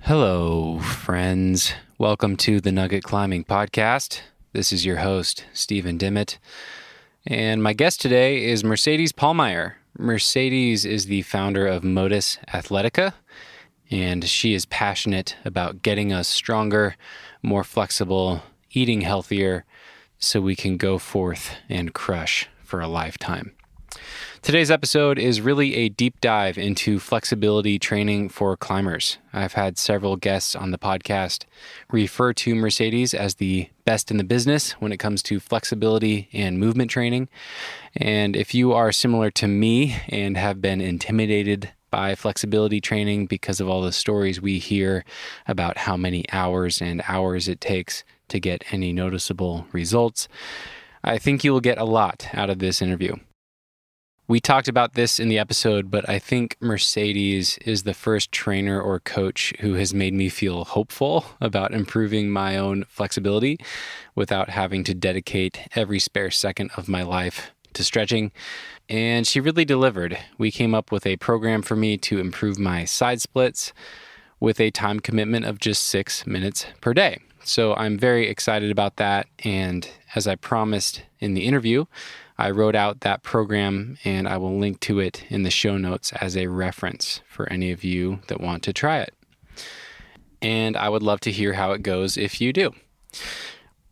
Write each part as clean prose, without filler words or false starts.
Hello, friends. Welcome to the Nugget Climbing Podcast. This is your host, Stephen Dimmitt. And my guest today is Mercedes Pollmeier. Mercedes is the founder of Modus Athletica, and she is passionate about getting us stronger, more flexible, eating healthier, so we can go forth and crush for a lifetime. Today's episode is really a deep dive into flexibility training for climbers. I've had several guests on the podcast refer to Mercedes as the best in the business when it comes to flexibility and movement training. And if you are similar to me and have been intimidated by flexibility training because of all the stories we hear about how many hours and hours it takes to get any noticeable results, I think you will get a lot out of this interview. We talked about this in the episode, but I think Mercedes is the first trainer or coach who has made me feel hopeful about improving my own flexibility without having to dedicate every spare second of my life to stretching. And she really delivered. We came up with a program for me to improve my side splits with a time commitment of just 6 minutes per day. So I'm very excited about that. And as I promised in the interview, I wrote out that program and I will link to it in the show notes as a reference for any of you that want to try it. And I would love to hear how it goes if you do.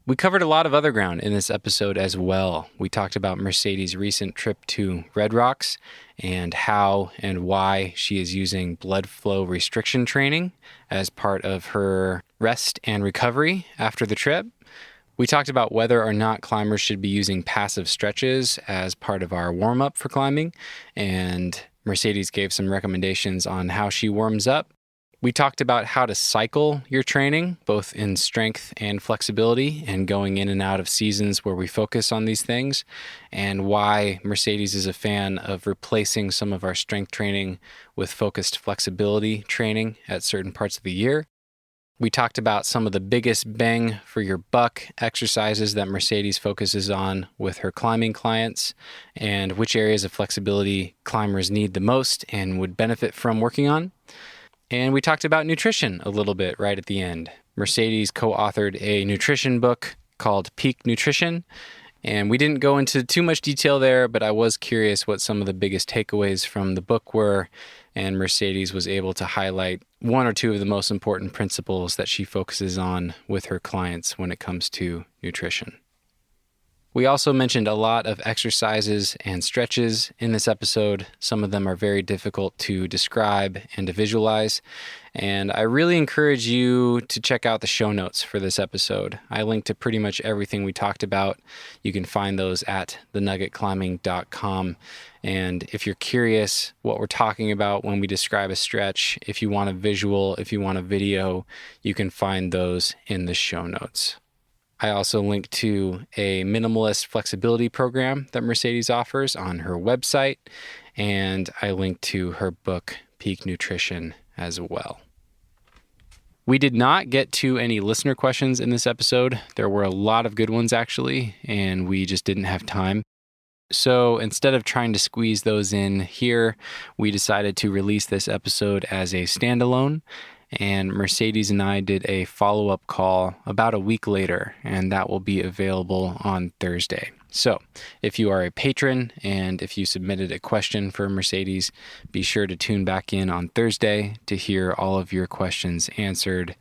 We covered a lot of other ground in this episode as well. We talked about Mercedes' recent trip to Red Rocks and how and why she is using blood flow restriction training as part of her rest and recovery after the trip. We talked about whether or not climbers should be using passive stretches as part of our warm-up for climbing, and Mercedes gave some recommendations on how she warms up. We talked about how to cycle your training, both in strength and flexibility, and going in and out of seasons where we focus on these things, and why Mercedes is a fan of replacing some of our strength training with focused flexibility training at certain parts of the year. We talked about some of the biggest bang for your buck exercises that Mercedes focuses on with her climbing clients and which areas of flexibility climbers need the most and would benefit from working on. And we talked about nutrition a little bit right at the end. Mercedes co-authored a nutrition book called Peak Nutrition, and we didn't go into too much detail there, but I was curious what some of the biggest takeaways from the book were, and Mercedes was able to highlight one or two of the most important principles that she focuses on with her clients when it comes to nutrition. We also mentioned a lot of exercises and stretches in this episode. Some of them are very difficult to describe and to visualize, and I really encourage you to check out the show notes for this episode. I linked to pretty much everything we talked about. You can find those at thenuggetclimbing.com. And if you're curious what we're talking about when we describe a stretch, if you want a visual, if you want a video, you can find those in the show notes. I also linked to a minimalist flexibility program that Mercedes offers on her website, and I linked to her book, Peak Nutrition, as well. We did not get to any listener questions in this episode. There were a lot of good ones, actually, and we just didn't have time. So instead of trying to squeeze those in here, we decided to release this episode as a standalone. And Mercedes and I did a follow-up call about a week later, and that will be available on Thursday. So if you are a patron and if you submitted a question for Mercedes, be sure to tune back in on Thursday to hear all of your questions answered.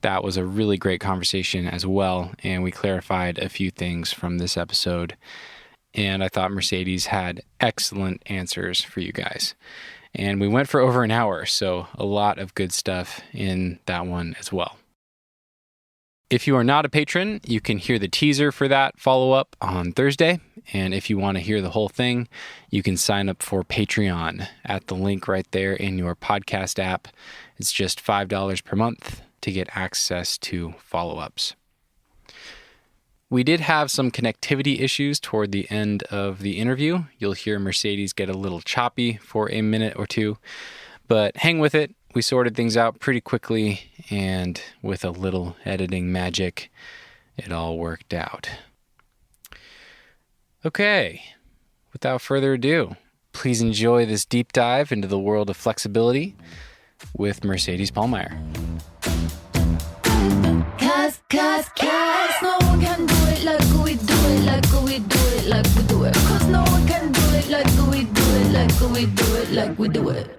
That was a really great conversation as well, and we clarified a few things from this episode. And I thought Mercedes had excellent answers for you guys. And we went for over an hour, so a lot of good stuff in that one as well. If you are not a patron, you can hear the teaser for that follow-up on Thursday. And if you want to hear the whole thing, you can sign up for Patreon at the link right there in your podcast app. It's just $5 per month to get access to follow-ups. We did have some connectivity issues toward the end of the interview. You'll hear Mercedes get a little choppy for a minute or two, but hang with it. We sorted things out pretty quickly, and with a little editing magic, it all worked out. Okay, without further ado, please enjoy this deep dive into the world of flexibility with Mercedes Pollmeier. Cause no one can do it like we do it, like we do it, like we do it. Cause no one can do it like we do it, like we do it, like we do it.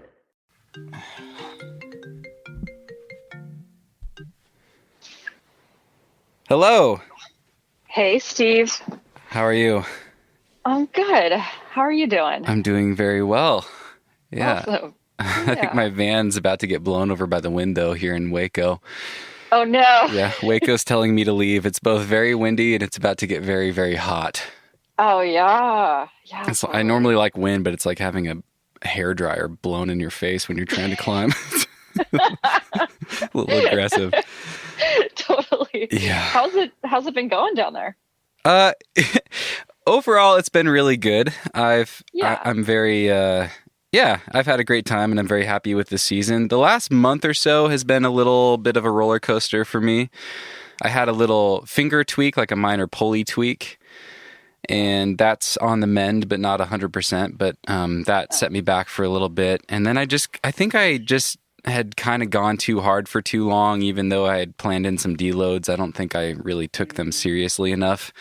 Hello. Hey, Steve. How are you? I'm good. How are you doing? I'm doing very well. Yeah. Awesome. I think my van's about to get blown over by the window here in Waco. Oh, no. Yeah, Waco's telling me to leave. It's both very windy and it's about to get very, very hot. Oh, yeah. Yeah. I normally like wind, but it's like having a hairdryer blown in your face when you're trying to climb. A little aggressive. Totally. Yeah. How's it been going down there? Overall, it's been really good. Yeah. I'm very, I've had a great time and I'm very happy with the season. The last month or so has been a little bit of a roller coaster for me. I had a little finger tweak, like a minor pulley tweak, and that's on the mend, but not 100%. But that set me back for a little bit. And then I think I just had kind of gone too hard for too long, even though I had planned in some deloads. I don't think I really took them seriously enough.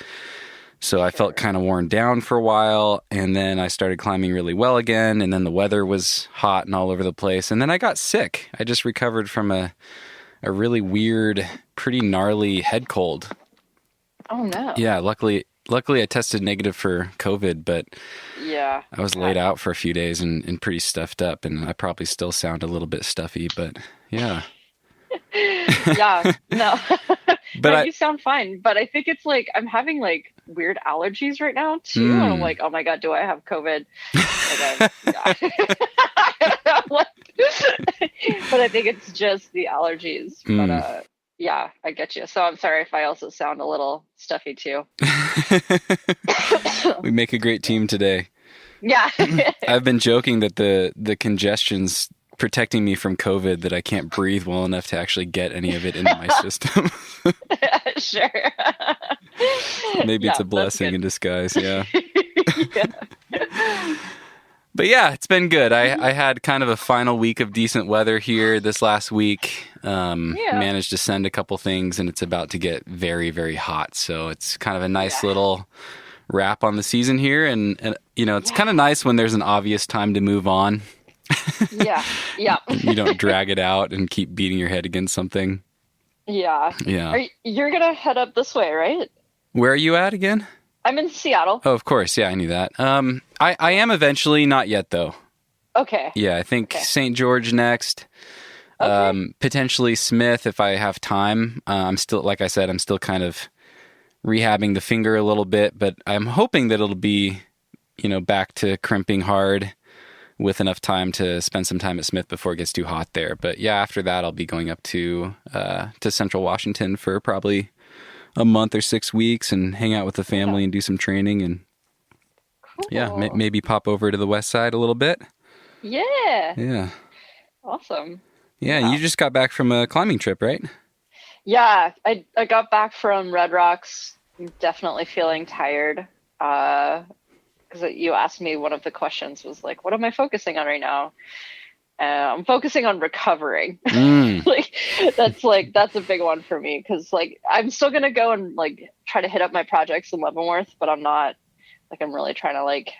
So I felt kind of worn down for a while, and then I started climbing really well again, and then the weather was hot and all over the place, and then I got sick. I just recovered from a really weird, pretty gnarly head cold. Oh, no. Yeah, luckily I tested negative for COVID, but Yeah. I was laid out for a few days and pretty stuffed up, and I probably still sound a little bit stuffy, but yeah. Yeah. No. But No, you sound fine. But I think it's like I'm having like weird allergies right now too. And I'm like, oh my God, do I have COVID? But I think it's just the allergies. But yeah, I get you. So I'm sorry if I also sound a little stuffy too. We make a great team today. Yeah. I've been joking that the congestion's protecting me from COVID, that I can't breathe well enough to actually get any of it into my system. Sure. Maybe it's a blessing in disguise. Yeah. Yeah. But yeah, it's been good. I had kind of a final week of decent weather here this last week. Managed to send a couple things, and it's about to get very, very hot. So it's kind of a nice little wrap on the season here. And you know, it's kind of nice when there's an obvious time to move on. Yeah. You don't drag it out and keep beating your head against something. Yeah. You're going to head up this way, right? Where are you at again? I'm in Seattle. Oh, of course. Yeah, I knew that. I am eventually, not yet though. Okay. Yeah, I think St. George next. Okay. Potentially Smith if I have time. I'm still, like I said, I'm still kind of rehabbing the finger a little bit, but I'm hoping that it'll be, back to crimping hard with enough time to spend some time at Smith before it gets too hot there. But yeah, after that, I'll be going up to Central Washington for probably a month or 6 weeks and hang out with the family and do some training and maybe pop over to the west side a little bit. Yeah. Yeah. Awesome. Yeah, you just got back from a climbing trip, right? Yeah, I got back from Red Rocks. I'm definitely feeling tired. Because you asked me, one of the questions was like, what am I focusing on right now? I'm focusing on recovering. That's a big one for me, because I'm still going to go and try to hit up my projects in Leavenworth, but I'm not I'm really trying to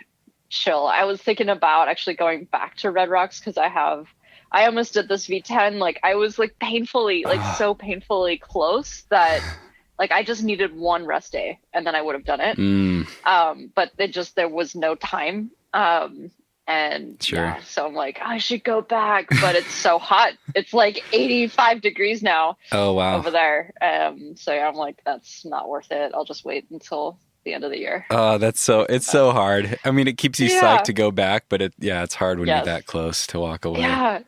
chill. I was thinking about actually going back to Red Rocks because I almost did this V10. I was painfully, so painfully close that I just needed one rest day and then I would have done it. But there was no time. And sure. Yeah, so I'm I should go back, but it's so hot. It's 85 degrees now. Oh, wow. Over there. So I'm that's not worth it. I'll just wait until the end of the year. Oh, it's so hard. I mean, it keeps you psyched to go back, but it's hard when you're that close to walk away. Yeah.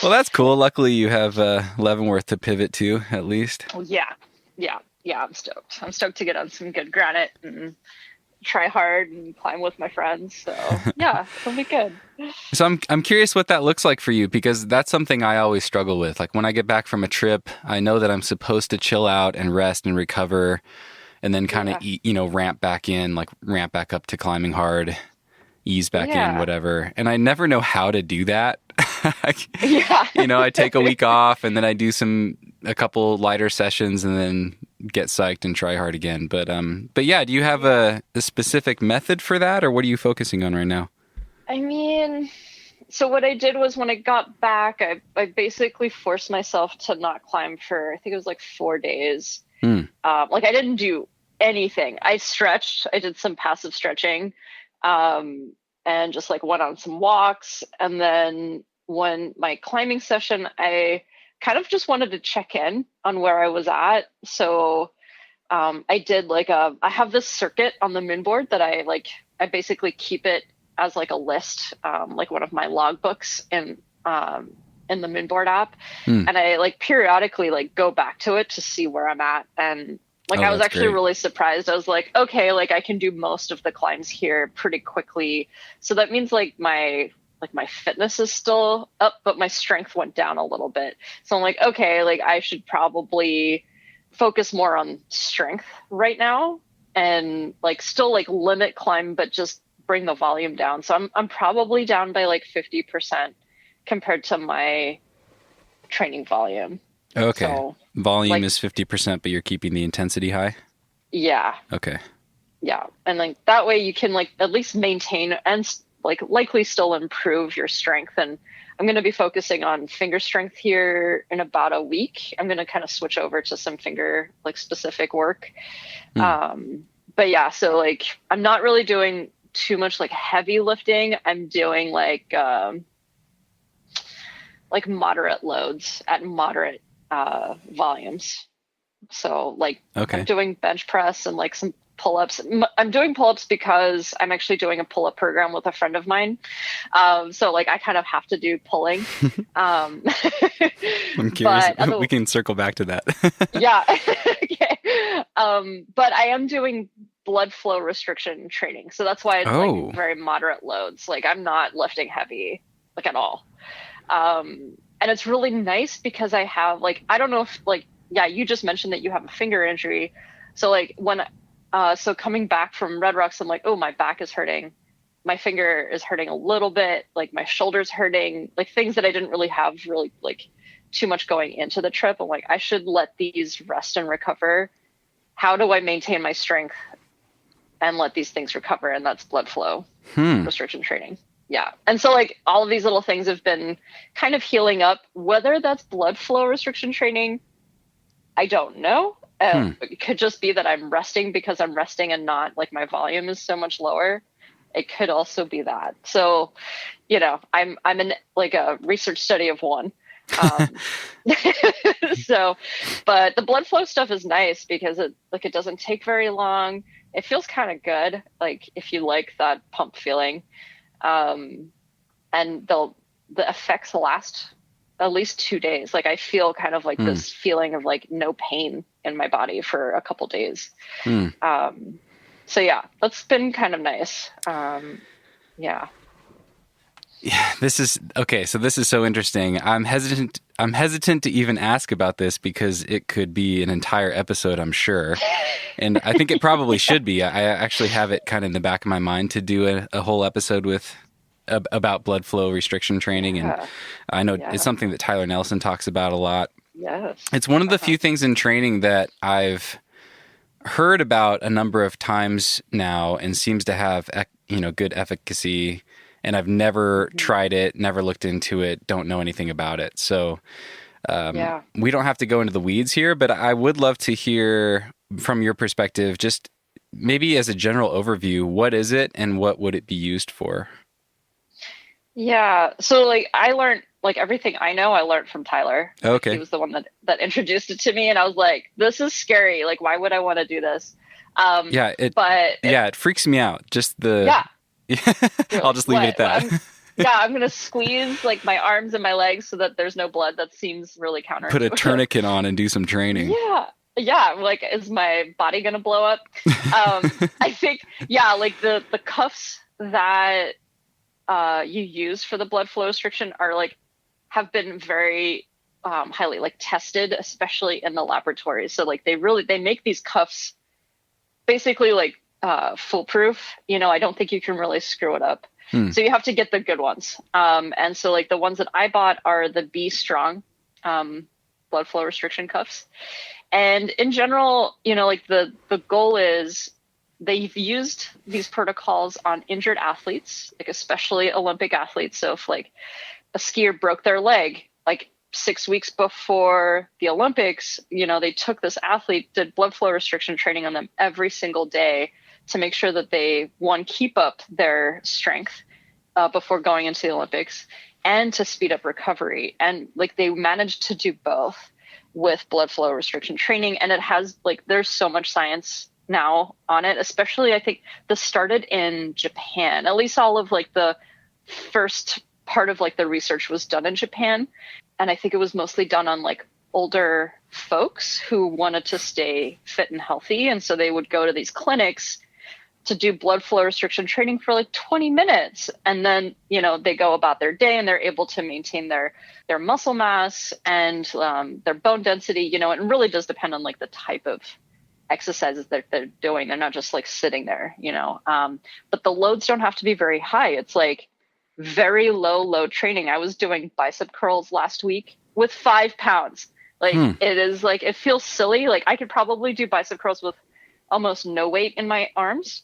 Well, that's cool. Luckily, you have Leavenworth to pivot to, at least. Yeah. I'm stoked. I'm stoked to get on some good granite and try hard and climb with my friends. So yeah, it'll be good. So I'm curious what that looks like for you, because that's something I always struggle with. When I get back from a trip, I know that I'm supposed to chill out and rest and recover, and then kind of ramp back in, ramp back up to climbing hard. ease back in, Yeah. whatever. And I never know how to do that. Yeah. I take a week off and then I do a couple lighter sessions and then get psyched and try hard again. But yeah, do you have a specific method for that, or what are you focusing on right now? I mean, so what I did was when I got back, I basically forced myself to not climb for, I think it was like 4 days. Like I didn't do anything. I stretched. I did some passive stretching, and just like went on some walks. And then when my climbing session, I kind of just wanted to check in on where I was at. So I did I have this circuit on the min board that I basically keep it as like a list, like one of my logbooks in the Minboard app. And I like periodically like go back to it to see where I'm at. And I was actually really surprised. I was like, okay, like I can do most of the climbs here pretty quickly. So that means like my fitness is still up, but my strength went down a little bit. So I'm like, okay, like I should probably focus more on strength right now and like still like limit climb, but just bring the volume down. So I'm probably down by like 50% compared to my training volume. Okay. So, volume is 50%, but you're keeping the intensity high? Yeah. Okay. Yeah. And like that way you can like at least maintain and like likely still improve your strength. And I'm going to be focusing on finger strength here in about a week. I'm going to kind of switch over to some finger like specific work. But yeah, so like I'm not really doing too much like heavy lifting. I'm doing like moderate loads at moderate volumes. So like I'm doing bench press and like some pull-ups. I'm doing pull-ups because I'm actually doing a pull-up program with a friend of mine. So like I kind of have to do pulling. I'm curious. We can circle back to that. Yeah. Okay. But I am doing blood flow restriction training. So that's why it's like very moderate loads. Like I'm not lifting heavy like at all. And it's really nice because I have like, I don't know if like, yeah, you just mentioned that you have a finger injury. So like when, so coming back from Red Rocks, I'm like, oh, my back is hurting. My finger is hurting a little bit. Like my shoulder's hurting, like things that I didn't really have really like too much going into the trip. I'm like, I should let these rest and recover. How do I maintain my strength and let these things recover? And that's blood flow restriction training. Yeah. And so like all of these little things have been kind of healing up. Whether that's blood flow restriction training, I don't know. It could just be that I'm resting because I'm resting and not like my volume is so much lower. It could also be that. So, you know, I'm in like a research study of one. So, but the blood flow stuff is nice because it doesn't take very long. It feels kind of good. Like if you like that pump feeling, and the effects last at least 2 days. Like I feel kind of like this feeling of like no pain in my body for a couple days. So yeah, that's been kind of nice. Yeah. Yeah, this is okay. So this is so interesting. I'm hesitant to even ask about this because it could be an entire episode, I'm sure. And I think it probably should be. I actually have it kind of in the back of my mind to do a whole episode about blood flow restriction training. And I know it's something that Tyler Nelson talks about a lot. Yes. It's one of the few things in training that I've heard about a number of times now and seems to have, good efficacy. And I've never tried it, never looked into it, don't know anything about it. So we don't have to go into the weeds here, but I would love to hear from your perspective, just maybe as a general overview, what is it and what would it be used for? Yeah. So like I learned like everything I know, I learned from Tyler. Okay. He was the one that introduced it to me. And I was like, this is scary. Like, why would I want to do this? It freaks me out. Just I'll just leave it at that. I'm going to squeeze like my arms and my legs so that there's no blood. That seems really counterintuitive. Put a tourniquet on and do some training. Yeah. Yeah. Like, is my body going to blow up? I think, like the cuffs that you use for the blood flow restriction are like, have been very highly like tested, especially in the laboratories. So like they make these cuffs basically like foolproof. I don't think you can really screw it up. So you have to get the good ones. And so like the ones that I bought are the Be Strong blood flow restriction cuffs. And in general, like the goal is they've used these protocols on injured athletes, like especially Olympic athletes. So if like a skier broke their leg, like 6 weeks before the Olympics, they took this athlete, did blood flow restriction training on them every single day to make sure that they, one, keep up their strength before going into the Olympics, and to speed up recovery. And like they managed to do both with blood flow restriction training. And it has like, there's so much science now on it, especially I think this started in Japan. At least all of like the first part of like the research was done in Japan. And I think it was mostly done on like older folks who wanted to stay fit and healthy. And so they would go to these clinics to do blood flow restriction training for like 20 minutes. And then, they go about their day and they're able to maintain their muscle mass and their bone density. It really does depend on like the type of exercises that they're doing. They're not just like sitting there, but the loads don't have to be very high. It's like very low load training. I was doing bicep curls last week with 5 pounds. Like it is like, it feels silly. Like I could probably do bicep curls with almost no weight in my arms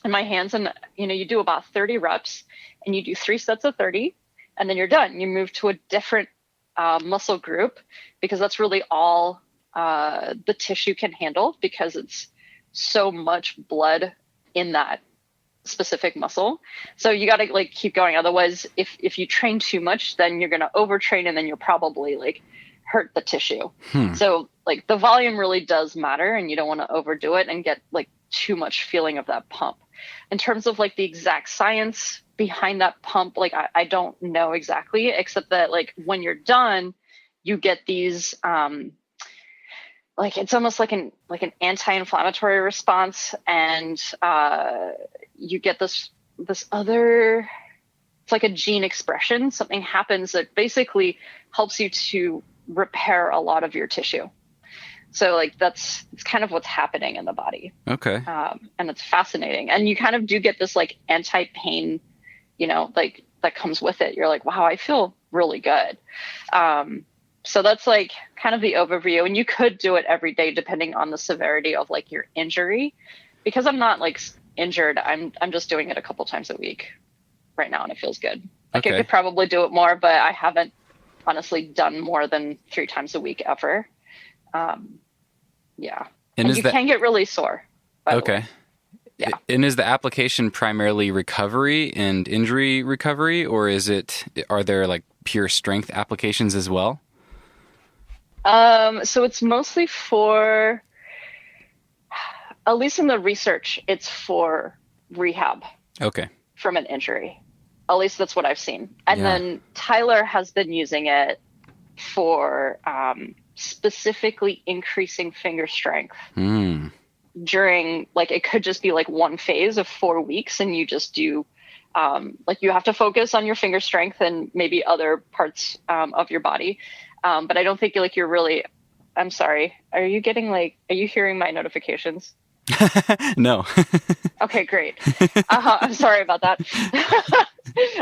and my hands. And, you do about 30 reps and you do 3 sets of 30 and then you're done. You move to a different muscle group because that's really all the tissue can handle, because it's so much blood in that specific muscle. So you got to like keep going. Otherwise, if you train too much, then you're going to overtrain and then you'll probably like hurt the tissue. So like the volume really does matter, and you don't want to overdo it and get like too much feeling of that pump. In terms of like the exact science behind that pump, like I don't know exactly, except that like when you're done, you get these like it's almost like an anti-inflammatory response, and you get this other, it's like a gene expression. Something happens that basically helps you to repair a lot of your tissue. So like it's kind of what's happening in the body. Okay. And it's fascinating. And you kind of do get this like anti-pain, like that comes with it. You're like, wow, I feel really good. So that's like kind of the overview. And you could do it every day depending on the severity of like your injury. Because I'm not like injured, I'm just doing it a couple times a week right now, and it feels good. Like I could probably do it more, but I haven't honestly done more than 3 times a week ever. Yeah. And you can get really sore. Okay. Yeah. And is the application primarily recovery and injury recovery, or are there like pure strength applications as well? So it's mostly for, at least in the research, it's for rehab. Okay. From an injury. At least that's what I've seen. And then Tyler has been using it for specifically increasing finger strength during, like, it could just be like one phase of 4 weeks, and you just do like you have to focus on your finger strength and maybe other parts of your body. But I don't think like you're really, I'm sorry. Are you hearing my notifications? No. Okay, great. I'm sorry about that.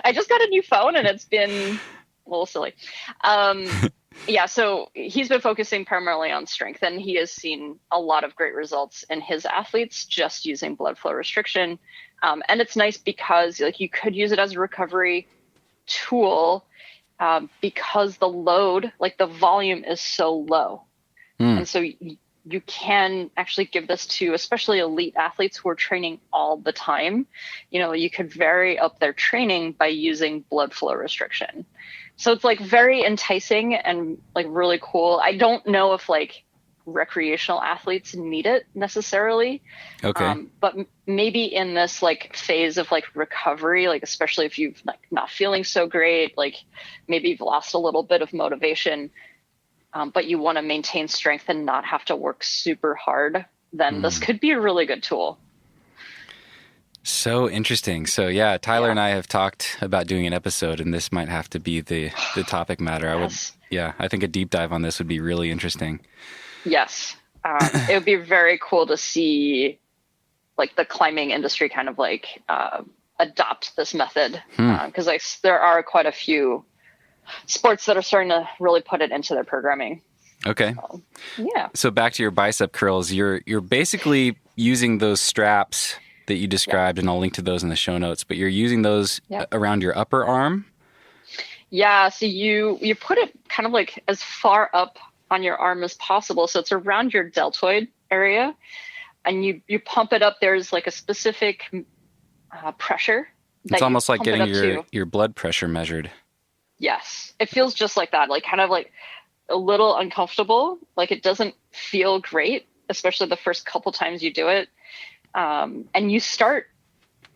I just got a new phone and it's been a little silly. Yeah, so he's been focusing primarily on strength, and he has seen a lot of great results in his athletes just using blood flow restriction. And it's nice because like you could use it as a recovery tool because the load, like the volume is so low. And so you can actually give this to especially elite athletes who are training all the time. You could vary up their training by using blood flow restriction. So it's like very enticing and like really cool. I don't know if like recreational athletes need it necessarily. Okay. But maybe in this like phase of like recovery, like especially if you've like not feeling so great, like maybe you've lost a little bit of motivation, but you want to maintain strength and not have to work super hard, then this could be a really good tool. So interesting. So yeah, Tyler and I have talked about doing an episode, and this might have to be the topic matter. I think a deep dive on this would be really interesting. Yes. It would be very cool to see like the climbing industry kind of like adopt this method, because there are quite a few sports that are starting to really put it into their programming. Okay. So, yeah. So back to your bicep curls, you're basically using those straps that you described, and I'll link to those in the show notes, but you're using those around your upper arm? Yeah, so you put it kind of like as far up on your arm as possible. So it's around your deltoid area, and you pump it up. There's like a specific pressure. It's almost like getting your blood pressure measured. Yes, it feels just like that, like kind of like a little uncomfortable. Like it doesn't feel great, especially the first couple times you do it. And you start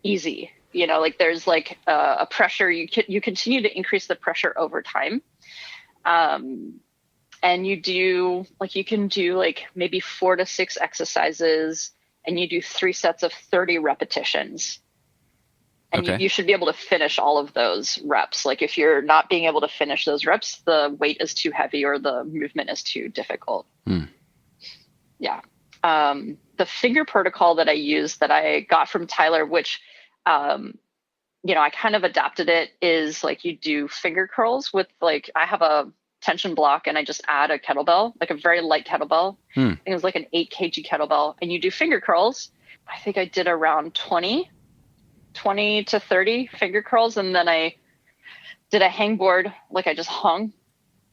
easy, you know, like there's like a pressure, you continue to increase the pressure over time. And you can do like maybe 4 to 6 exercises, and you do 3 sets of 30 repetitions. And you should be able to finish all of those reps. Like if you're not being able to finish those reps, the weight is too heavy or the movement is too difficult. Yeah. The finger protocol that I use that I got from Tyler, which, I kind of adapted it, is like you do finger curls with like, I have a tension block and I just add a kettlebell, like a very light kettlebell. I think it was like an 8 kg kettlebell, and you do finger curls. I think I did around 20 to 30 finger curls. And then I did a hangboard. Like I just hung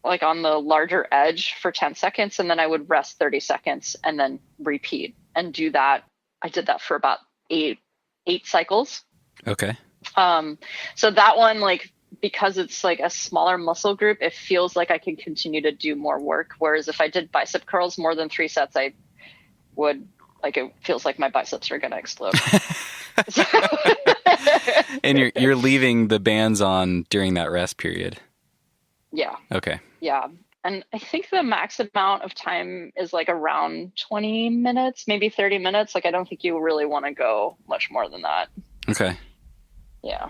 like on the larger edge for 10 seconds. And then I would rest 30 seconds and then repeat and do that. I did that for about eight cycles. Okay. So that one, like, because it's like a smaller muscle group, it feels like I can continue to do more work. Whereas if I did bicep curls more than 3 sets, I would, like, it feels like my biceps are going to explode. And you're leaving the bands on during that rest period. Yeah. Okay. Yeah. And I think the max amount of time is like around 20 minutes, maybe 30 minutes. Like, I don't think you really want to go much more than that. Okay. Yeah.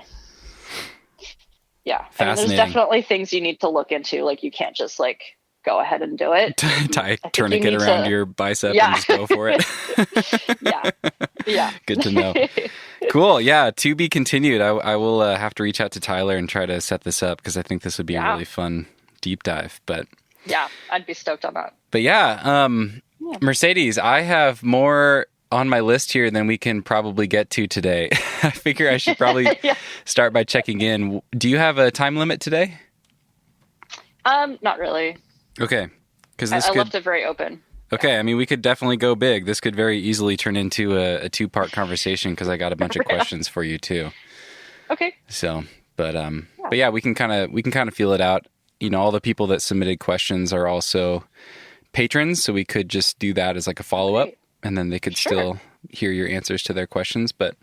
Yeah. I mean, Fascinating. there's definitely things you need to look into. Like, you can't just like go ahead and do it. Tie tourniquet around your bicep and just go for it. Yeah. Yeah. Good to know. Cool. Yeah. To be continued. I will have to reach out to Tyler and try to set this up, because I think this would be a really fun deep dive. But yeah, I'd be stoked on that. But Mercedes, I have more on my list here than we can probably get to today. I figure I should probably start by checking in. Do you have a time limit today? Not really. Okay. Because I left it very open. Okay. I mean, we could definitely go big. This could very easily turn into a 2-part conversation, because I got a bunch of questions for you too. Okay. So, but yeah, we can kind of feel it out. You know, all the people that submitted questions are also patrons, so we could just do that as like a follow-up, and then they could still hear your answers to their questions. But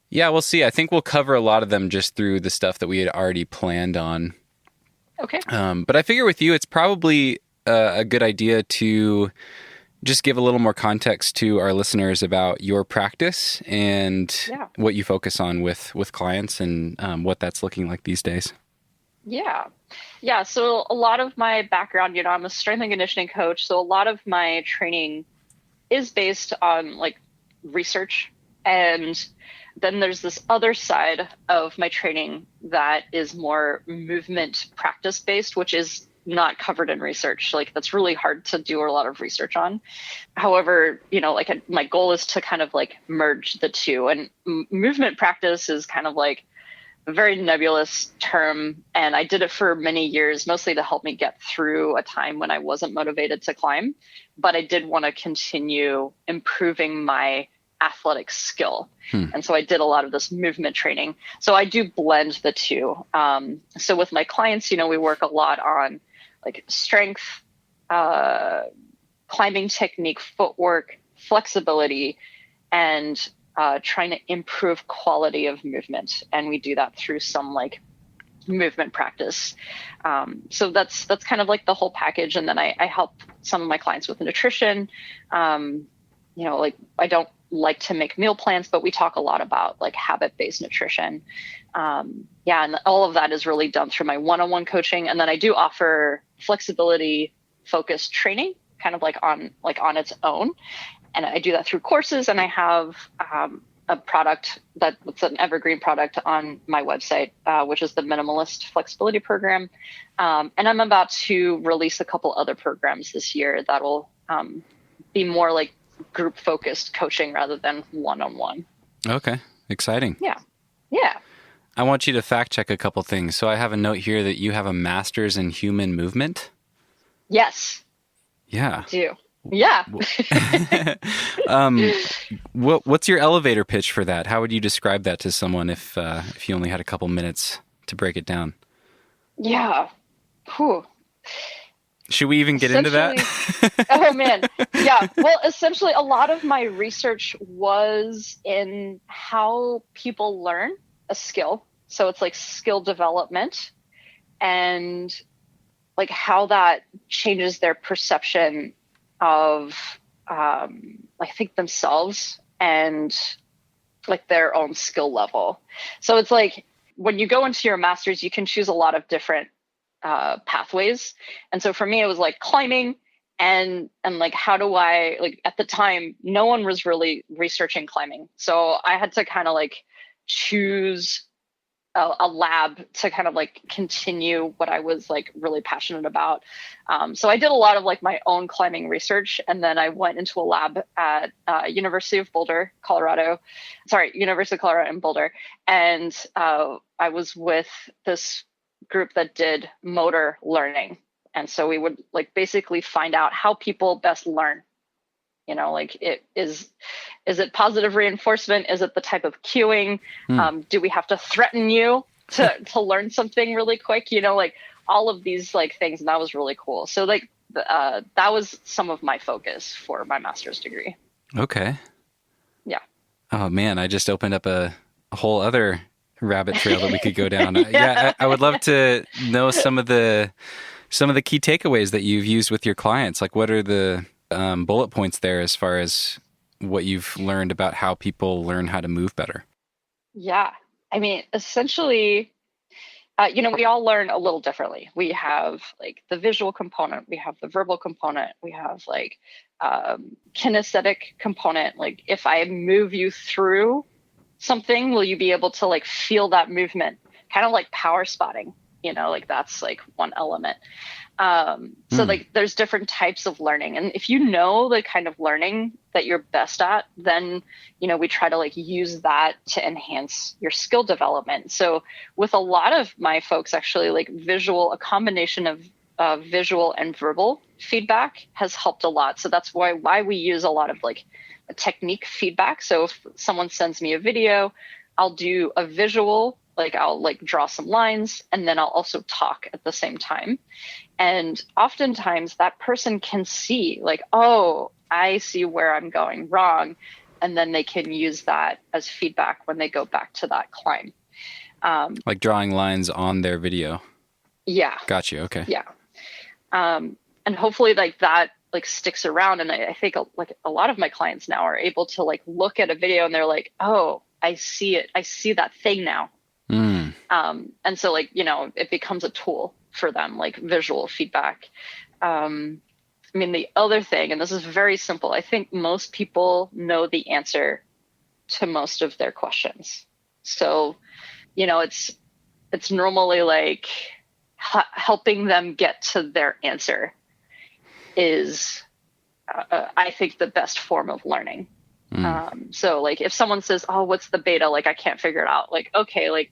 yeah, we'll see. I think we'll cover a lot of them just through the stuff that we had already planned on. Okay. But I figure with you, it's probably a good idea to just give a little more context to our listeners about your practice and what you focus on with clients, and what that's looking like these days. Yeah. So a lot of my background, I'm a strength and conditioning coach. So a lot of my training is based on like research. And then there's this other side of my training that is more movement practice based, which is not covered in research. Like, that's really hard to do a lot of research on. However, my goal is to kind of like merge the two. And movement practice is kind of like a very nebulous term. And I did it for many years, mostly to help me get through a time when I wasn't motivated to climb. But I did want to continue improving my athletic skill. And so I did a lot of this movement training. So I do blend the two. So with my clients, we work a lot on like strength, climbing technique, footwork, flexibility, and trying to improve quality of movement. And we do that through some like movement practice. So that's kind of like the whole package. And then I help some of my clients with nutrition. Like, I don't like to make meal plans, but we talk a lot about like habit-based nutrition. And all of that is really done through my one-on-one coaching. And then I do offer flexibility focused training, kind of like on its own. And I do that through courses, and I have a product that's an evergreen product on my website, which is the Minimalist Flexibility Program. And I'm about to release a couple other programs this year that'll be more like group focused coaching rather than one-on-one. Okay. Exciting. Yeah. Yeah. I want you to fact check a couple things. So I have a note here that you have a master's in human movement. Yes. Yeah. I do. Yeah. What's your elevator pitch for that? How would you describe that to someone if you only had a couple minutes to break it down? Yeah. Whew. Should we even get into that? Oh man. Yeah. Well, essentially a lot of my research was in how people learn a skill. So it's like skill development and like how that changes their perception of, I think themselves and like their own skill level. So it's like when you go into your master's, you can choose a lot of different pathways. And so for me, it was like climbing and like, how do I, like at the time, no one was really researching climbing. So I had to kind of like choose a lab to kind of like continue what I was like really passionate about. So I did a lot of like my own climbing research. And then I went into a lab at University of Colorado in Boulder. And I was with this group that did motor learning. And so we would like basically find out how people best learn. You know, like is it positive reinforcement? Is it the type of cueing? Do we have to threaten you to learn something really quick? You know, like all of these like things. And that was really cool. So like that was some of my focus for my master's degree. Okay. Yeah. Oh man, I just opened up a whole other rabbit trail that we could go down. Yeah, I would love to know some of the key takeaways that you've used with your clients. Like what are the bullet points there as far as what you've learned about how people learn how to move better? Yeah. I mean, essentially, we all learn a little differently. We have like the visual component, we have the verbal component, we have like kinesthetic component. Like if I move you through something, will you be able to like feel that movement? Kind of like power spotting, like that's like one element. So like there's different types of learning. And if you know the kind of learning that you're best at, then, we try to like use that to enhance your skill development. So with a lot of my folks, actually like a combination of visual and verbal feedback has helped a lot. So that's why we use a lot of like a technique feedback. So if someone sends me a video, I'll do a visual, like I'll like draw some lines, and then I'll also talk at the same time. And oftentimes that person can see like, oh, I see where I'm going wrong. And then they can use that as feedback when they go back to that climb. Like drawing lines on their video. Yeah. Got you. Okay. Yeah. And hopefully like that like sticks around. And I think like a lot of my clients now are able to like look at a video and they're like, oh, I see it. I see that thing now. And so like, it becomes a tool for them, like visual feedback. I mean, the other thing, and this is very simple, I think most people know the answer to most of their questions. So, it's normally like helping them get to their answer is, I think, the best form of learning. So like if someone says, oh, what's the beta? Like, I can't figure it out. Like, okay, like,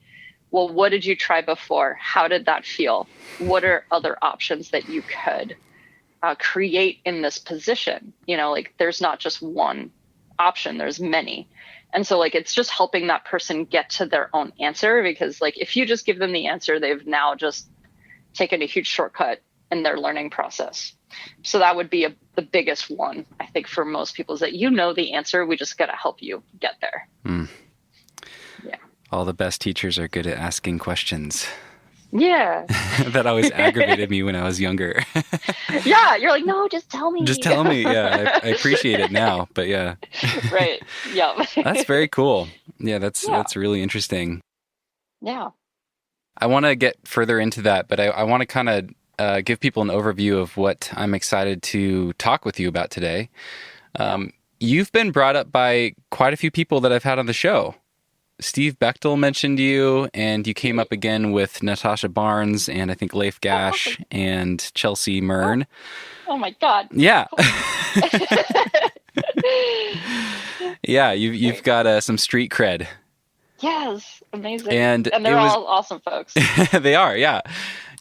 well, what did you try before? How did that feel? What are other options that you could create in this position? Like there's not just one option, there's many. And so like, it's just helping that person get to their own answer, because like, if you just give them the answer, they've now just taken a huge shortcut in their learning process. So that would be the biggest one, I think, for most people, is that the answer. We just got to help you get there. Yeah. All the best teachers are good at asking questions. Yeah. That always aggravated me when I was younger. Yeah. You're like, no, just tell me. Just tell me. Yeah. I appreciate it now, but yeah. Right. Yeah. That's very cool. Yeah. That's really interesting. Yeah. I want to get further into that, but I want to kind of give people an overview of what I'm excited to talk with you about today. you've been brought up by quite a few people that I've had on the show. Steve Bechtel mentioned you, and you came up again with Natasha Barnes and I think Leif Gash and Chelsea Mern. Oh my God. Yeah. Yeah, you've got some street cred. Yes, amazing. And they're all awesome folks. They are, yeah.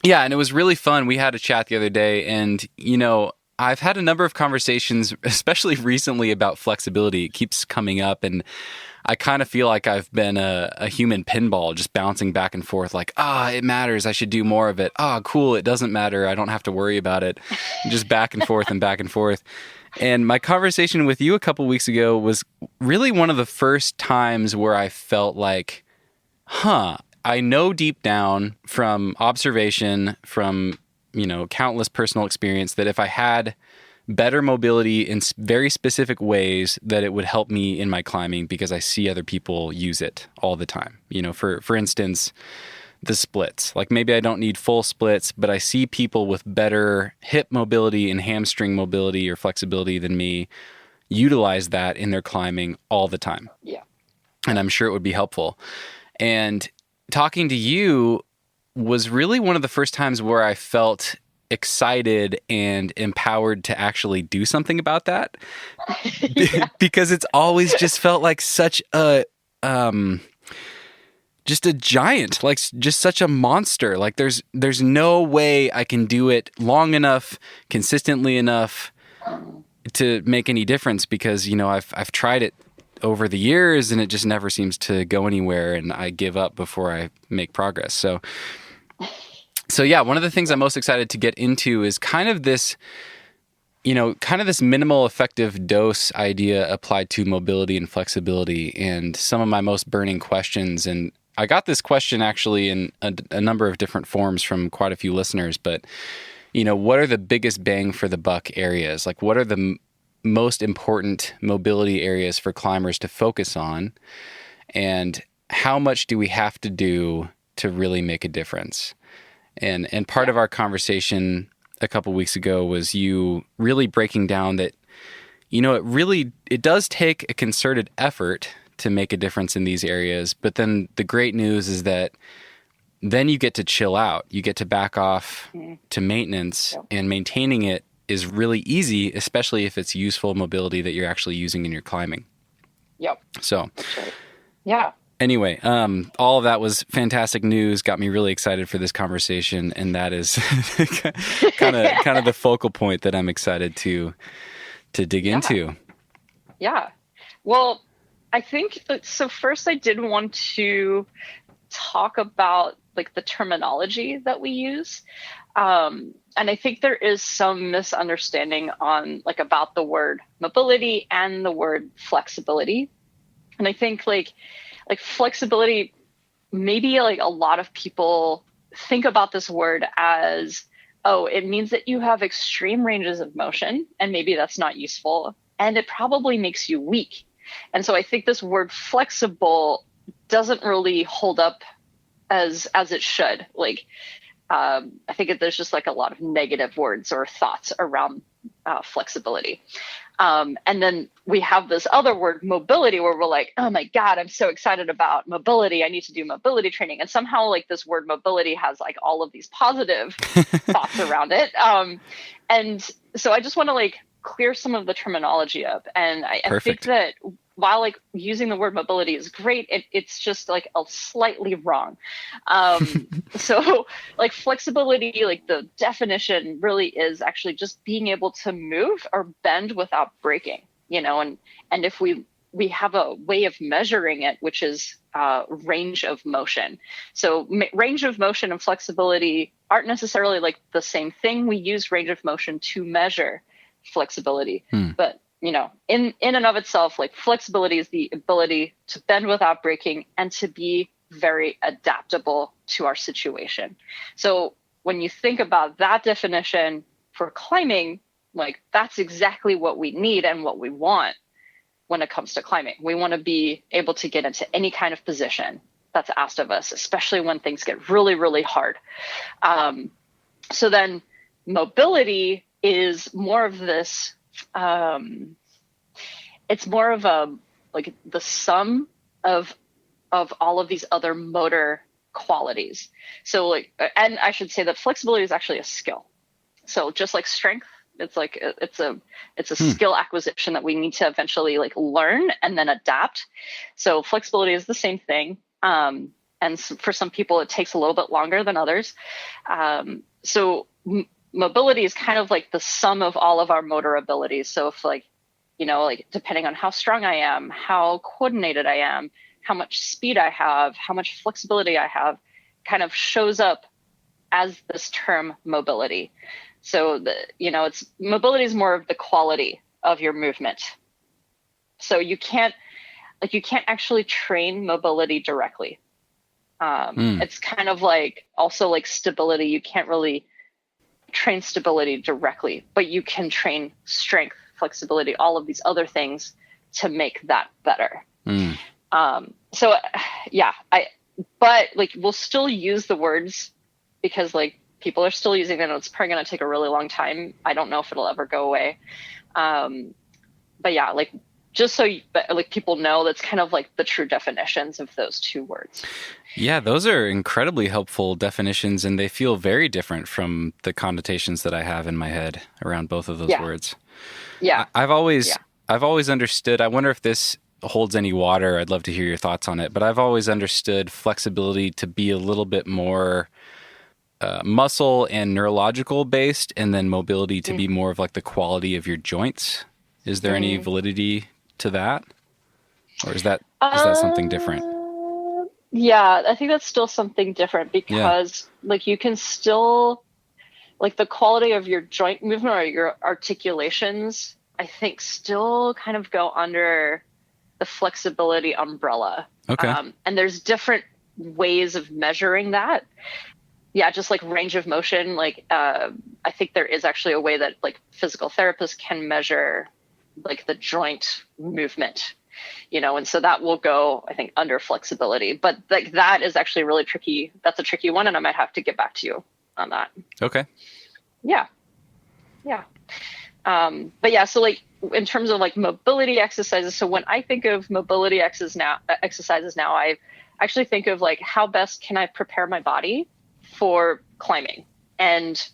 Yeah, and it was really fun. We had a chat the other day, and, I've had a number of conversations, especially recently, about flexibility. It keeps coming up, and I kind of feel like I've been a human pinball, just bouncing back and forth like, it matters. I should do more of it. Cool. It doesn't matter. I don't have to worry about it. Just back and forth and back and forth. And my conversation with you a couple weeks ago was really one of the first times where I felt like, I know deep down from observation, from, countless personal experience, that if I had better mobility in very specific ways, that it would help me in my climbing because I see other people use it all the time. For instance, the splits. Like maybe I don't need full splits, but I see people with better hip mobility and hamstring mobility or flexibility than me utilize that in their climbing all the time. Yeah. And I'm sure it would be helpful. And talking to you was really one of the first times where I felt excited and empowered to actually do something about that. Because it's always just felt like such a just a giant, like just such a monster. Like there's no way I can do it long enough, consistently enough to make any difference because, I've tried it over the years and it just never seems to go anywhere and I give up before I make progress. So yeah, one of the things I'm most excited to get into is kind of this minimal effective dose idea applied to mobility and flexibility and some of my most burning questions. And I got this question actually in a number of different forms from quite a few listeners, but, what are the biggest bang for the buck areas? Like what are the most important mobility areas for climbers to focus on? And how much do we have to do to really make a difference? And part of our conversation a couple weeks ago was you really breaking down that, it does take a concerted effort to make a difference in these areas. But then the great news is that then you get to chill out. You get to back off to maintenance, and maintaining it is really easy, especially if it's useful mobility that you're actually using in your climbing. Yep. So, that's right. Yeah. Anyway, all of that was fantastic news, got me really excited for this conversation, and that is kind of the focal point that I'm excited to dig into. Yeah. Well, I think that, so first I did want to talk about like the terminology that we use. And I think there is some misunderstanding on like about the word mobility and the word flexibility. And I think like flexibility, maybe like a lot of people think about this word as, it means that you have extreme ranges of motion, and maybe that's not useful, and it probably makes you weak. And so I think this word flexible doesn't really hold up as it should. Like, I think there's just like a lot of negative words or thoughts around flexibility. And then we have this other word, mobility, where we're like, oh my God, I'm so excited about mobility. I need to do mobility training. And somehow like this word mobility has like all of these positive thoughts around it. And so I just want to like clear some of the terminology up. And I think that while like using the word mobility is great, it's just like a slightly wrong. So like flexibility, like the definition really is actually just being able to move or bend without breaking, and if we have a way of measuring it, which is range of motion. So range of motion and flexibility aren't necessarily like the same thing. We use range of motion to measure flexibility, but in and of itself, like flexibility is the ability to bend without breaking and to be very adaptable to our situation. So when you think about that definition for climbing, like that's exactly what we need and what we want when it comes to climbing. We want to be able to get into any kind of position that's asked of us, especially when things get really, really hard. So then mobility is more of this, it's more of a, like the sum of all of these other motor qualities. So like, and I should say that flexibility is actually a skill. So just like strength, it's like, it's a skill acquisition that we need to eventually like learn and then adapt. So flexibility is the same thing. And for some people, it takes a little bit longer than others. So mobility is kind of like the sum of all of our motor abilities. So if like, you know, like depending on how strong I am, how coordinated I am, how much speed I have, how much flexibility I have, kind of shows up as this term mobility. So it's mobility is more of the quality of your movement. So you can't actually train mobility directly. It's kind of like also like stability. You can't really train stability directly, but you can train strength, flexibility, all of these other things to make that better. But like we'll still use the words because like people are still using them. It's probably going to take a really long time. I don't know if it'll ever go away. But yeah, like just so like people know, that's kind of like the true definitions of those two words. Yeah, those are incredibly helpful definitions, and they feel very different from the connotations that I have in my head around both of those words. Yeah. I've always understood, I wonder if this holds any water. I'd love to hear your thoughts on it, but I've always understood flexibility to be a little bit more muscle and neurological based, and then mobility to be more of like the quality of your joints. Is there any validity to that? Or is that something different? Yeah, I think that's still something different because like you can still, like the quality of your joint movement or your articulations, I think still kind of go under the flexibility umbrella. Okay. And there's different ways of measuring that. Yeah, just like range of motion. Like I think there is actually a way that like physical therapists can measure like the joint movement, and so that will go, I think, under flexibility. But like that is actually really tricky. That's a tricky one, and I might have to get back to you on that. Okay. Yeah. But yeah, so like in terms of like mobility exercises, so when I think of mobility exercises now, I actually think of like how best can I prepare my body for climbing. And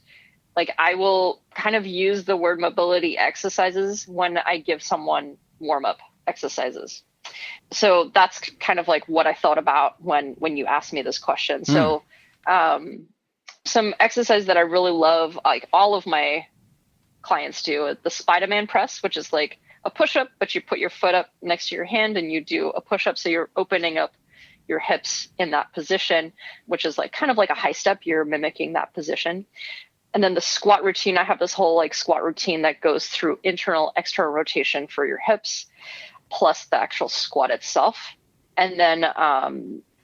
like I will kind of use the word mobility exercises when I give someone warm-up exercises. So that's kind of like what I thought about when you asked me this question. So some exercise that I really love, like all of my clients do, the Spider-Man press, which is like a push-up, but you put your foot up next to your hand and you do a push-up. So you're opening up your hips in that position, which is like kind of like a high step. You're mimicking that position. And then the squat routine, I have this whole like squat routine that goes through internal, external rotation for your hips, plus the actual squat itself. And then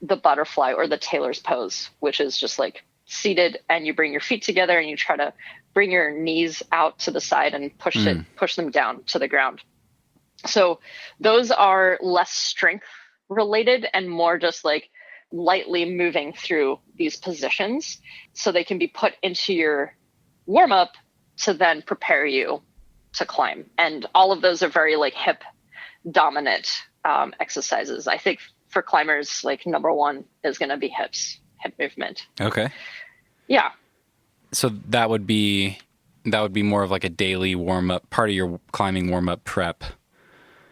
the butterfly or the tailor's pose, which is just like seated and you bring your feet together and you try to bring your knees out to the side and push them down to the ground. So those are less strength related and more just like lightly moving through these positions so they can be put into your warm up to then prepare you to climb. And all of those are very like hip dominant exercises. I think for climbers, like number one is going to be hip movement. Okay. Yeah. So that would be more of like a daily warm up, part of your climbing warm up prep.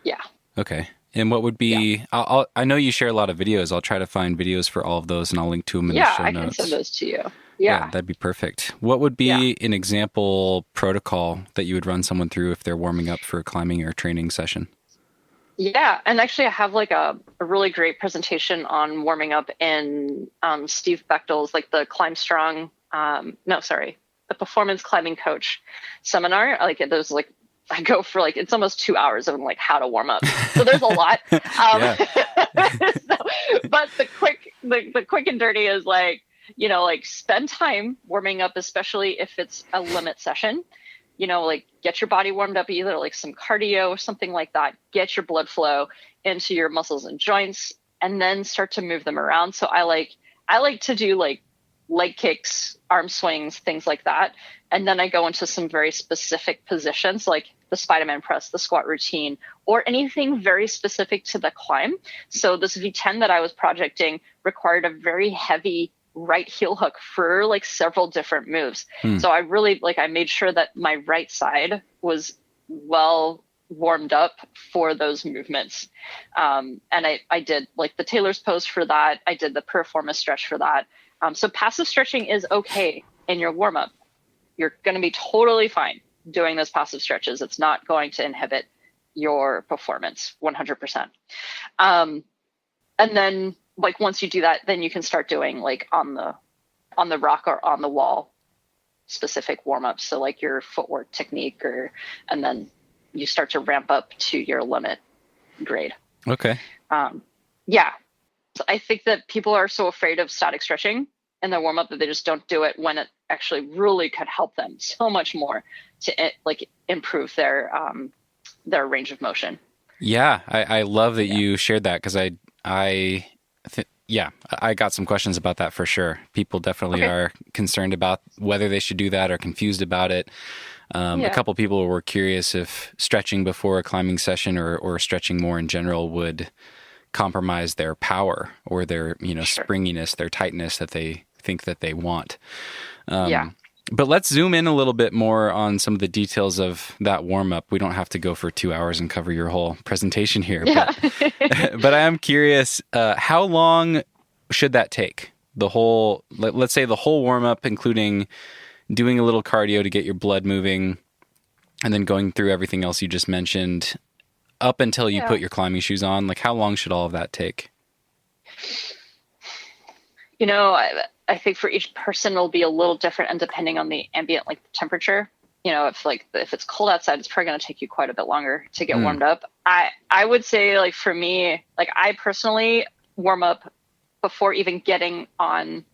Yeah. Okay. And what would be, I know you share a lot of videos. I'll try to find videos for all of those and I'll link to them in the show notes. Yeah, I can send those to you. Yeah, that'd be perfect. What would be an example protocol that you would run someone through if they're warming up for a climbing or training session? Yeah, and actually I have like a really great presentation on warming up in Steve Bechtel's, like the the Performance Climbing Coach seminar. Like there's like, I go for like, it's almost 2 hours of like how to warm up. So there's a lot. But the quick and dirty is like, like spend time warming up, especially if it's a limit session, like get your body warmed up, either like some cardio or something like that, get your blood flow into your muscles and joints, and then start to move them around. So I like to do like leg kicks, arm swings, things like that. And then I go into some very specific positions like the Spider-Man press, the squat routine, or anything very specific to the climb. So this V10 that I was projecting required a very heavy right heel hook for like several different moves. So I really I made sure that my right side was well warmed up for those movements. And I did like the Taylor's pose for that. I did the piriformis stretch for that. So passive stretching is okay in your warm up. You're going to be totally fine doing those passive stretches. It's not going to inhibit your performance 100%. And then like once you do that, then you can start doing like on the rock or on the wall specific warm-ups. So like your footwork technique and then you start to ramp up to your limit grade. Okay. Yeah. So I think that people are so afraid of static stretching in their warm-up that they just don't do it when it actually really could help them so much more to like improve their range of motion. Yeah. I love that you shared that because I got some questions about that for sure. People definitely are concerned about whether they should do that or confused about it. A couple people were curious if stretching before a climbing session or stretching more in general would compromise their power or their, springiness, their tightness that they think that they want. But let's zoom in a little bit more on some of the details of that warm up. We don't have to go for 2 hours and cover your whole presentation here. Yeah. But I am curious, how long should that take? Let's say the whole warm up, including doing a little cardio to get your blood moving and then going through everything else you just mentioned up until you put your climbing shoes on. Like how long should all of that take? I think for each person it'll be a little different and depending on the ambient temperature. If it's cold outside, it's probably going to take you quite a bit longer to get warmed up. I would say for me, I personally warm up before even getting on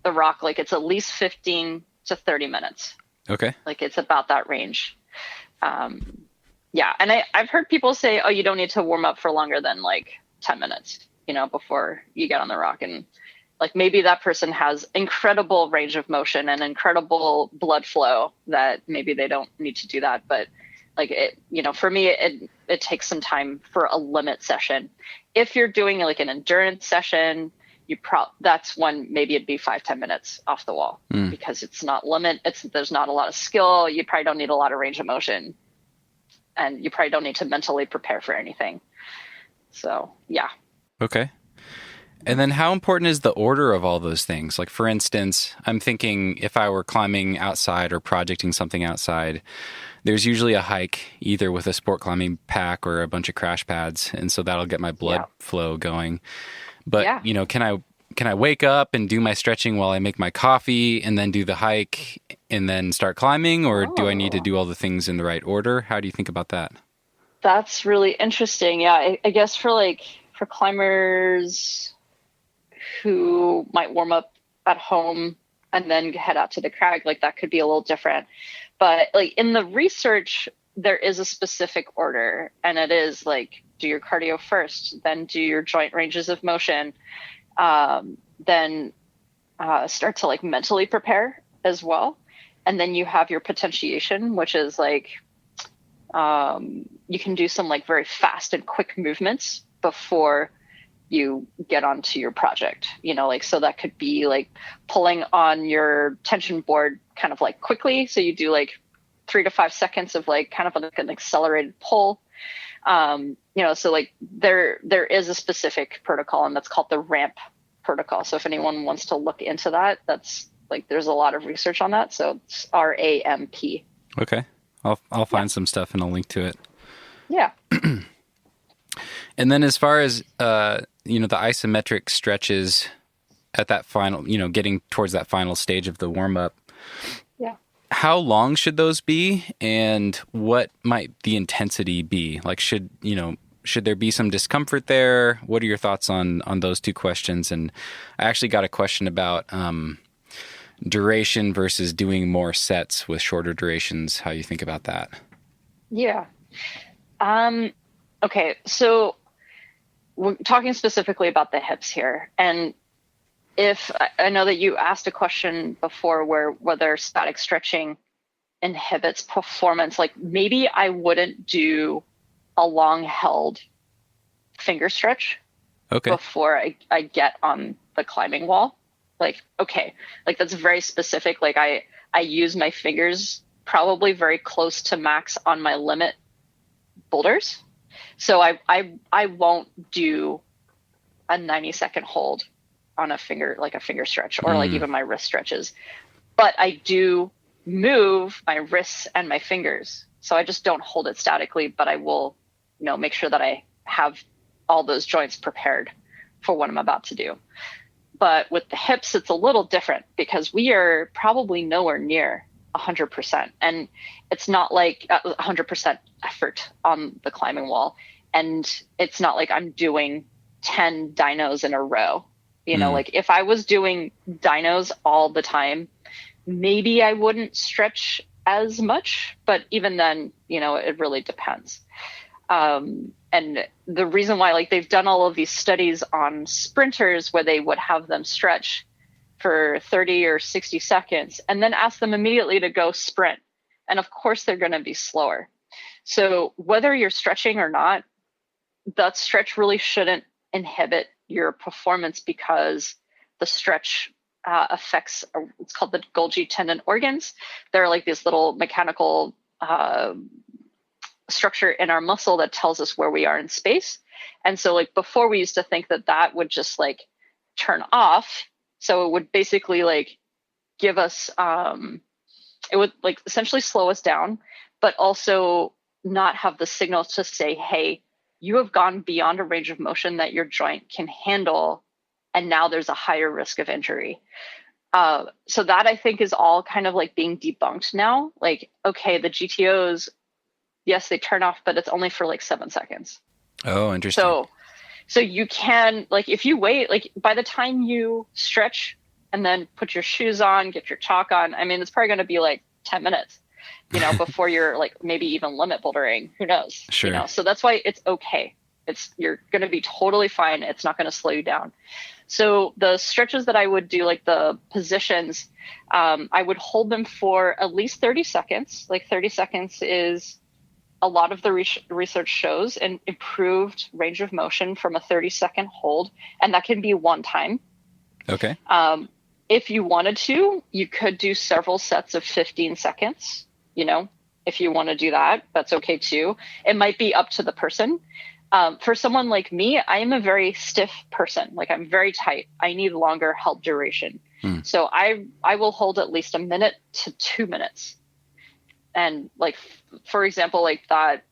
the rock. It's at least 15 to 30 minutes. Okay. It's about that range. And I've heard people say, oh, you don't need to warm up for longer than 10 minutes, before you get on the rock. And maybe that person has incredible range of motion and incredible blood flow that maybe they don't need to do that. But for me, it takes some time for a limit session. If you're doing an endurance session, that's when maybe it'd be 5-10 minutes off the wall because it's not there's not a lot of skill. You probably don't need a lot of range of motion and you probably don't need to mentally prepare for anything. So, yeah. Okay. And then how important is the order of all those things? For instance, I'm thinking if I were climbing outside or projecting something outside, there's usually a hike either with a sport climbing pack or a bunch of crash pads. And so that'll get my blood flow going. But, can I wake up and do my stretching while I make my coffee and then do the hike and then start climbing? Or do I need to do all the things in the right order? How do you think about that? That's really interesting. Yeah, I guess for climbers who might warm up at home and then head out to the crag, that could be a little different. But in the research, there is a specific order, and it is do your cardio first, then do your joint ranges of motion, then start to mentally prepare as well. And then you have your potentiation, which is you can do some very fast and quick movements before you get onto your project, so that could be pulling on your tension board kind of quickly. So you do 3 to 5 seconds of kind of an accelerated pull. So there is a specific protocol, and that's called the ramp protocol. So if anyone wants to look into that, that's there's a lot of research on that. So it's RAMP. Okay. I'll find some stuff and I'll link to it. Yeah. And then as far as, the isometric stretches at that final, getting towards that final stage of the warm up. Yeah. How long should those be? And what might the intensity be? Should there be some discomfort there? What are your thoughts on those two questions? And I actually got a question about, duration versus doing more sets with shorter durations. How you think about that? Yeah. Okay. So we're talking specifically about the hips here, and if I know that you asked a question before whether static stretching inhibits performance, like maybe I wouldn't do a long held finger stretch before I get on the climbing wall. Like, okay, like that's very specific. Like I use my fingers probably very close to max on my limit boulders. So I won't do a 90-second hold on a finger, like a finger stretch, or like even my wrist stretches. But I do move my wrists and my fingers. So I just don't hold it statically, but I will, make sure that I have all those joints prepared for what I'm about to do. But with the hips, it's a little different because we are probably nowhere near 100%. And it's not like 100% effort on the climbing wall. And it's not like I'm doing 10 dynos in a row. Like if I was doing dynos all the time, maybe I wouldn't stretch as much, but even then, it really depends. And the reason why, like, they've done all of these studies on sprinters where they would have them stretch for 30 or 60 seconds and then ask them immediately to go sprint. And of course, they're going to be slower. So whether you're stretching or not, that stretch really shouldn't inhibit your performance because the stretch affects, it's called the Golgi tendon organs. They're like these little mechanical structure in our muscle that tells us where we are in space. And so like before we used to think that would just like turn off. So it would basically like give us, it would like essentially slow us down, but also not have the signal to say, hey, you have gone beyond a range of motion that your joint can handle. And now there's a higher risk of injury. So that I think is all kind of like being debunked now. Like, okay, the GTOs, yes, they turn off, but it's only for like 7 seconds. Oh, interesting. So you can, like, if you wait, like by the time you stretch and then put your shoes on, get your chalk on, I mean, it's probably going to be like 10 minutes, before you're like maybe even limit bouldering, who knows? Sure. So that's why it's okay. You're going to be totally fine. It's not going to slow you down. So the stretches that I would do, like the positions, I would hold them for at least 30 seconds. Like 30 seconds is a lot of the research shows an improved range of motion from a 30-second hold, and that can be one time. Okay. If you wanted to, you could do several sets of 15 seconds. If you want to do that, that's okay too. It might be up to the person. For someone like me, I am a very stiff person. Like I'm very tight. I need longer held duration. So I will hold at least 1 minute to 2 minutes. And like, for example, like that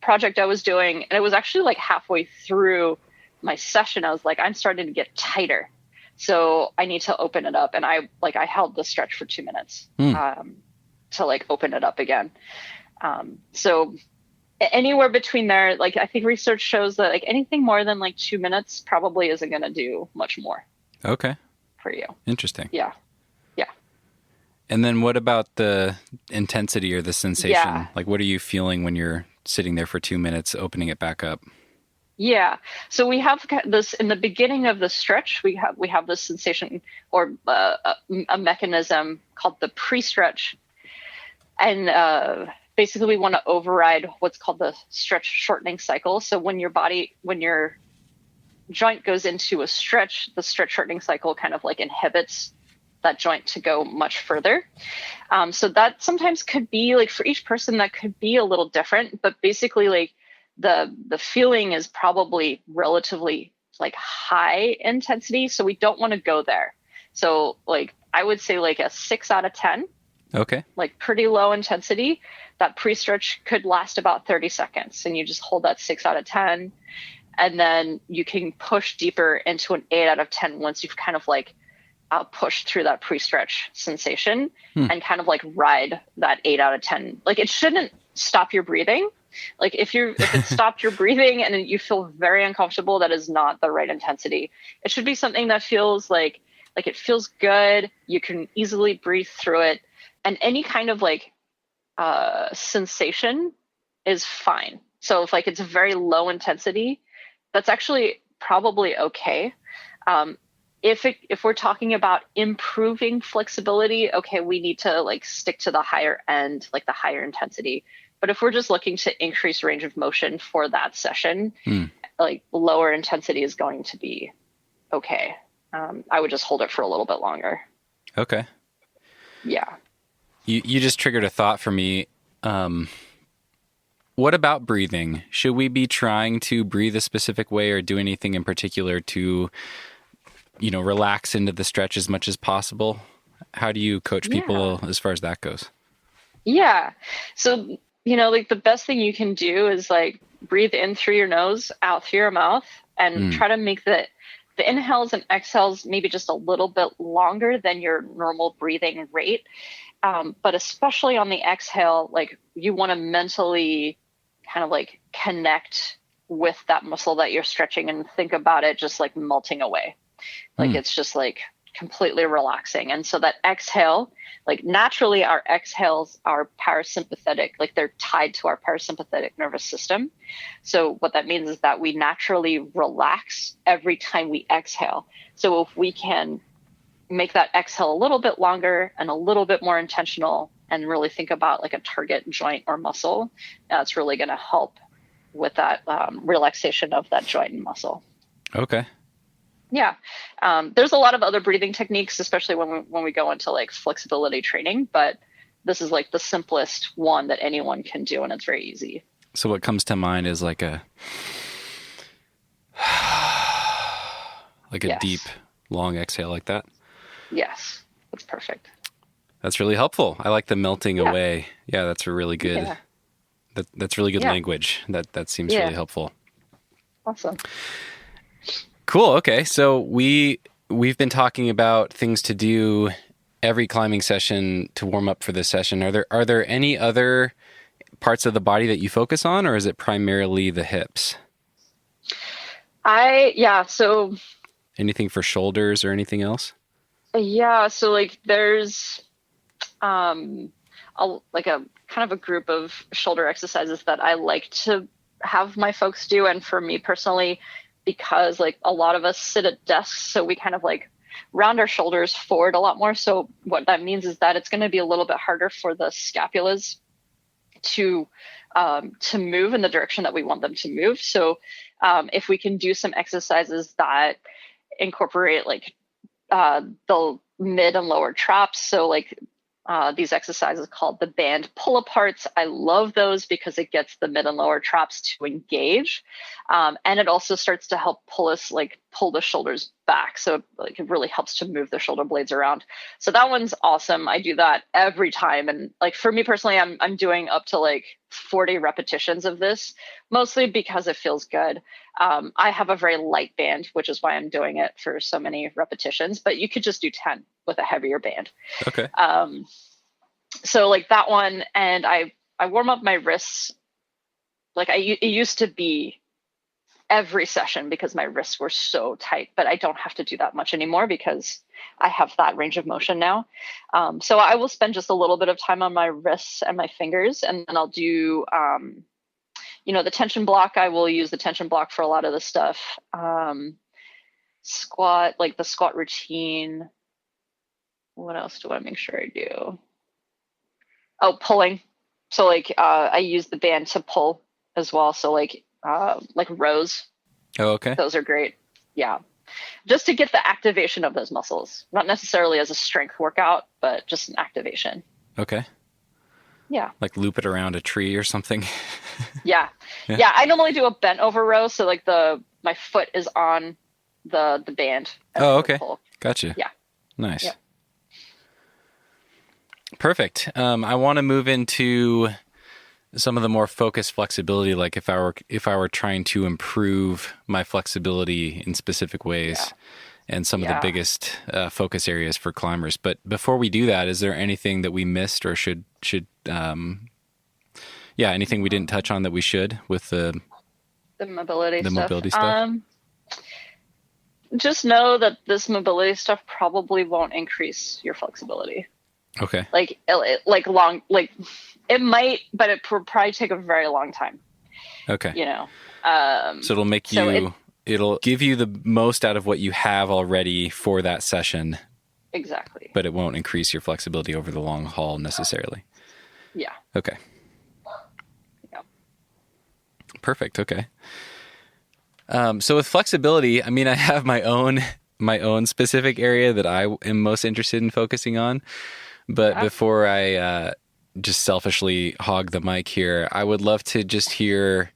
project I was doing, and it was actually like halfway through my session, I was like, I'm starting to get tighter. So I need to open it up. And I held the stretch for 2 minutes to like open it up again. So anywhere between there, like I think research shows that like anything more than like 2 minutes probably isn't going to do much more. Okay. For you. Interesting. Yeah. And then what about the intensity or the sensation? Yeah. Like what are you feeling when you're sitting there for 2 minutes, opening it back up? Yeah. So we have this in the beginning of the stretch, we have this sensation or a mechanism called the pre-stretch. And basically we want to override what's called the stretch shortening cycle. So when your joint goes into a stretch, the stretch shortening cycle kind of like inhibits that joint to go much further. So that sometimes could be like for each person that could be a little different, but basically like the feeling is probably relatively like high intensity. So we don't want to go there. So like I would say like a 6 out of 10. Okay. Like pretty low intensity. That pre-stretch could last about 30 seconds and you just hold that 6 out of 10. And then you can push deeper into an 8 out of 10 once you've kind of like push through that pre-stretch sensation and kind of like ride that 8 out of 10. Like it shouldn't stop your breathing. Like if it stopped your breathing and you feel very uncomfortable, that is not the right intensity. It should be something that feels like it feels good. You can easily breathe through it. And any kind of like sensation is fine. So if like it's a very low intensity, that's actually probably okay. if we're talking about improving flexibility, okay, we need to like stick to the higher end, like the higher intensity. But if we're just looking to increase range of motion for that session, like lower intensity is going to be okay. I would just hold it for a little bit longer. Okay. Yeah. You just triggered a thought for me. What about breathing? Should we be trying to breathe a specific way or do anything in particular to, relax into the stretch as much as possible? How do you coach people as far as that goes? Yeah. So, like the best thing you can do is like breathe in through your nose, out through your mouth, and try to make the inhales and exhales maybe just a little bit longer than your normal breathing rate. But especially on the exhale, like you want to mentally kind of like connect with that muscle that you're stretching and think about it just like melting away. Like it's just like completely relaxing. And so that exhale, like naturally our exhales are parasympathetic, like they're tied to our parasympathetic nervous system. So what that means is that we naturally relax every time we exhale. So if we can make that exhale a little bit longer and a little bit more intentional and really think about like a target joint or muscle, that's really going to help with that relaxation of that joint and muscle. Okay. Yeah. There's a lot of other breathing techniques, especially when we go into like flexibility training, but this is like the simplest one that anyone can do, and it's very easy. So what comes to mind is like a deep, long exhale like that. Yes, that's perfect. That's really helpful. I like the melting away. Yeah, that's a really good. That's really good language. That seems really helpful. Awesome. Cool. Okay, so we've been talking about things to do every climbing session to warm up for this session. Are there any other parts of the body that you focus on, or is it primarily the hips? So anything for shoulders or anything else? Yeah, so like there's a kind of a group of shoulder exercises that I like to have my folks do, and for me personally, because like a lot of us sit at desks, so we kind of like round our shoulders forward a lot more. So what that means is that it's going to be a little bit harder for the scapulas to move in the direction that we want them to move. So if we can do some exercises that incorporate like the mid and lower traps, so like these exercises called the band pull aparts. I love those because it gets the mid and lower traps to engage. And it also starts to help pull the shoulders back. So like it really helps to move the shoulder blades around. So that one's awesome. I do that every time. And like for me personally, I'm doing up to like 40 repetitions of this, mostly because it feels good. I have a very light band, which is why I'm doing it for so many repetitions, but you could just do 10 with a heavier band. Okay. So like that one, and I warm up my wrists. Like it used to be every session because my wrists were so tight, but I don't have to do that much anymore because I have that range of motion now. So I will spend just a little bit of time on my wrists and my fingers, and then I'll do, the tension block. I will use the tension block for a lot of the stuff. Squat, like the squat routine. What else do I make sure I do? Oh, pulling. So like I use the band to pull as well. So like rows. Oh, okay. Those are great. Yeah. Just to get the activation of those muscles, not necessarily as a strength workout, but just an activation. Okay. Yeah. Like loop it around a tree or something. Yeah. I normally do a bent over row. So like my foot is on the band. Oh, okay. Gotcha. Yeah. Nice. Yeah. Perfect. I want to move into some of the more focused flexibility, like if I were trying to improve my flexibility in specific ways, and some of the biggest focus areas for climbers. But before we do that, is there anything that we missed or should anything we didn't touch on that we should with the mobility stuff? Just know that this mobility stuff probably won't increase your flexibility. Okay. It might, but it will probably take a very long time. Okay. So it'll make you it'll give you the most out of what you have already for that session. Exactly. But it won't increase your flexibility over the long haul necessarily. Yeah. Okay. Yeah. Perfect. Okay. So with flexibility, I mean, I have my own specific area that I am most interested in focusing on. But before I just selfishly hog the mic here, I would love to just hear,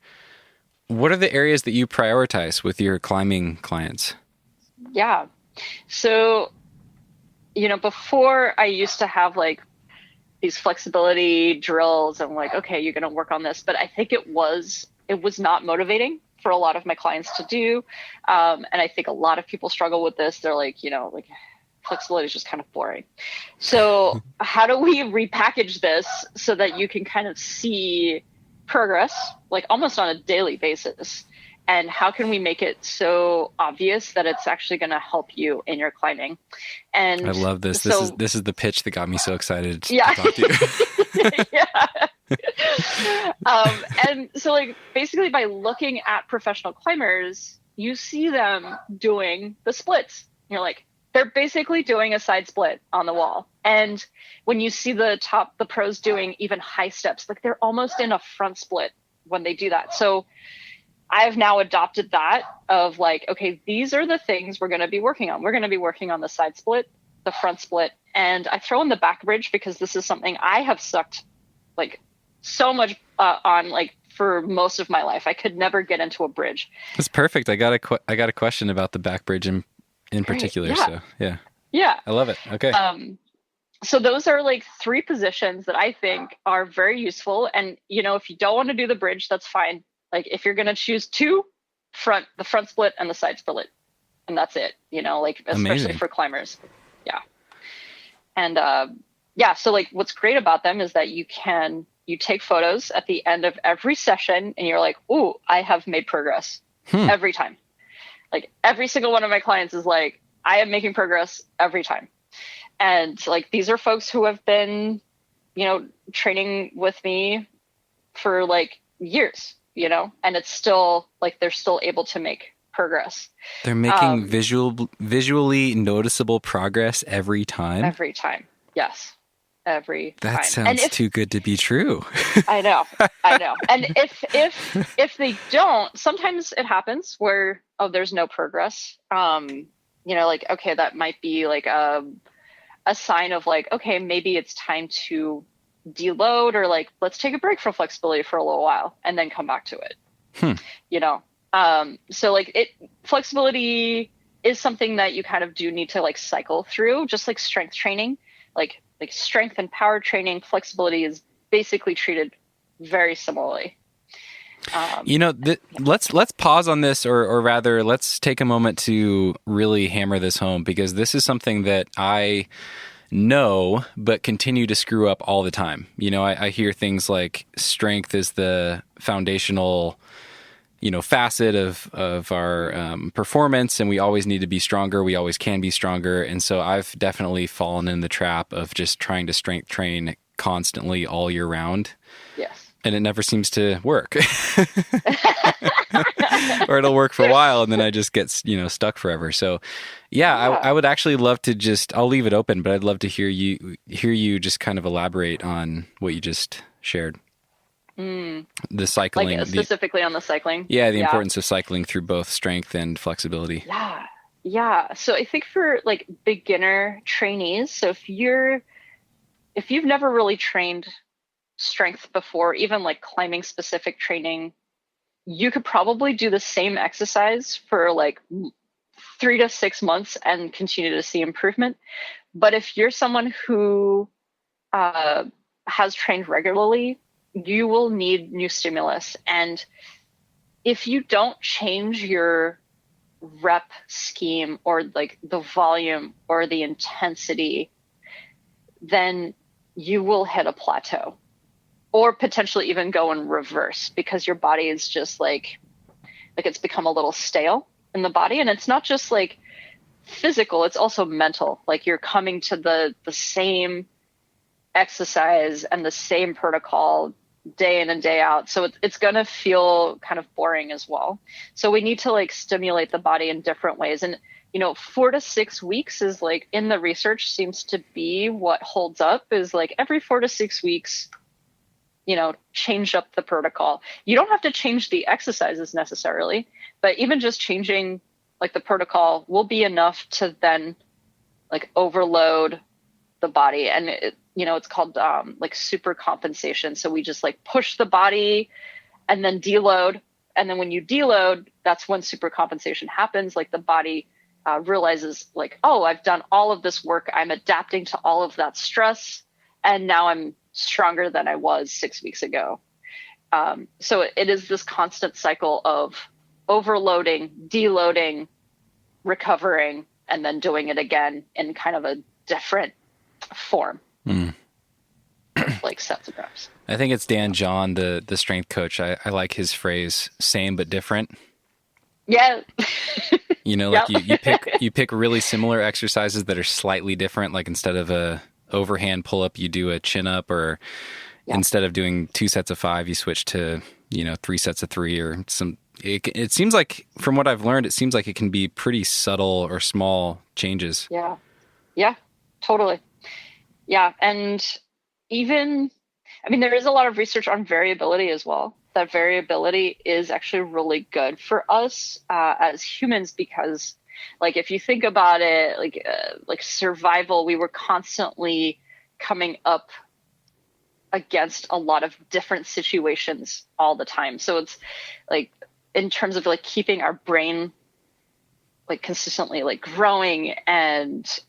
what are the areas that you prioritize with your climbing clients? Yeah. So, before I used to have like these flexibility drills and like, okay, you're going to work on this. But I think it was not motivating for a lot of my clients to do. And I think a lot of people struggle with this. They're like, like flexibility is just kind of boring. So how do we repackage this so that you can kind of see progress, like almost on a daily basis? And how can we make it so obvious that it's actually going to help you in your climbing? And I love this. So, this is the pitch that got me so excited to yeah. talk to you. Yeah. And so like basically by looking at professional climbers, you see them doing the splits. You're like, they're basically doing a side split on the wall. And when you see the pros doing even high steps, like they're almost in a front split when they do that. So I've now adopted that of like, okay, these are the things we're going to be working on. We're going to be working on the side split, the front split, and I throw in the back bridge because this is something I have sucked like so much on like for most of my life. I could never get into a bridge. That's perfect. I got a question about the back bridge in particular. Yeah. So yeah, I love it. Okay. So those are like 3 positions that I think are very useful. And if you don't want to do the bridge, that's fine. Like if you're going to choose 2, the front split and the side split, and that's it, like especially Amazing. For climbers. Yeah. And so like what's great about them is that you take photos at the end of every session and you're like, ooh, I have made progress every time. Like every single one of my clients is like, I am making progress every time. And like, these are folks who have been, training with me for like years, and it's still like, they're still able to make progress. They're making visually noticeable progress every time. Every time. Yes. Every time. That sounds too good to be true. I know. And if they don't, sometimes it happens where, there's no progress. Like, okay, that might be like a sign of like, okay, maybe it's time to deload or like, let's take a break from flexibility for a little while and then come back to it. So like flexibility is something that you kind of do need to like cycle through, just like strength training, like strength and power training. Flexibility is basically treated very similarly. Let's pause on this, or rather, let's take a moment to really hammer this home, because this is something that I know, but continue to screw up all the time. I hear things like strength is the foundational, facet of our performance, and we always need to be stronger. We always can be stronger. And so I've definitely fallen in the trap of just trying to strength train constantly all year round. Yes. And it never seems to work. Or it'll work for a while and then I just get, stuck forever. So I would actually love to I'll leave it open, but I'd love to hear you just kind of elaborate on what you just shared. The cycling. Like specifically on the cycling? Yeah, the importance of cycling through both strength and flexibility. Yeah. Yeah. So I think for like beginner trainees, so if you've never really trained strength before, even like climbing specific training, you could probably do the same exercise for like 3 to 6 months and continue to see improvement. But if you're someone who has trained regularly, you will need new stimulus. And if you don't change your rep scheme or like the volume or the intensity, then you will hit a plateau. Or potentially even go in reverse, because your body is just like it's become a little stale in the body. And it's not just like physical, it's also mental. Like you're coming to the same exercise and the same protocol day in and day out. So it's going to feel kind of boring as well. So we need to like stimulate the body in different ways. And, 4 to 6 weeks is like in the research seems to be what holds up, is like every 4 to 6 weeks, change up the protocol. You don't have to change the exercises necessarily, but even just changing like the protocol will be enough to then like overload the body. And it's called like super compensation. So we just like push the body and then deload. And then when you deload, that's when super compensation happens. Like the body realizes like, oh, I've done all of this work. I'm adapting to all of that stress. And now I'm stronger than I was 6 weeks ago. So it is this constant cycle of overloading, deloading, recovering, and then doing it again in kind of a different form. Like sets of reps. I think it's Dan John, the strength coach. I like his phrase, same but different. Yeah. Like you pick really similar exercises that are slightly different. Like instead of a overhand pull up, you do a chin up, or instead of doing 2 sets of 5, you switch to, 3 sets of 3 or some. It seems like, from what I've learned, it seems like it can be pretty subtle or small changes. Yeah. Yeah, totally. Yeah. And even, there is a lot of research on variability as well. That variability is actually really good for us as humans, because like if you think about it, like survival, we were constantly coming up against a lot of different situations all the time. So it's like in terms of like keeping our brain like consistently like growing and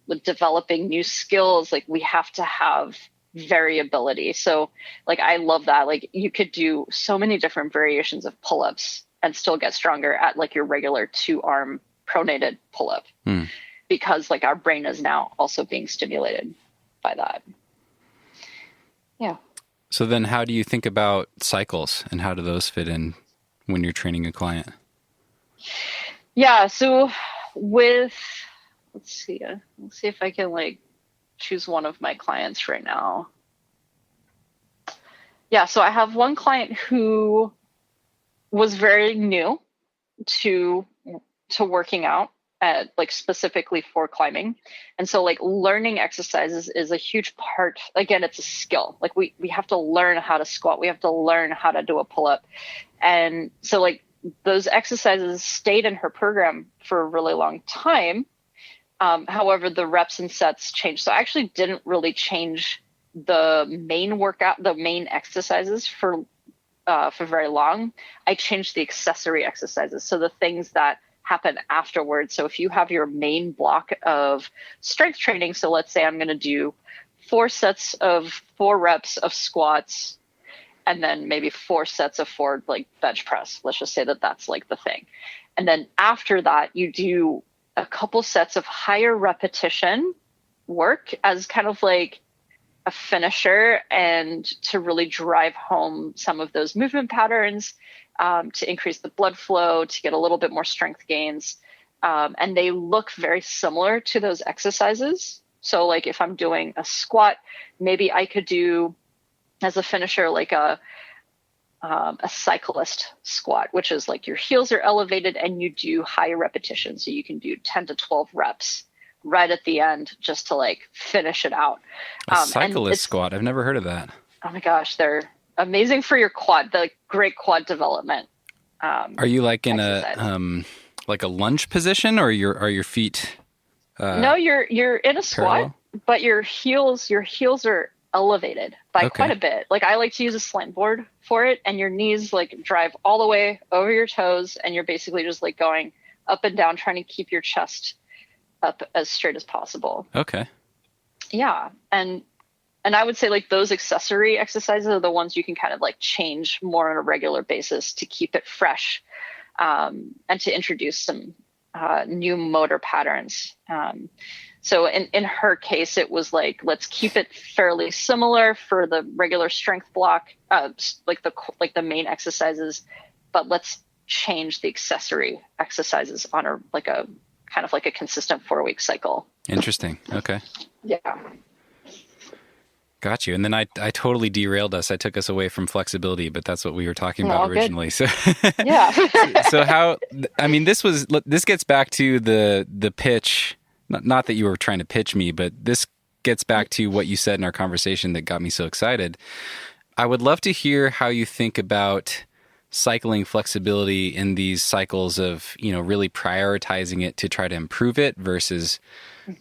with developing new skills, like we have to have variability. So like I love that. Like you could do so many different variations of pull-ups and still get stronger at like your regular 2-arm pronated pull-up because like our brain is now also being stimulated by that. Yeah. So then how do you think about cycles, and how do those fit in when you're training a client? Yeah. So with, let's see if I can like choose one of my clients right now. Yeah. So I have one client who was very new to working out at like specifically for climbing. And so like learning exercises is a huge part. Again, it's a skill. Like we have to learn how to squat. We have to learn how to do a pull-up. And so like those exercises stayed in her program for a really long time. However, the reps and sets changed. So I actually didn't really change the main workout, the main exercises for very long. I changed the accessory exercises. So the things that happen afterwards. So if you have your main block of strength training, so let's say I'm going to do 4 sets of 4 reps of squats, and then maybe 4 sets of 4 like bench press. Let's just say that that's like the thing. And then after that, you do a couple sets of higher repetition work as kind of like a finisher, and to really drive home some of those movement patterns, to increase the blood flow, to get a little bit more strength gains. And they look very similar to those exercises. So like if I'm doing a squat, maybe I could do as a finisher, like a cyclist squat, which is like your heels are elevated and you do higher repetitions. So you can do 10 to 12 reps right at the end just to like finish it out. A cyclist squat. I've never heard of that. Oh my gosh. They're amazing for your quad, the great quad development. Are you like in exercise. Like a lunge position, or are your feet? No, you're in a squat, parallel? But your heels are elevated by quite a bit. Like I like to use a slant board for it, and your knees like drive all the way over your toes, and you're basically just like going up and down, trying to keep your chest up as straight as possible. Okay. Yeah. And I would say like those accessory exercises are the ones you can kind of like change more on a regular basis to keep it fresh, and to introduce some new motor patterns. So in her case, it was like, let's keep it fairly similar for the regular strength block, like the main exercises, but let's change the accessory exercises on a kind of like a consistent 4-week cycle. Interesting. Okay. Yeah. Got you. And then I totally derailed us. I took us away from flexibility, but that's what we were talking All about good. originally. So Yeah. so how, I mean, this gets back to the pitch, not that you were trying to pitch me, but this gets back to what you said in our conversation that got me so excited. I would love to hear how you think about cycling flexibility in these cycles of, really prioritizing it to try to improve it versus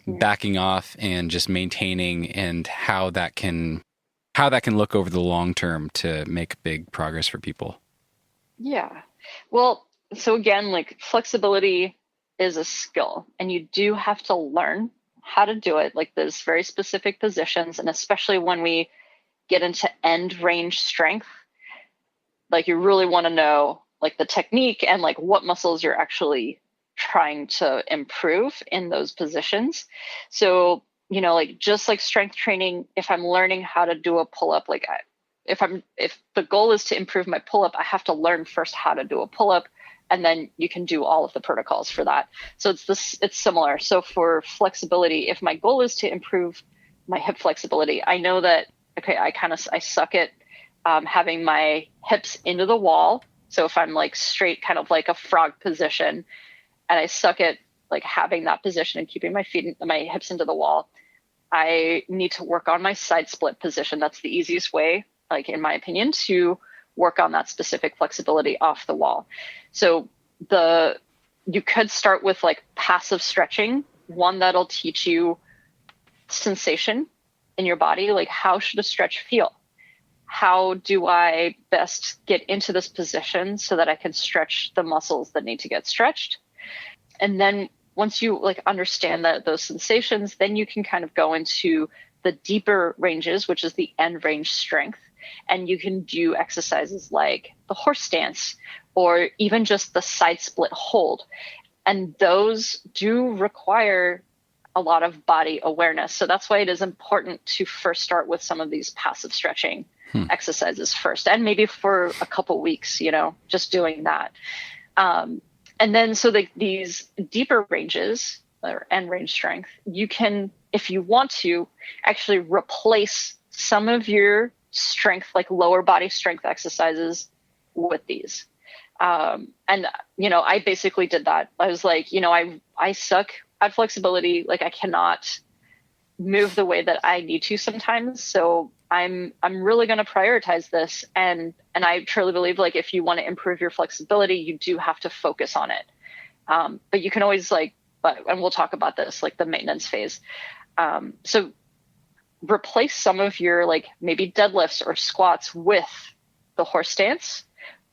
backing off and just maintaining, and how that can look over the long term to make big progress for people. Yeah. Well, so again, like flexibility is a skill, and you do have to learn how to do it. Like there's very specific positions, and especially when we get into end range strength, like you really want to know like the technique and like what muscles you're actually trying to improve in those positions. So, like just like strength training, if I'm learning how to do a pull-up, like if the goal is to improve my pull-up, I have to learn first how to do a pull-up, and then you can do all of the protocols for that. So it's similar. So for flexibility, if my goal is to improve my hip flexibility, I know that, okay, I suck at having my hips into the wall. So if I'm like straight, kind of like a frog position, and I suck at like having that position and keeping my hips into the wall, I need to work on my side split position. That's the easiest way, like in my opinion, to work on that specific flexibility off the wall. So you could start with like passive stretching, one that'll teach you sensation in your body, like how should a stretch feel? How do I best get into this position so that I can stretch the muscles that need to get stretched? And then once you like understand those sensations, then you can kind of go into the deeper ranges, which is the end range strength. And you can do exercises like the horse stance or even just the side split hold. And those do require a lot of body awareness. So that's why it is important to first start with some of these passive stretching exercises first, and maybe for a couple weeks, just doing that. And then so these deeper ranges or end range strength, you can, if you want to, actually replace some of your strength, like lower body strength exercises with these. And, I basically did that. I was like, I suck at flexibility. Like I cannot move the way that I need to sometimes. So I'm really going to prioritize this. And I truly believe like, if you want to improve your flexibility, you do have to focus on it. But you can always and we'll talk about this, like the maintenance phase. So replace some of your like maybe deadlifts or squats with the horse stance,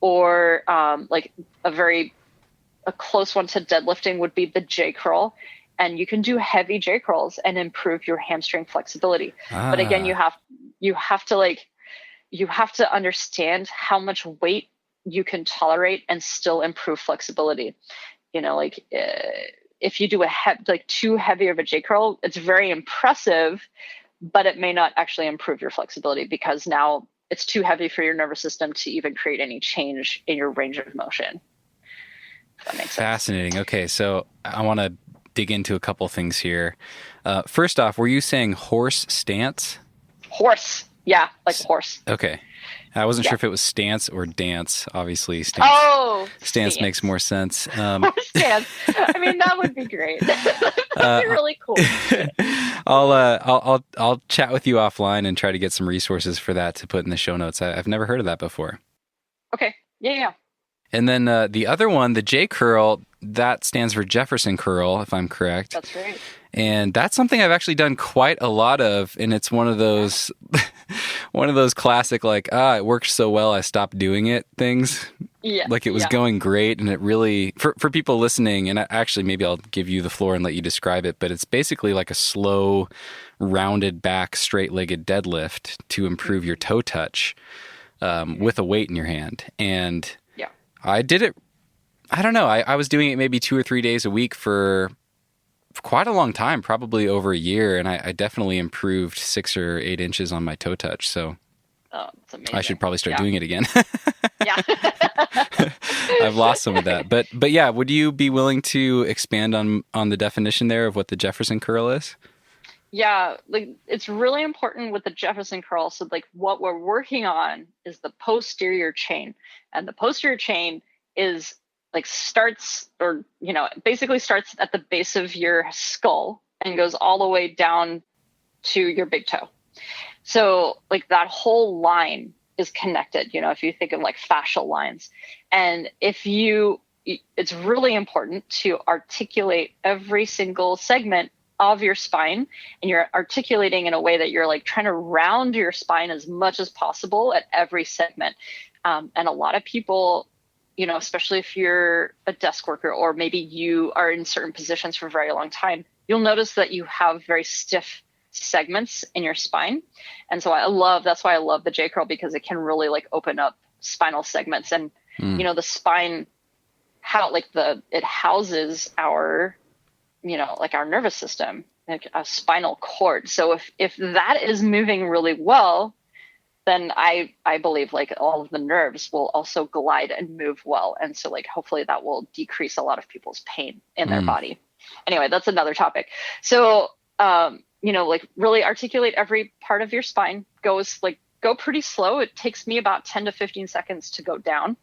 or like a close one to deadlifting would be the J curl. And you can do heavy J curls and improve your hamstring flexibility. But again, you have to understand how much weight you can tolerate and still improve flexibility. If you do too heavy of a J curl, it's very impressive, but it may not actually improve your flexibility because now it's too heavy for your nervous system to even create any change in your range of motion. If that makes sense. Fascinating. Okay, so I want to dig into a couple things here. First off, were you saying horse stance? Horse. Yeah, like horse. Okay. I wasn't sure if it was stance or dance. Obviously, stance. Oh, stance makes more sense. Stance. I mean, that would be great. That'd be really cool. I'll chat with you offline and try to get some resources for that to put in the show notes. I've never heard of that before. Okay. Yeah. And then the other one, the J curl, that stands for Jefferson curl, if I'm correct. That's right. And that's something I've actually done quite a lot of, and it's one of those classic like, it worked so well I stopped doing it things. Yeah. Like it was going great, and it really, for people listening, and actually maybe I'll give you the floor and let you describe it, but it's basically like a slow, rounded back, straight-legged deadlift to improve your toe touch with a weight in your hand. And I did it, I don't know, I was doing it maybe 2 or 3 days a week for quite a long time, probably over a year, and I definitely improved 6 or 8 inches on my toe touch. So that's amazing. I should probably start doing it again. Yeah. I've lost some of that. But yeah, would you be willing to expand on the definition there of what the Jefferson curl is? Yeah, like it's really important with the Jefferson curl. So like what we're working on is the posterior chain. And the posterior chain is like starts or basically starts at the base of your skull and goes all the way down to your big toe. So like that whole line is connected, if you think of like fascial lines. And it's really important to articulate every single segment of your spine, and you're articulating in a way that you're like trying to round your spine as much as possible at every segment. And a lot of people, especially if you're a desk worker or maybe you are in certain positions for a very long time, you'll notice that you have very stiff segments in your spine. And so that's why I love the J curl, because it can really like open up spinal segments. And the spine, it houses our like our nervous system, like a spinal cord. So if that is moving really well, then I believe like all of the nerves will also glide and move well. And so like hopefully that will decrease a lot of people's pain in their body. Anyway, that's another topic. So like really articulate every part of your spine. Go pretty slow. It takes me about 10 to 15 seconds to go down.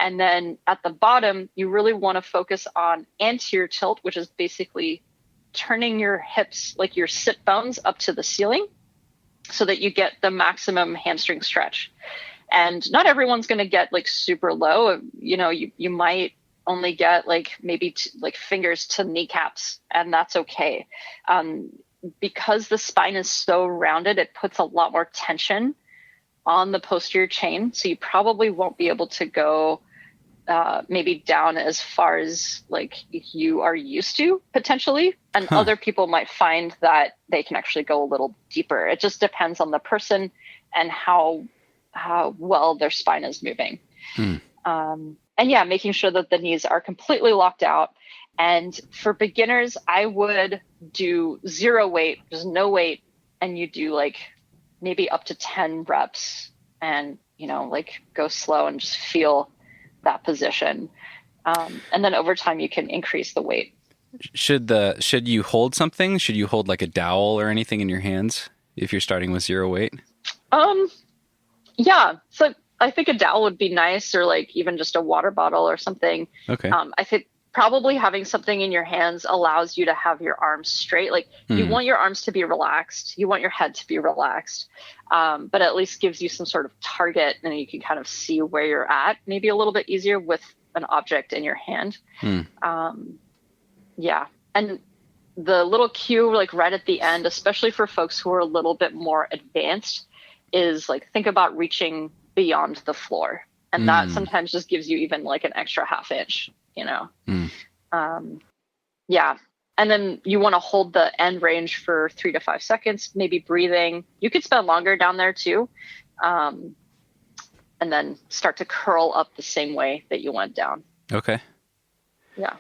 And then at the bottom, you really want to focus on anterior tilt, which is basically turning your hips, like your sit bones, up to the ceiling so that you get the maximum hamstring stretch. And not everyone's going to get like super low. You might only get like maybe like fingers to kneecaps, and that's okay. Because the spine is so rounded, it puts a lot more tension on the posterior chain. So you probably won't be able to go maybe down as far as like you are used to potentially. And other people might find that they can actually go a little deeper. It just depends on the person and how well their spine is moving. And yeah, making sure that the knees are completely locked out. And for beginners, I would do 0 weight, just no weight. And you do like maybe up to 10 reps and, like go slow and just feel that position. And then over time you can increase the weight. Should you hold something? Should you hold like a dowel or anything in your hands if you're starting with 0 weight? Yeah. So I think a dowel would be nice, or like even just a water bottle or something. Okay. I think probably having something in your hands allows you to have your arms straight. Like you want your arms to be relaxed. You want your head to be relaxed. But at least gives you some sort of target, and you can kind of see where you're at, maybe a little bit easier with an object in your hand. Yeah. And the little cue, like right at the end, especially for folks who are a little bit more advanced, is like, think about reaching beyond the floor. And that sometimes just gives you even like an extra half inch, Yeah. And then you want to hold the end range for 3 to 5 seconds, maybe breathing. You could spend longer down there too. And then start to curl up the same way that you went down. Okay. Yeah.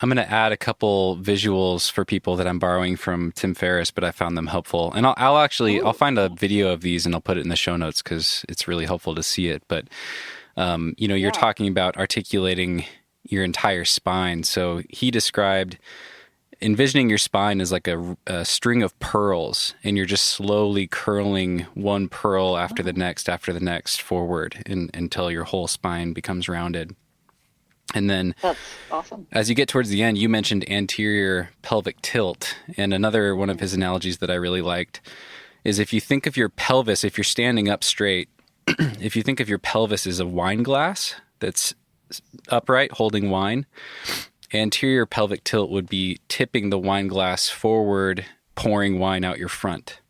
I'm going to add a couple visuals for people that I'm borrowing from Tim Ferriss, but I found them helpful. And I'll find a video of these and I'll put it in the show notes because it's really helpful to see it. But, you're talking about articulating your entire spine. So he described envisioning your spine as like a string of pearls, and you're just slowly curling one pearl after the next forward until your whole spine becomes rounded. And then that's awesome. As you get towards the end, you mentioned anterior pelvic tilt. And another one of his analogies that I really liked is if you think of your pelvis, if you're standing up straight, if you think of your pelvis as a wine glass that's upright holding wine, anterior pelvic tilt would be tipping the wine glass forward, pouring wine out your front.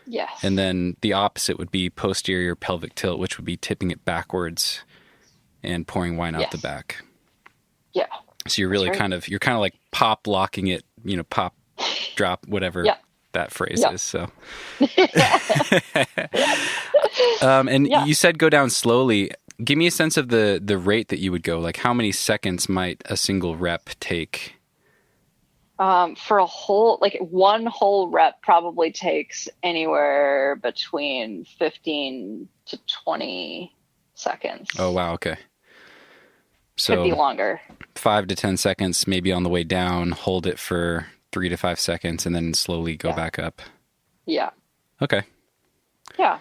Yes. And then the opposite would be posterior pelvic tilt, which would be tipping it backwards and pouring wine out the back. Yeah. So you're really kind of like pop locking it, pop, drop, whatever that phrase is. So, you said go down slowly. Give me a sense of the rate that you would go. Like how many seconds might a single rep take? For one whole rep probably takes anywhere between 15 to 20 seconds. Oh, wow. Okay. So could be longer. 5 to 10 seconds, maybe on the way down, hold it for 3 to 5 seconds and then slowly go back up. Yeah. Okay. Yeah.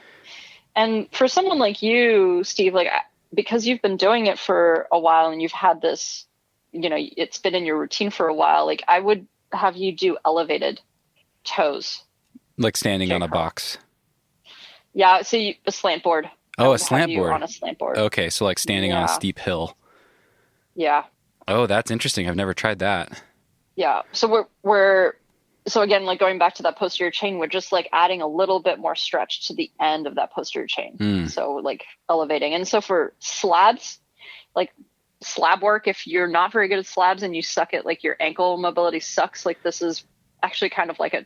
And for someone like you, Steve, like, because you've been doing it for a while and you've had this, it's been in your routine for a while, like I would have you do elevated toes. Like standing on a J-curl. box. Yeah. So a slant board. Oh, a slant board. On a slant board. Okay. So like standing on a steep hill. Yeah. Oh, that's interesting. I've never tried that. Yeah. So so again, like going back to that posterior chain, we're just like adding a little bit more stretch to the end of that posterior chain. So like elevating. And so for slabs, like slab work, if you're not very good at slabs and you suck at like your ankle mobility sucks, like this is actually kind of like a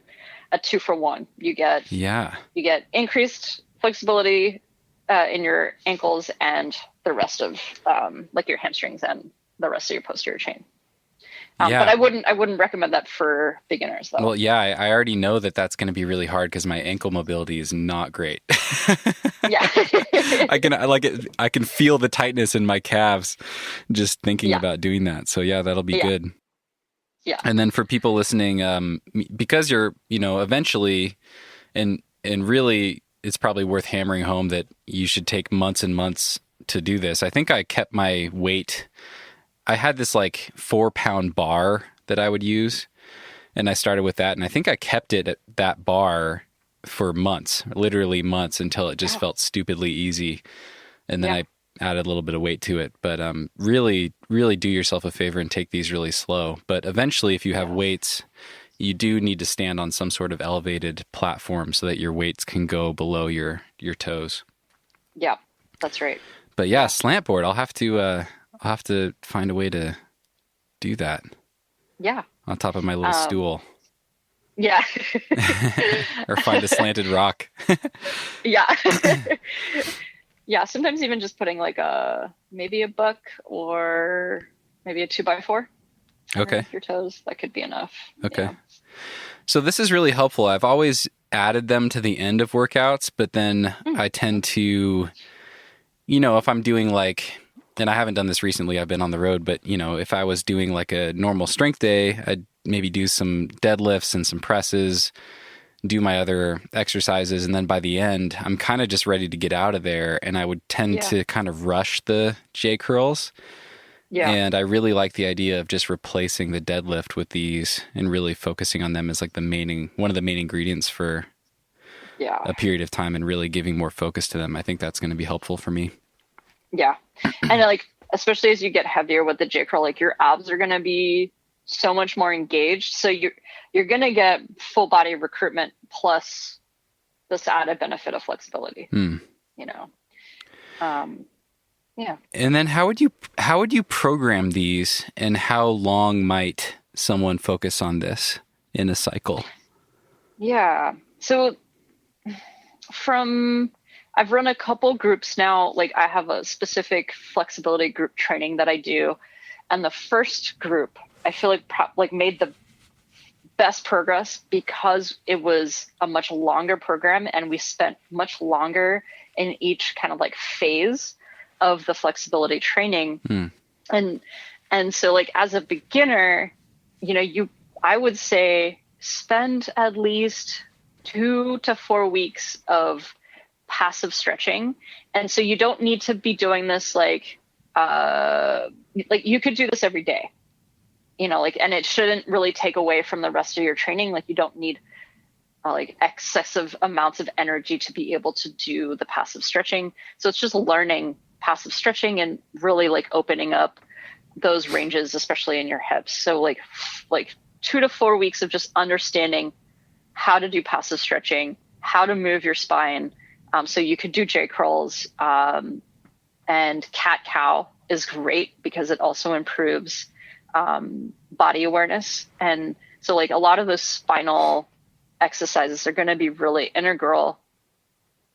2-for-1. You get increased flexibility in your ankles and the rest of like your hamstrings and the rest of your posterior chain. But I wouldn't recommend that for beginners though. Well, yeah, I already know that that's going to be really hard because my ankle mobility is not great. Yeah. I can feel the tightness in my calves just thinking about doing that. So yeah, that'll be good. Yeah. And then for people listening, because you're, eventually, and really it's probably worth hammering home that you should take months and months to do this. I think I kept my weight. I had this like 4-pound bar that I would use, and I started with that, and I think I kept it at that bar for months, literally months, until it just felt stupidly easy. And then I added a little bit of weight to it. But really, really do yourself a favor and take these really slow. But eventually, if you have weights, you do need to stand on some sort of elevated platform so that your weights can go below your toes. Yeah, that's right. But yeah, slant board, I'll have to find a way to do that. Yeah. On top of my little stool. Yeah. Or find a slanted rock. Yeah. Yeah. Sometimes even just putting like maybe a buck or maybe a 2x4. Okay. Your toes, that could be enough. Okay. Yeah. So this is really helpful. I've always added them to the end of workouts, but then I tend to, if I'm doing like, and I haven't done this recently, I've been on the road, but if I was doing like a normal strength day, I'd maybe do some deadlifts and some presses, do my other exercises. And then by the end, I'm kind of just ready to get out of there. And I would tend to kind of rush the J curls. Yeah. And I really like the idea of just replacing the deadlift with these and really focusing on them as like one of the main ingredients for a period of time and really giving more focus to them. I think that's going to be helpful for me. Yeah. And like, especially as you get heavier with the J curl, like your abs are going to be so much more engaged. So you're going to get full body recruitment plus this added benefit of flexibility, yeah. And then how would you program these, and how long might someone focus on this in a cycle? Yeah. So I've run a couple groups now. Like I have a specific flexibility group training that I do. And the first group, I feel like made the best progress because it was a much longer program and we spent much longer in each kind of like phase of the flexibility training. And so like as a beginner, I would say spend at least 2 to 4 weeks of passive stretching. And so you don't need to be doing this like you could do this every day, and it shouldn't really take away from the rest of your training. Like you don't need like excessive amounts of energy to be able to do the passive stretching. So it's just learning passive stretching and really like opening up those ranges, especially in your hips. So like 2 to 4 weeks of just understanding how to do passive stretching, how to move your spine. So you could do J curls, and cat-cow is great because it also improves body awareness. And so like a lot of those spinal exercises are going to be really integral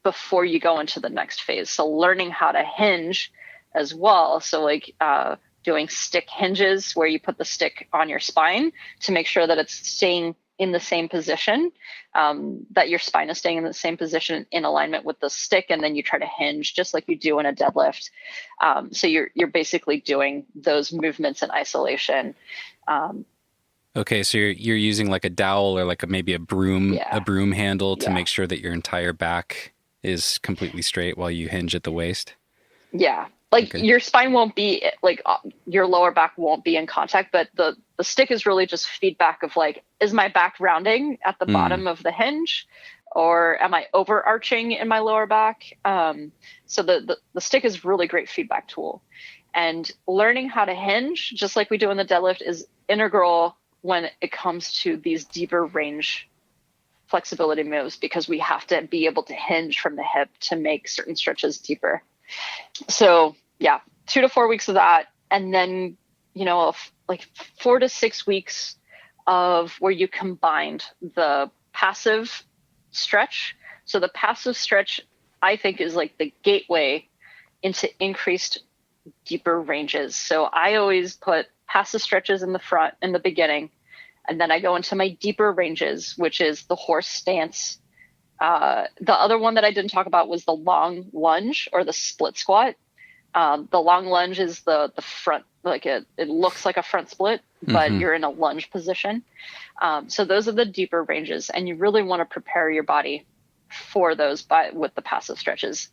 before you go into the next phase. So learning how to hinge as well. So like doing stick hinges where you put the stick on your spine to make sure that it's staying in the same position, that your spine is staying in the same position in alignment with the stick, and then you try to hinge just like you do in a deadlift. So you're basically doing those movements in isolation. Okay, so you're using like a dowel or like maybe a broom handle to make sure that your entire back is completely straight while you hinge at the waist. Yeah. Like your spine won't be like your lower back won't be in contact, but the stick is really just feedback of like, is my back rounding at the bottom of the hinge, or am I overarching in my lower back? So the stick is really great feedback tool, and learning how to hinge, just like we do in the deadlift, is integral when it comes to these deeper range flexibility moves, because we have to be able to hinge from the hip to make certain stretches deeper. So yeah, 2 to 4 weeks of that. And then, like 4 to 6 weeks of where you combined the passive stretch. So the passive stretch, I think, is like the gateway into increased deeper ranges. So I always put passive stretches in the front in the beginning, and then I go into my deeper ranges, which is the horse stance. The other one that I didn't talk about was the long lunge or the split squat. The long lunge is the front, like it looks like a front split, but you're in a lunge position. So those are the deeper ranges, and you really want to prepare your body for those with the passive stretches.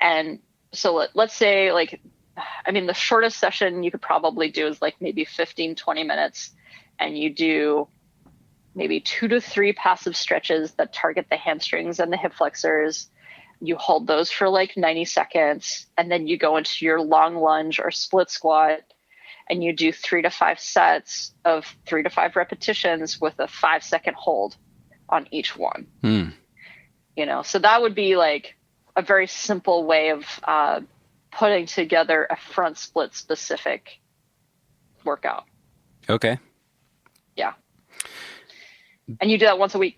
And so let's say the shortest session you could probably do is like maybe 15, 20 minutes. And you do maybe 2 to 3 passive stretches that target the hamstrings and the hip flexors. You hold those for like 90 seconds. And then you go into your long lunge or split squat, and you do 3 to 5 sets of 3 to 5 repetitions with a 5-second hold on each one. So that would be like a very simple way of putting together a front split specific workout. Okay. Yeah. And you do that once a week.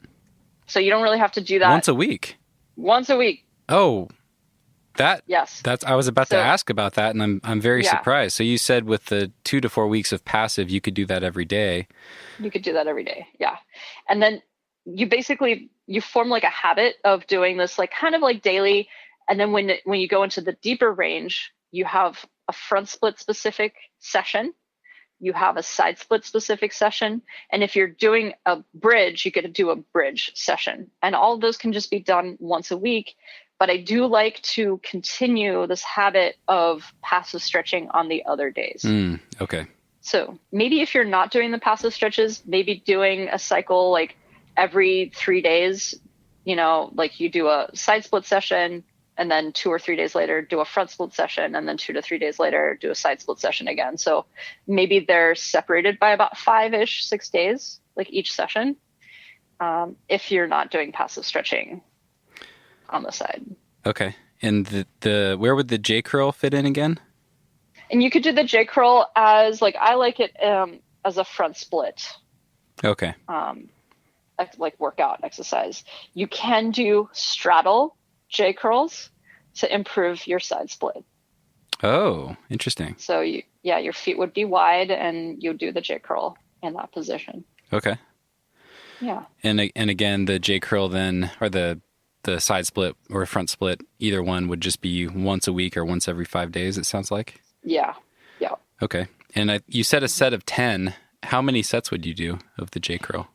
So you don't really have to do that. Once a week? Once a week. Oh, yes. I was about to ask about that, and I'm very surprised. So you said with the 2 to 4 weeks of passive, you could do that every day. You could do that every day. Yeah. And then you form like a habit of doing this, like kind of like daily. And then when you go into the deeper range, you have a front split specific session. You have a side split specific session. And if you're doing a bridge, you get to do a bridge session. And all of those can just be done once a week. But I do like to continue this habit of passive stretching on the other days. Okay. So maybe if you're not doing the passive stretches, maybe doing a cycle like every 3 days, like you do a side split session, and then 2 or 3 days later, do a front split session, and then 2 to 3 days later, do a side split session again. So maybe they're separated by about 5-ish, 6 days, like each session, if you're not doing passive stretching on the side. Okay. And the where would the J curl fit in again? And you could do the J curl as I like it as a front split. Okay. Like workout exercise. You can do straddle J curls to improve your side split. Oh, interesting. So your feet would be wide, and you do the J curl in that position. Okay. Yeah. And again, the J curl then, or the side split or front split, either one would just be once a week or once every 5 days, it sounds like. Yeah. Yeah. Okay. And you said a set of 10. How many sets would you do of the J curl?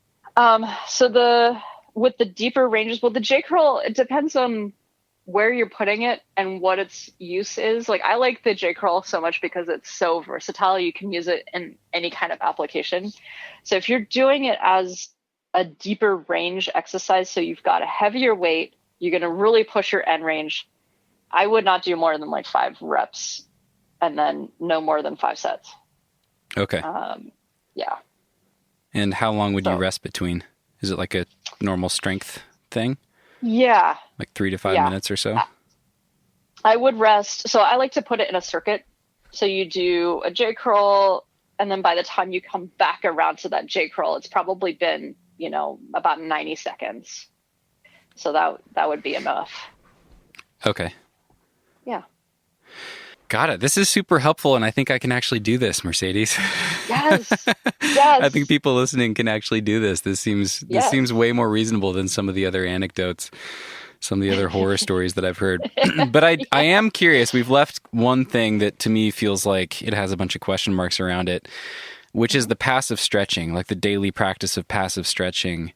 So with the deeper ranges, the J curl, it depends on where you're putting it and what its use is. Like I like the J curl so much because it's so versatile. You can use it in any kind of application. So if you're doing it as a deeper range exercise, so you've got a heavier weight, you're going to really push your end range, I would not do more than like 5 reps and then no more than 5 sets. Okay. Yeah. And how long would you rest between? Is it like a normal strength thing? Yeah. Like 3 to 5 minutes or so? I would rest. So I like to put it in a circuit. So you do a J curl, and then by the time you come back around to that J curl, it's probably been, about 90 seconds. So that would be enough. Okay. Yeah. Got it. This is super helpful, and I think I can actually do this, Mercedes. Yes. Yes. I think people listening can actually do this. This seems way more reasonable than some of the other anecdotes, some of the other horror stories that I've heard. But I am curious. We've left one thing that to me feels like it has a bunch of question marks around it. which is the passive stretching, like the daily practice of passive stretching.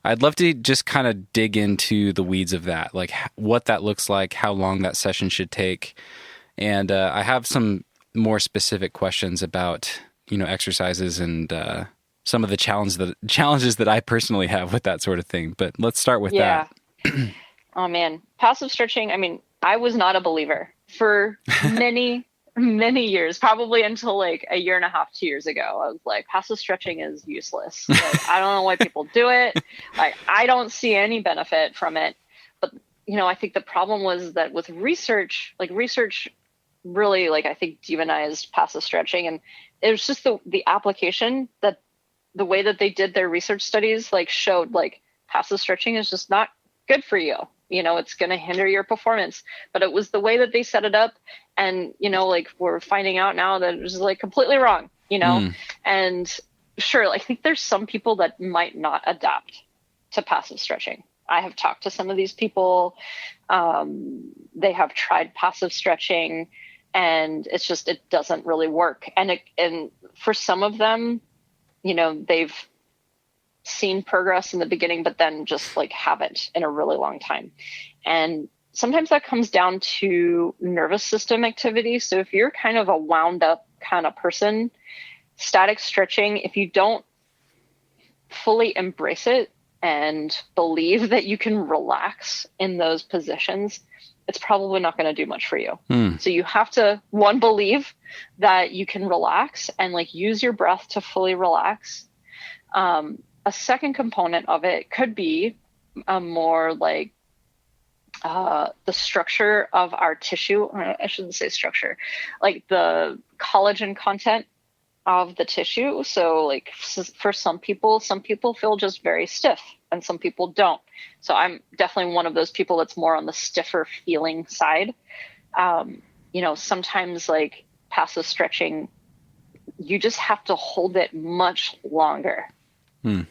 I'd love to just kind of dig into the weeds of that, like what that looks like, how long that session should take. And I have some more specific questions about, exercises and some of the challenges that I personally have with that sort of thing. But let's start with that. Oh man, passive stretching. I mean, I was not a believer for many, many years, probably until like a year and a half, 2 years ago. I was like, passive stretching is useless. Like, I don't know why people do it. Like, I don't see any benefit from it. But, I think the problem was that with research really, like, I think demonized passive stretching. And it was just the application that the way that they did their research studies, like, showed like passive stretching is just not good for you. It's going to hinder your performance, but it was the way that they set it up. And, like, we're finding out now that it was like completely wrong, and sure, I think there's some people that might not adapt to passive stretching. I have talked to some of these people. They have tried passive stretching and it doesn't really work. And for some of them, they've seen progress in the beginning, but then just like haven't in a really long time. And sometimes that comes down to nervous system activity. So if you're kind of a wound up kind of person, static stretching, if you don't fully embrace it and believe that you can relax in those positions, it's probably not going to do much for you. So you have to, one, believe that you can relax and like use your breath to fully relax. A second component of it could be more like the structure of our tissue. I shouldn't say structure, like the collagen content of the tissue. So like for some people feel just very stiff and some people don't. So I'm definitely one of those people that's more on the stiffer feeling side. Sometimes like passive stretching, you just have to hold it much longer than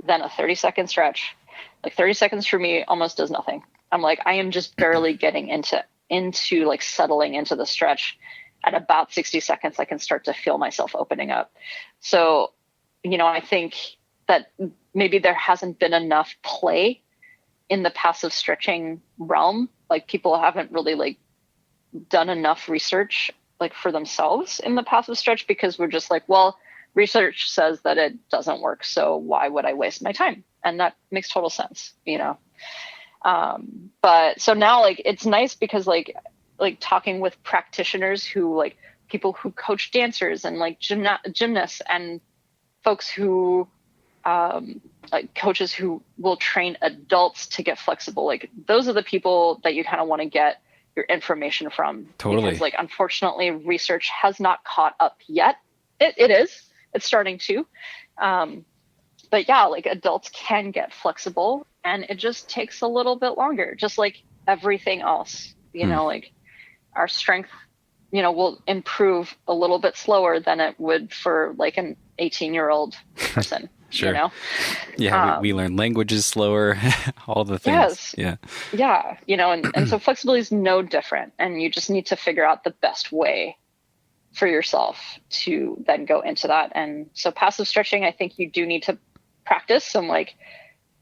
a 30-second stretch. Like 30 seconds for me almost does nothing. I'm like, I am just barely getting into like settling into the stretch. At about 60 seconds, I can start to feel myself opening up. So, I think that maybe there hasn't been enough play in the passive stretching realm. Like people haven't really like done enough research like for themselves in the passive stretch, because we're just like, well, research says that it doesn't work, so why would I waste my time? And that makes total sense, but so now like it's nice because like talking with practitioners who like people who coach dancers and like gymnasts and folks who like coaches who will train adults to get flexible, like those are the people that you kind of want to get your information from. Totally. Because like unfortunately research has not caught up yet. It's starting to, but yeah, like adults can get flexible and it just takes a little bit longer, just like everything else, like our strength, will improve a little bit slower than it would for like an 18-year-old person. Sure. Yeah. We learn languages slower, all the things. Yes. Yeah. And so flexibility is no different. And you just need to figure out the best way for yourself to then go into that. And so passive stretching, I think you do need to practice some like,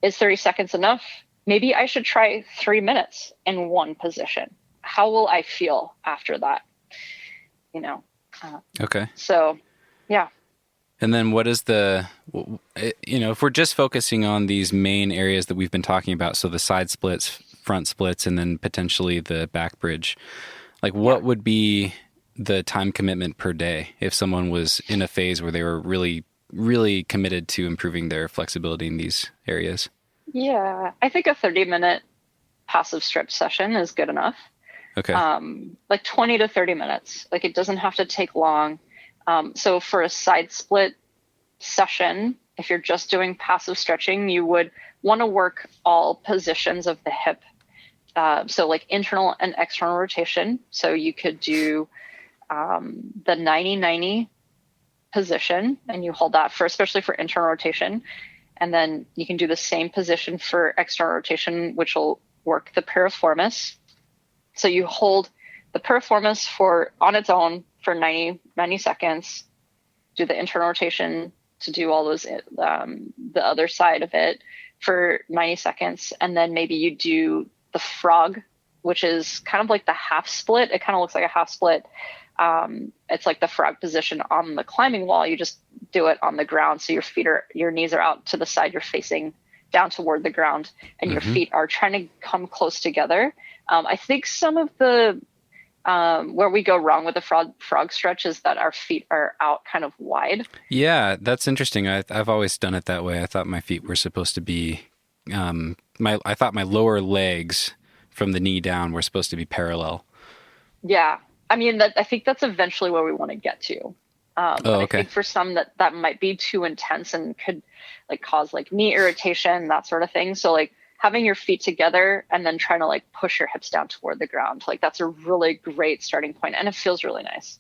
is 30 seconds enough? Maybe I should try 3 minutes in one position. How will I feel after that? Okay. So, yeah. And then what is if we're just focusing on these main areas that we've been talking about, so the side splits, front splits, and then potentially the back bridge, like what would be the time commitment per day if someone was in a phase where they were really, really committed to improving their flexibility in these areas? Yeah, I think a 30-minute passive stretch session is good enough. Okay. Like 20 to 30 minutes. Like it doesn't have to take long. So for a side split session, if you're just doing passive stretching, you would want to work all positions of the hip. So like internal and external rotation. So you could do the 90-90 position and you hold that especially for internal rotation. And then you can do the same position for external rotation, which will work the piriformis. So you hold the piriformis on its own for 90 seconds. do the internal rotation to do all those, the other side of it for 90 seconds. And then maybe you do the frog, which is kind of like the half split. It kind of looks like a half split. It's like the frog position on the climbing wall. You just do it on the ground. So your knees are out to the side. You're facing down toward the ground, and your feet are trying to come close together. I think some of the, where we go wrong with the frog stretch is that our feet are out kind of wide. Yeah, that's interesting. I've always done it that way. I thought my feet were supposed to be, I thought my lower legs from the knee down were supposed to be parallel. Yeah. I mean, I think that's eventually where we want to get to. But I think for some that might be too intense and could like cause like knee irritation, that sort of thing. So like having your feet together and then trying to like push your hips down toward the ground, like that's a really great starting point, and it feels really nice.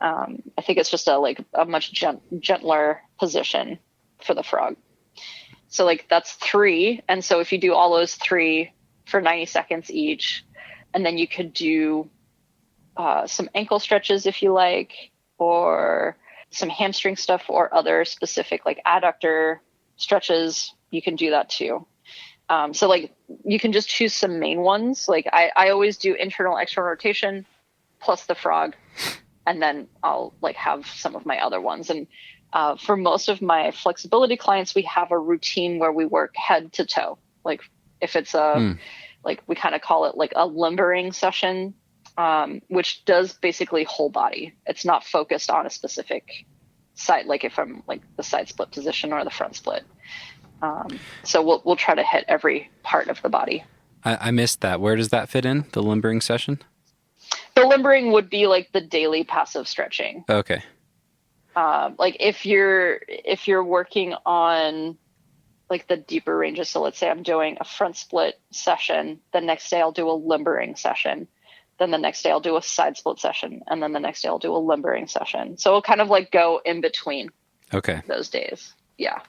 I think it's just a much gentler position for the frog. So like that's 3. And so if you do all those 3 for 90 seconds each, and then you could do some ankle stretches if you like, or some hamstring stuff, or other specific like adductor stretches, you can do that too. So like you can just choose some main ones. Like I always do internal external rotation plus the frog, and then I'll like have some of my other ones. And for most of my flexibility clients, we have a routine where we work head to toe. Like if it's like we kind of call it like a limbering session, which does basically whole body. It's not focused on a specific side, like if I'm like the side split position or the front split. So we'll try to hit every part of the body. I missed that. Where does that fit in, the limbering session? The limbering would be like the daily passive stretching. Okay. Like if you're working on like the deeper ranges, so let's say I'm doing a front split session, the next day I'll do a limbering session. Then the next day I'll do a side split session. And then the next day I'll do a limbering session. So it'll kind of like go in between those days. Yeah.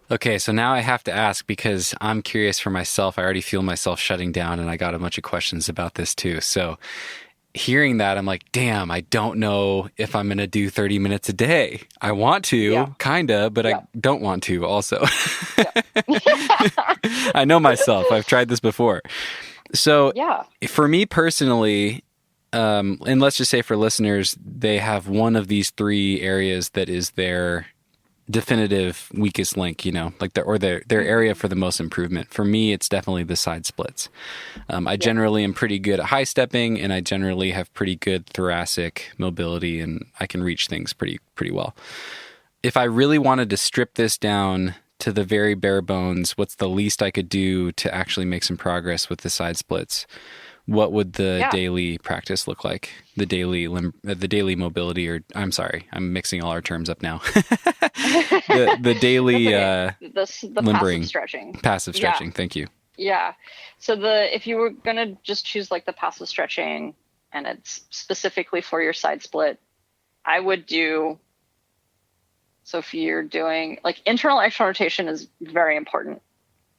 Okay. So now I have to ask, because I'm curious for myself. I already feel myself shutting down, and I got a bunch of questions about this too. So hearing that, I'm like, damn, I don't know if I'm going to do 30 minutes a day. I want to, kinda, but I don't want to also. I know myself. I've tried this before. So for me personally, and let's just say for listeners, they have one of these 3 areas that is their definitive weakest link, you know, like their area for the most improvement. For me, it's definitely the side splits. I generally am pretty good at high stepping, and I generally have pretty good thoracic mobility, and I can reach things pretty well. If I really wanted to strip this down to the very bare bones, what's the least I could do to actually make some progress with the side splits? What would the daily practice look like? The daily mobility, or I'm sorry, I'm mixing all our terms up now. the daily the limbering, passive stretching. Thank you. Yeah. So if you were gonna just choose like the passive stretching, and it's specifically for your side split, I would do. So if you're doing like internal external rotation is very important.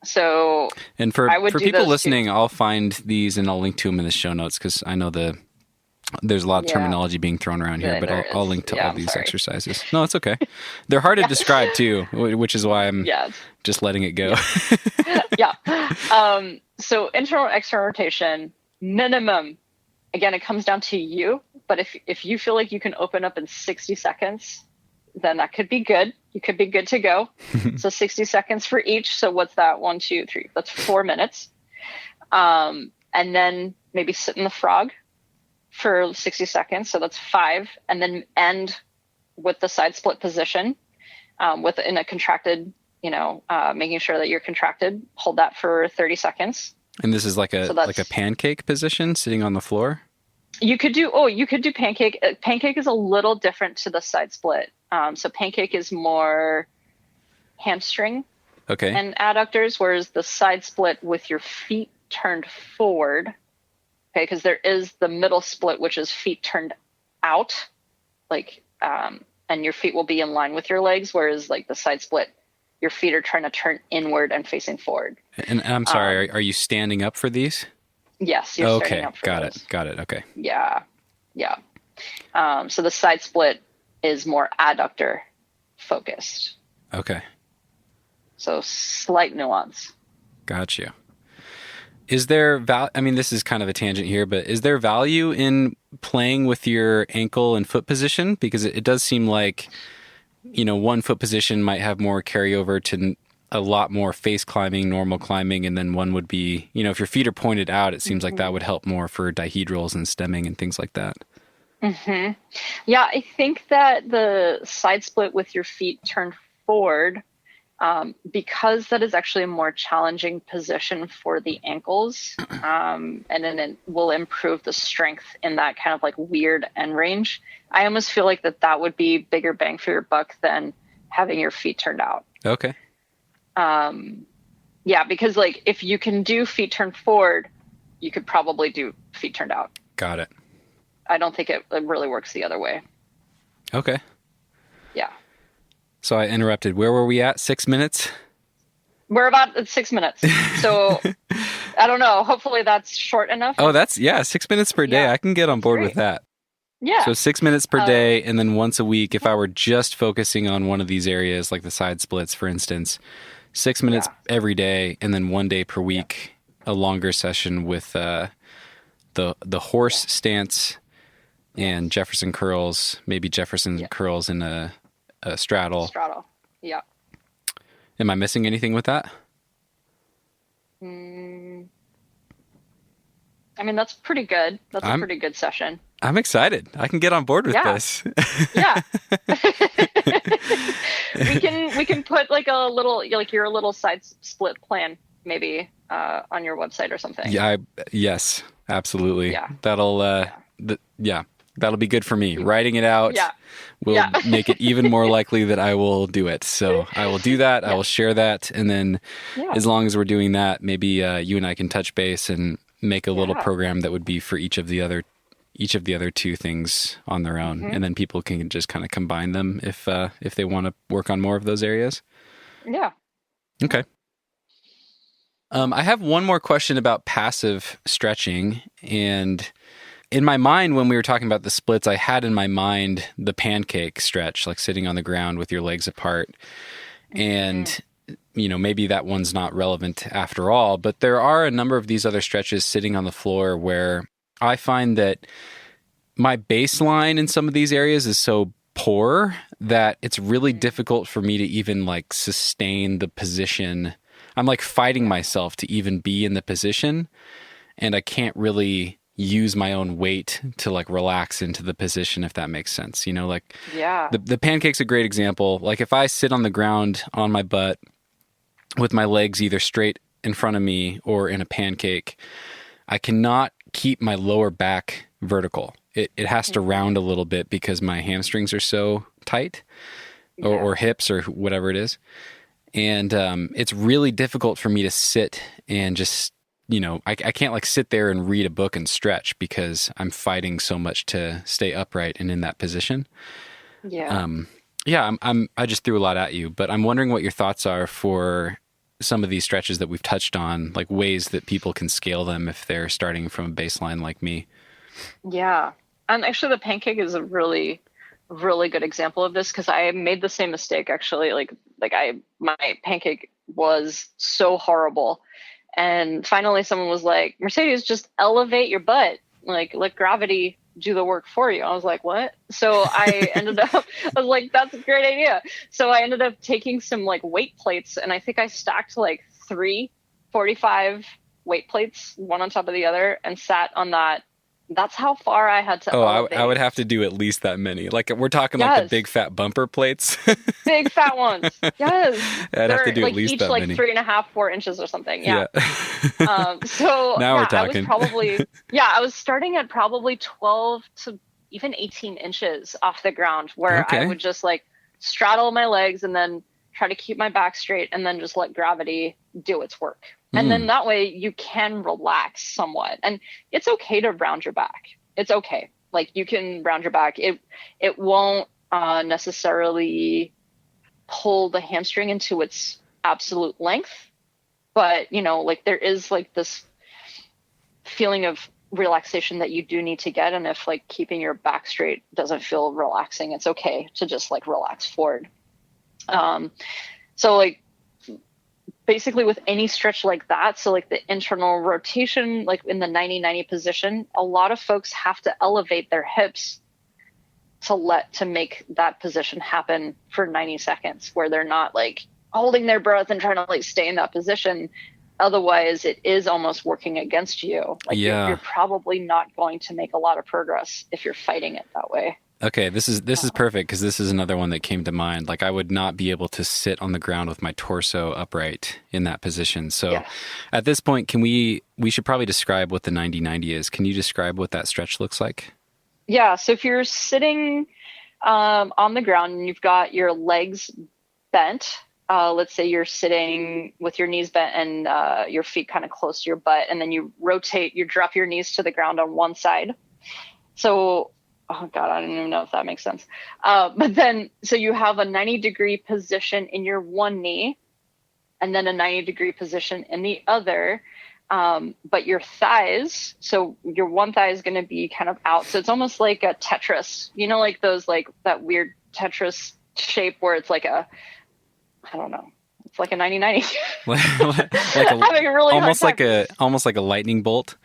So and for people listening, I'll find these and I'll link to them in the show notes, because I know there's a lot of terminology being thrown around here, but I'll link to all these exercises. No, it's okay. They're hard to describe too, which is why I'm just letting it go. So internal external rotation minimum. Again, it comes down to you. But if you feel like you can open up in 60 seconds, then that could be good. You could be good to go. So 60 seconds for each. So what's that? 1, 2, 3. That's 4 minutes. And then maybe sit in the frog for 60 seconds. So that's 5. And then end with the side split position in a contracted, making sure that you're contracted. Hold that for 30 seconds. And this is like a pancake position, sitting on the floor? You could do pancake. Pancake is a little different to the side split. So pancake is more hamstring and adductors, whereas the side split with your feet turned forward, because there is the middle split, which is feet turned out, and your feet will be in line with your legs, whereas like the side split, your feet are trying to turn inward and facing forward. And I'm sorry, are you standing up for these? Yes, you're standing up for those. Got it. Okay. Yeah. So the side split is more adductor focused. Okay. So slight nuance. Got you. Is there I mean, this is kind of a tangent here, but is there value in playing with your ankle and foot position? Because it does seem like, one foot position might have more carryover to a lot more face climbing, normal climbing, and then one would be, if your feet are pointed out, it seems like that would help more for dihedrals and stemming and things like that. Mm-hmm. Yeah, I think that the side split with your feet turned forward, because that is actually a more challenging position for the ankles, and then it will improve the strength in that kind of like weird end range. I almost feel like that would be bigger bang for your buck than having your feet turned out. Okay. Yeah, because like if you can do feet turned forward, you could probably do feet turned out. Got it. I don't think it really works the other way. Okay. Yeah. So I interrupted. Where were we at? 6 minutes? We're about at 6 minutes. So I don't know. Hopefully that's short enough. Oh, 6 minutes per day. Yeah, I can get on board with that. Yeah. So 6 minutes per day, and then once a week, if I were just focusing on one of these areas, like the side splits, for instance, 6 minutes every day, and then 1 day per week, a longer session with the horse stance and Jefferson curls, maybe Jefferson curls in a straddle. Straddle. Yeah. Am I missing anything with that? I mean, that's pretty good. That's a pretty good session. I'm excited. I can get on board with this. Yeah. we can put like a little, like your little side split plan maybe on your website or something. Yeah. Yes, absolutely. Yeah. That'll that'll be good for me. Writing it out will make it even more likely that I will do it. So I will do that. I will share that. And then as long as we're doing that, maybe you and I can touch base and make a little program that would be for each of the other two things on their own. And then people can just kind of combine them if they want to work on more of those areas. Yeah. Okay. I have one more question about passive stretching. And in my mind, when we were talking about the splits, I had in my mind the pancake stretch, like sitting on the ground with your legs apart. And, maybe that one's not relevant after all, but there are a number of these other stretches sitting on the floor where I find that my baseline in some of these areas is so poor that it's really difficult for me to even like sustain the position. I'm like fighting myself to even be in the position, and I can't really use my own weight to like relax into the position, if that makes sense. The pancake's a great example. Like if I sit on the ground on my butt with my legs either straight in front of me or in a pancake, I cannot keep my lower back vertical. It has to round a little bit because my hamstrings are so tight, or hips or whatever it is. And it's really difficult for me to sit and just, I can't like sit there and read a book and stretch because I'm fighting so much to stay upright and in that position. Yeah. I just threw a lot at you, but I'm wondering what your thoughts are for some of these stretches that we've touched on, like ways that people can scale them if they're starting from a baseline like me. Yeah. And actually the pancake is a really, really good example of this, because I made the same mistake actually. My pancake was so horrible. And finally someone was like, Mercedes, just elevate your butt. Like, let gravity do the work for you. I was like, what? So I was like, that's a great idea. So I ended up taking some like weight plates, and I think I stacked like 3 45 weight plates, one on top of the other, and sat on that. That's how far I had to elevate. I would have to do at least that many. Like we're talking like the big fat bumper plates. Big fat ones. Yes. I'd have to do like at least each that like many. 3.5, 4 inches or something. Yeah. So now we're talking. I was starting at probably 12 to even 18 inches off the ground, where I would just like straddle my legs and then try to keep my back straight and then just let gravity do its work. And then that way you can relax somewhat. And it's okay to round your back. It's okay. Like you can round your back. It won't necessarily pull the hamstring into its absolute length. But, like there is like this feeling of relaxation that you do need to get. And if like keeping your back straight doesn't feel relaxing, it's okay to just like relax forward. So like basically with any stretch like that, so like the internal rotation, like in the 90-90 position, a lot of folks have to elevate their hips to make that position happen for 90 seconds, where they're not like holding their breath and trying to like stay in that position. Otherwise it is almost working against you. Like you're probably not going to make a lot of progress if you're fighting it that way. Okay, this is perfect, because this is another one that came to mind. Like I would not be able to sit on the ground with my torso upright in that position. So at this point, we should probably describe what the 90-90 is. Can you describe what that stretch looks like? Yeah, so if you're sitting on the ground and you've got your legs bent, let's say you're sitting with your knees bent and your feet kind of close to your butt, and then you drop your knees to the ground on one side. So, oh God, I don't even know if that makes sense. But then, so you have a 90-degree position in your one knee, and then a 90-degree position in the other. But your thighs, so your one thigh is going to be kind of out. So it's almost like a Tetris, like those, like that weird Tetris shape where it's like I don't know. It's like a 90-90. Almost like a lightning bolt.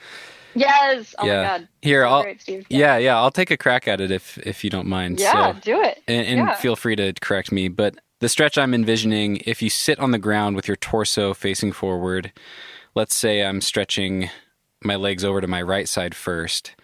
Yes. Oh my God. Here, great, Steve. I'll take a crack at it if you don't mind. Yeah, do it. And feel free to correct me. But the stretch I'm envisioning, if you sit on the ground with your torso facing forward, let's say I'm stretching my legs over to my right side first,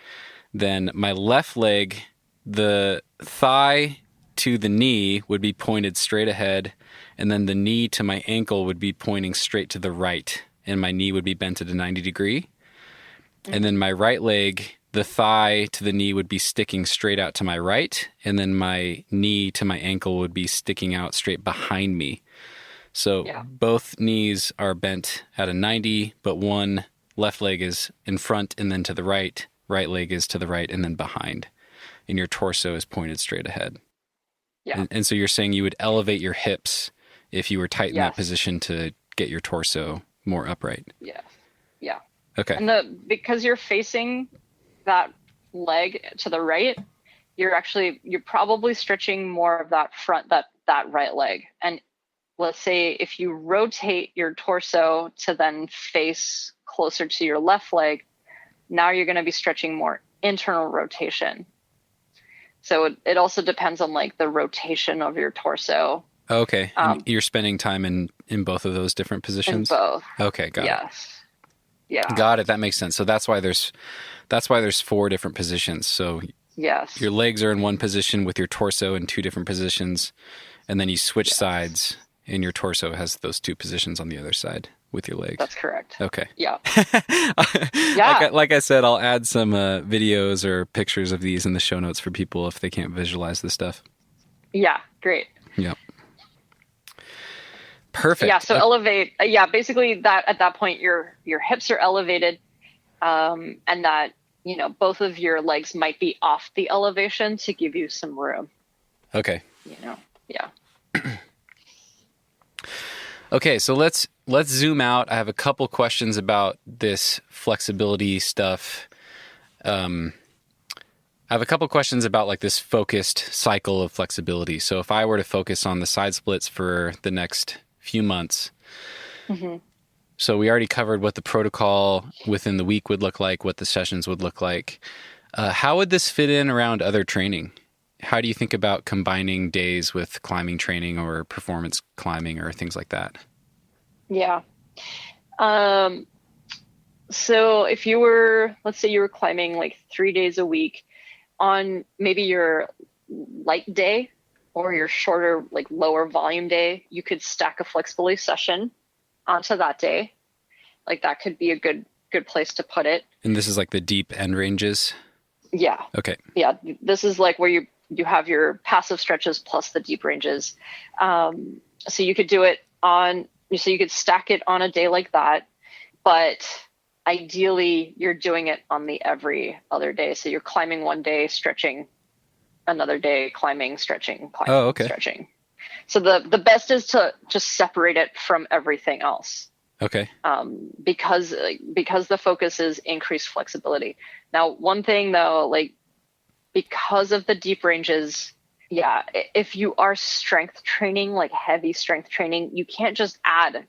then my left leg, the thigh to the knee would be pointed straight ahead, and then the knee to my ankle would be pointing straight to the right, and my knee would be bent at a 90-degree. Mm-hmm. And then my right leg, the thigh to the knee would be sticking straight out to my right, and then my knee to my ankle would be sticking out straight behind me. So both knees are bent at a 90, but one left leg is in front and then to the right leg is to the right and then behind, and your torso is pointed straight ahead. Yeah. And so you're saying you would elevate your hips if you were tight in that position to get your torso more upright. Yeah. Yeah. Okay. And because you're facing that leg to the right, you're probably stretching more of that front, that right leg. And let's say if you rotate your torso to then face closer to your left leg, now you're going to be stretching more internal rotation. So it also depends on like the rotation of your torso. Okay. And you're spending time in both of those different positions? In both. Okay, got it. Yes. Yeah. Got it. That makes sense. So that's why there's 4 different positions. So yes, your legs are in one position with your torso in 2 different positions, and then you switch sides and your torso has those 2 positions on the other side with your legs. That's correct. Okay. Yeah. Like I said, I'll add some videos or pictures of these in the show notes for people if they can't visualize this stuff. Yeah. Great. Yep. Perfect. Yeah. So elevate. Basically that at that point, your hips are elevated, and that, both of your legs might be off the elevation to give you some room. Okay. Yeah. Okay, so let's zoom out. I have a couple questions about this flexibility stuff. I have a couple questions about like this focused cycle of flexibility. So if I were to focus on the side splits for the next few months, so we already covered what the protocol within the week would look like, what the sessions would look like. How would this fit in around other training? How do you think about combining days with climbing training or performance climbing or things like that? Yeah. So if let's say you were climbing like 3 days a week, on maybe your light day or your shorter, like lower volume day, you could stack a flexibility session onto that day. Like that could be a good place to put it. And this is like the deep end ranges? Yeah. Okay. Yeah. This is like where you have your passive stretches plus the deep ranges. So you could do it so you could stack it on a day like that, but ideally you're doing it on the every other day. So you're climbing one day, stretching another day, climbing, stretching, climbing, stretching. So the best is to just separate it from everything else. Okay. Because the focus is increased flexibility. Now, one thing though, like because of the deep ranges, yeah, if you are strength training, like heavy strength training, you can't just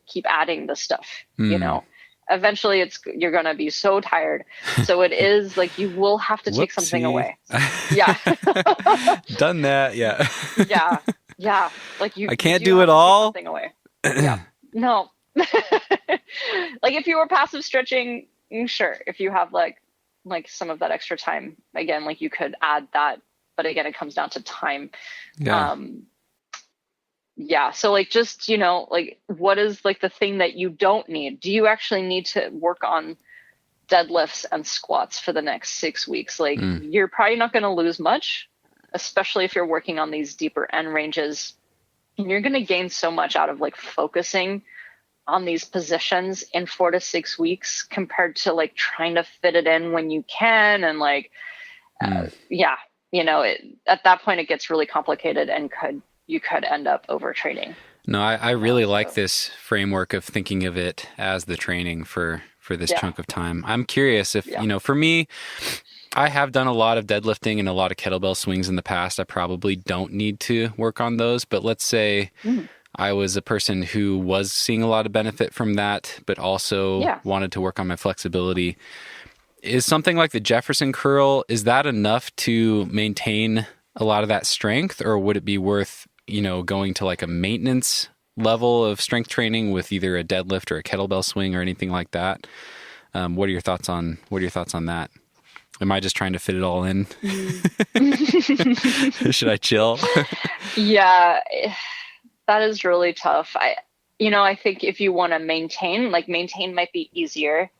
keep adding the stuff, you know. Eventually you're going to be so tired. So it is like you will have to take something away. Yeah. Done that. Yeah. Yeah. Yeah. Like I can't do it all. Take something away. Yeah. No. Like if you were passive stretching, sure. If you have like some of that extra time, again, like you could add that, but again, it comes down to time. Yeah. Yeah. So like, just, you know, like what is like the thing that you don't need? Do you actually need to work on deadlifts and squats for the next 6 weeks? Like you're probably not going to lose much, especially if you're working on these deeper end ranges. And you're going to gain so much out of like focusing on these positions in 4 to 6 weeks compared to like trying to fit it in when you can. And like, yeah, you know, at that point it gets really complicated and you could end up overtraining. No, I really like this framework of thinking of it as the training for this chunk of time. I'm curious if, you know, for me, I have done a lot of deadlifting and a lot of kettlebell swings in the past. I probably don't need to work on those, but let's say I was a person who was seeing a lot of benefit from that, but also wanted to work on my flexibility. Is something like the Jefferson curl, is that enough to maintain a lot of that strength, or would it be worth, you know, going to like a maintenance level of strength training with either a deadlift or a kettlebell swing or anything like that? What are your thoughts on that? Am I just trying to fit it all in? Should I chill? Yeah, that is really tough. I think if you want to maintain might be easier.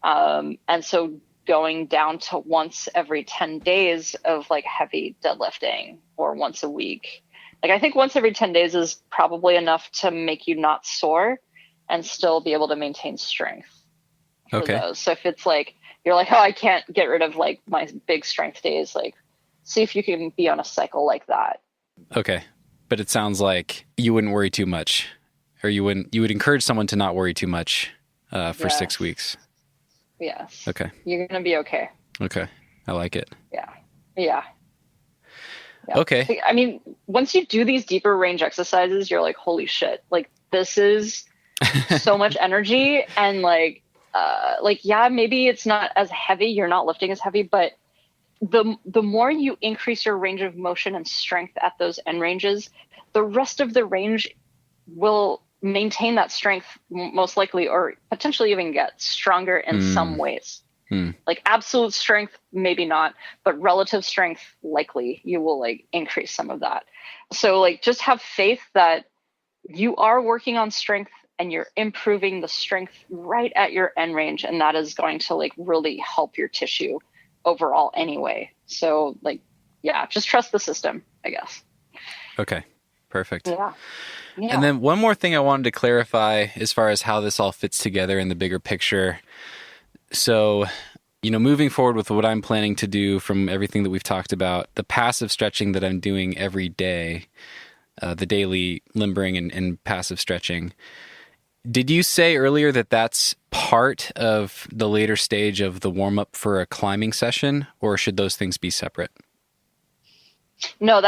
And so going down to once every 10 days of like heavy deadlifting or once a week. Like I think once every 10 days is probably enough to make you not sore and still be able to maintain strength for those. So if it's like, you're like, oh, I can't get rid of like my big strength days, like see if you can be on a cycle like that. Okay. But it sounds like you wouldn't worry too much, or you would encourage someone to not worry too much for 6 weeks. Yes. Okay. You're going to be okay. Okay. I like it. Yeah. Okay. I mean, once you do these deeper range exercises, you're like, holy shit, like this is so much energy. And maybe it's not as heavy. You're not lifting as heavy, but the more you increase your range of motion and strength at those end ranges, the rest of the range will maintain that strength most likely, or potentially even get stronger in some ways. Like absolute strength, maybe not, but relative strength, likely you will like increase some of that. So like just have faith that you are working on strength and you're improving the strength right at your end range. And that is going to like really help your tissue overall anyway. So like, yeah, just trust the system, I guess. Okay, perfect. Yeah. And then one more thing I wanted to clarify as far as how this all fits together in the bigger picture. So, you know, moving forward with what I'm planning to do from everything that we've talked about, the passive stretching that I'm doing every day, the daily limbering and passive stretching. Did you say earlier that that's part of the later stage of the warm-up for a climbing session, or should those things be separate? No,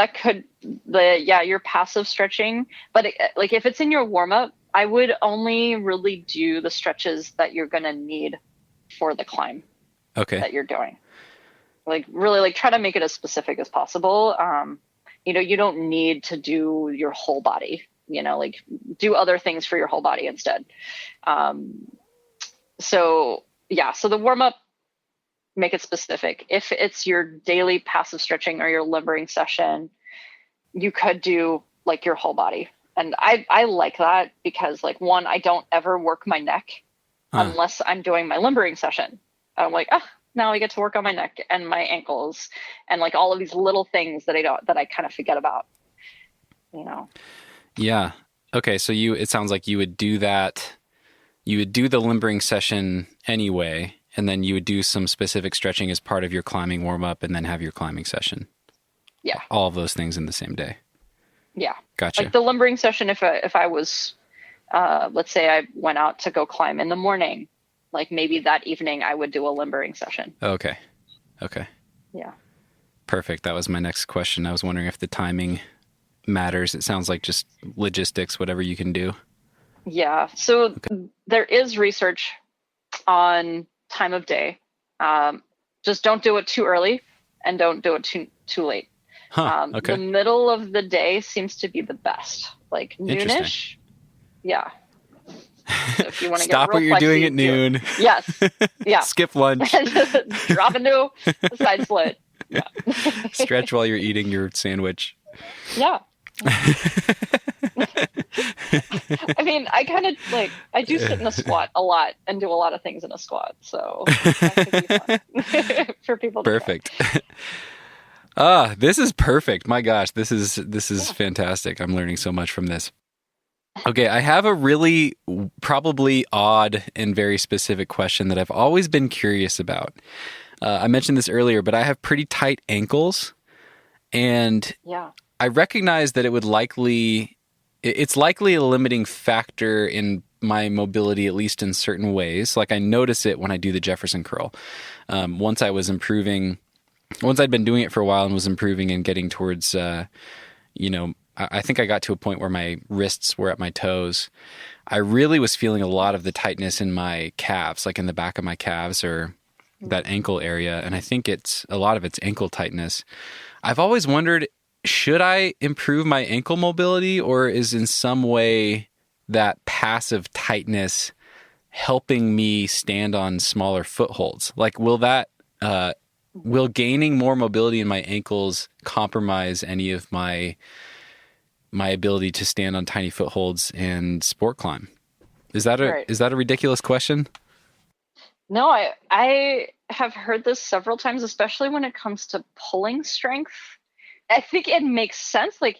your passive stretching, but like if it's in your warm-up, I would only really do the stretches that you're going to need for the climb that you're doing. Like really like try to make it as specific as possible. You don't need to do your whole body, like do other things for your whole body instead. So the warm up, make it specific. If it's your daily passive stretching or your limbering session, you could do like your whole body. And I like that because like one, I don't ever work my neck unless I'm doing my limbering session. I'm like, now I get to work on my neck and my ankles and like all of these little things that I kind of forget about, Yeah. Okay. So it sounds like you would do that. You would do the limbering session anyway, and then you would do some specific stretching as part of your climbing warm up and then have your climbing session. Yeah. All of those things in the same day. Yeah. Gotcha. Like the limbering session, if I was let's say I went out to go climb in the morning, like maybe that evening I would do a limbering session. Okay. Yeah. Perfect. That was my next question. I was wondering if the timing matters. It sounds like just logistics, whatever you can do. Yeah. So there is research on time of day. Just don't do it too early and don't do it too late. Okay. The middle of the day seems to be the best, like noonish. Yeah. So if you want to Stop get real what you're doing at noon. Yes. Yeah. Skip lunch. Drop into a side split. Yeah. Stretch while you're eating your sandwich. Yeah. I mean, I kind of I do sit in a squat a lot and do a lot of things in a squat. So that could be fun for people to Perfect. This is perfect. My gosh, this is fantastic. I'm learning so much from this. Okay, I have a really probably odd and very specific question that I've always been curious about. I mentioned this earlier, but I have pretty tight ankles, and I recognize that it's likely a limiting factor in my mobility, at least in certain ways. Like I notice it when I do the Jefferson curl. Once I'd been doing it for a while and was improving and getting towards, I think I got to a point where my wrists were at my toes. I really was feeling a lot of the tightness in my calves, like in the back of my calves or that ankle area. And I think a lot of it's ankle tightness. I've always wondered, should I improve my ankle mobility, or is in some way that passive tightness helping me stand on smaller footholds? Like, will gaining more mobility in my ankles compromise any of my ability to stand on tiny footholds and sport climb? Is that a ridiculous question? No, I have heard this several times, especially when it comes to pulling strength. I think it makes sense. Like,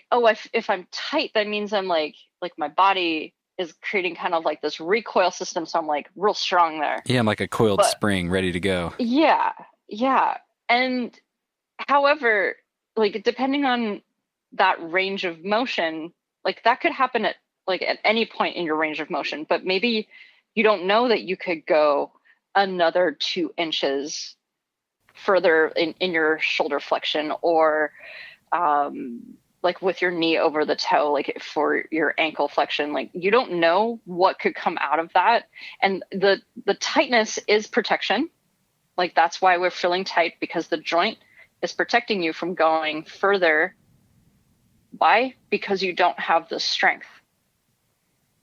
oh, if I'm tight, that means I'm like my body is creating kind of like this recoil system. So I'm like real strong there. Yeah. I'm like a coiled spring ready to go. Yeah. Yeah. And however, like depending on that range of motion, like that could happen at any point in your range of motion, but maybe you don't know that you could go another 2 inches further in your shoulder flexion, or like with your knee over the toe, like for your ankle flexion. Like you don't know what could come out of that. And the tightness is protection. Like that's why we're feeling tight, because the joint is protecting you from going further. Why? Because you don't have the strength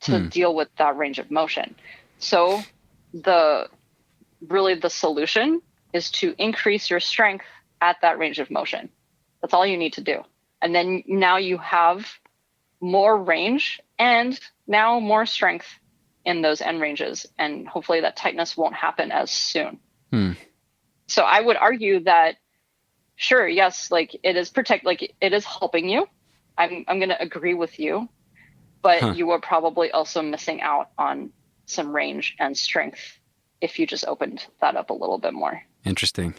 to deal with that range of motion. So the solution is to increase your strength at that range of motion. That's all you need to do. And then now you have more range and now more strength in those end ranges. And hopefully that tightness won't happen as soon. So I would argue that, sure, yes, like it is it is helping you. I'm going to agree with you, but you are probably also missing out on some range and strength if you just opened that up a little bit more. Interesting.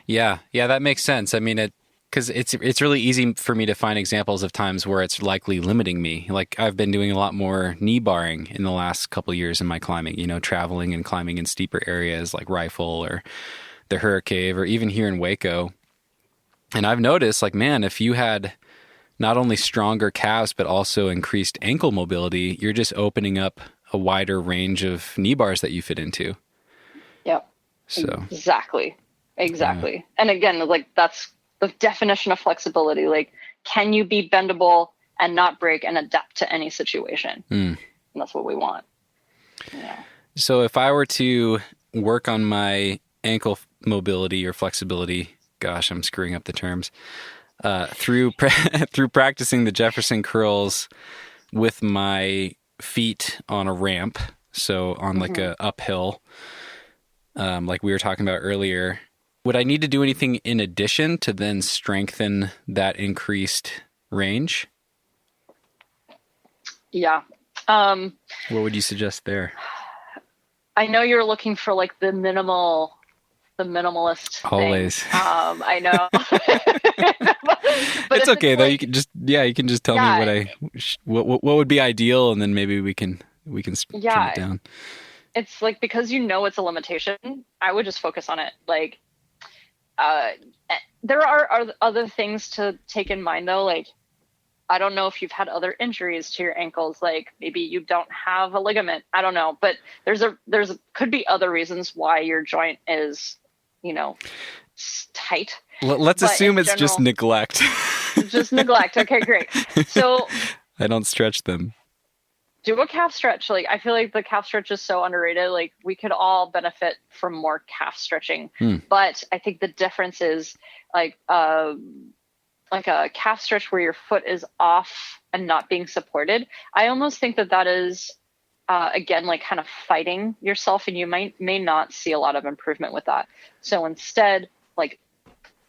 Yeah, that makes sense. I mean, because it's really easy for me to find examples of times where it's likely limiting me. Like I've been doing a lot more knee barring in the last couple of years in my climbing, traveling and climbing in steeper areas like Rifle or the Hurricane, or even here in Waco. And I've noticed, like, man, if you had not only stronger calves, but also increased ankle mobility, you're just opening up a wider range of knee bars that you fit into. Yep. So Exactly. Yeah. And again, like that's the definition of flexibility. Like, can you be bendable and not break and adapt to any situation? And that's what we want. Yeah. So if I were to work on my ankle mobility or flexibility, gosh, I'm screwing up the terms, through practicing the Jefferson curls with my feet on a ramp, so on like a uphill, like we were talking about earlier, would I need to do anything in addition to then strengthen that increased range? Yeah. What would you suggest there? I know you're looking for like the minimal the minimalist Always. thing. I know. But It's okay though. like, You can just tell me what would be ideal, and then maybe we can trim it down. It's like, because it's a limitation, I would just focus on it. Like, there are other things to take in mind though. Like, I don't know if you've had other injuries to your ankles. Like, maybe you don't have a ligament. I don't know, but could be other reasons why your joint is, tight. Let's assume it's just neglect. Just neglect. Okay, great. So I don't stretch them. Do a calf stretch. Like, I feel like the calf stretch is so underrated. Like, we could all benefit from more calf stretching. But I think the difference is like a calf stretch where your foot is off and not being supported. I almost think that is again, like, kind of fighting yourself, and you may not see a lot of improvement with that. So instead, like,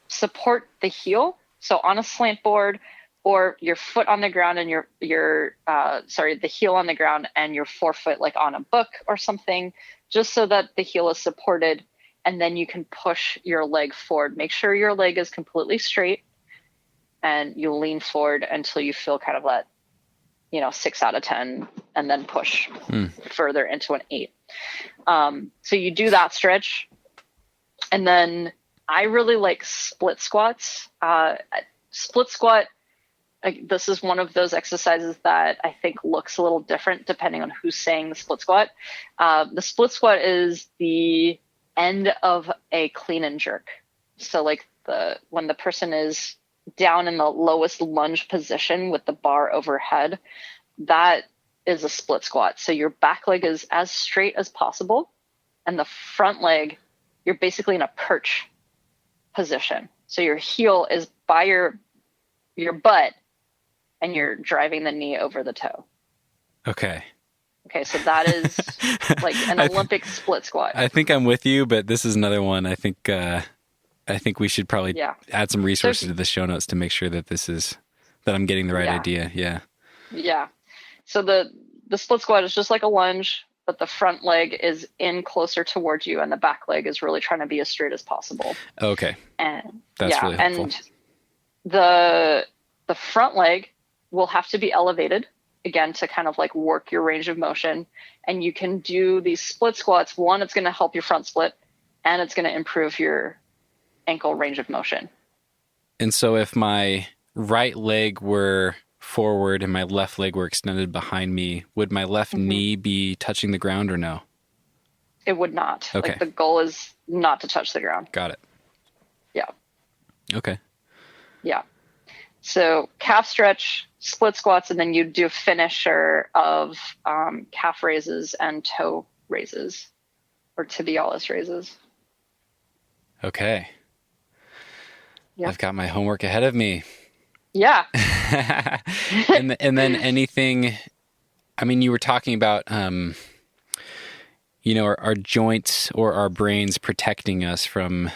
support the heel. So on a slant board, or your foot on the ground and the heel on the ground and your forefoot like on a book or something, just so that the heel is supported, and then you can push your leg forward. Make sure your leg is completely straight, and you lean forward until you feel kind of that, 6 out of 10, and then push further into an 8. So you do that stretch, and then I really like split squats. Split squat, this is one of those exercises that I think looks a little different depending on who's saying the split squat. The split squat is the end of a clean and jerk. So like when the person is down in the lowest lunge position with the bar overhead, that is a split squat. So your back leg is as straight as possible, and the front leg, you're basically in a perch position. So your heel is by your butt, and you're driving the knee over the toe. Okay, so that is like an Olympic split squat. I think I'm with you, but this is another one. I think we should probably add some resources to the show notes to make sure that that I'm getting the right idea. Yeah. Yeah. So the split squat is just like a lunge, but the front leg is in closer towards you, and the back leg is really trying to be as straight as possible. Okay. And that's really helpful. And the front leg will have to be elevated again to kind of like work your range of motion. And you can do these split squats. One, it's going to help your front split, and it's going to improve your ankle range of motion. And so if my right leg were forward and my left leg were extended behind me, would my left knee be touching the ground or no? It would not. Okay. Like, the goal is not to touch the ground. Got it. Yeah. Okay. Yeah. So calf stretch, split squats, and then you do a finisher of calf raises and toe raises, or tibialis raises. Okay. Yeah. I've got my homework ahead of me. Yeah. and then anything, I mean, you were talking about, our joints or our brains protecting us from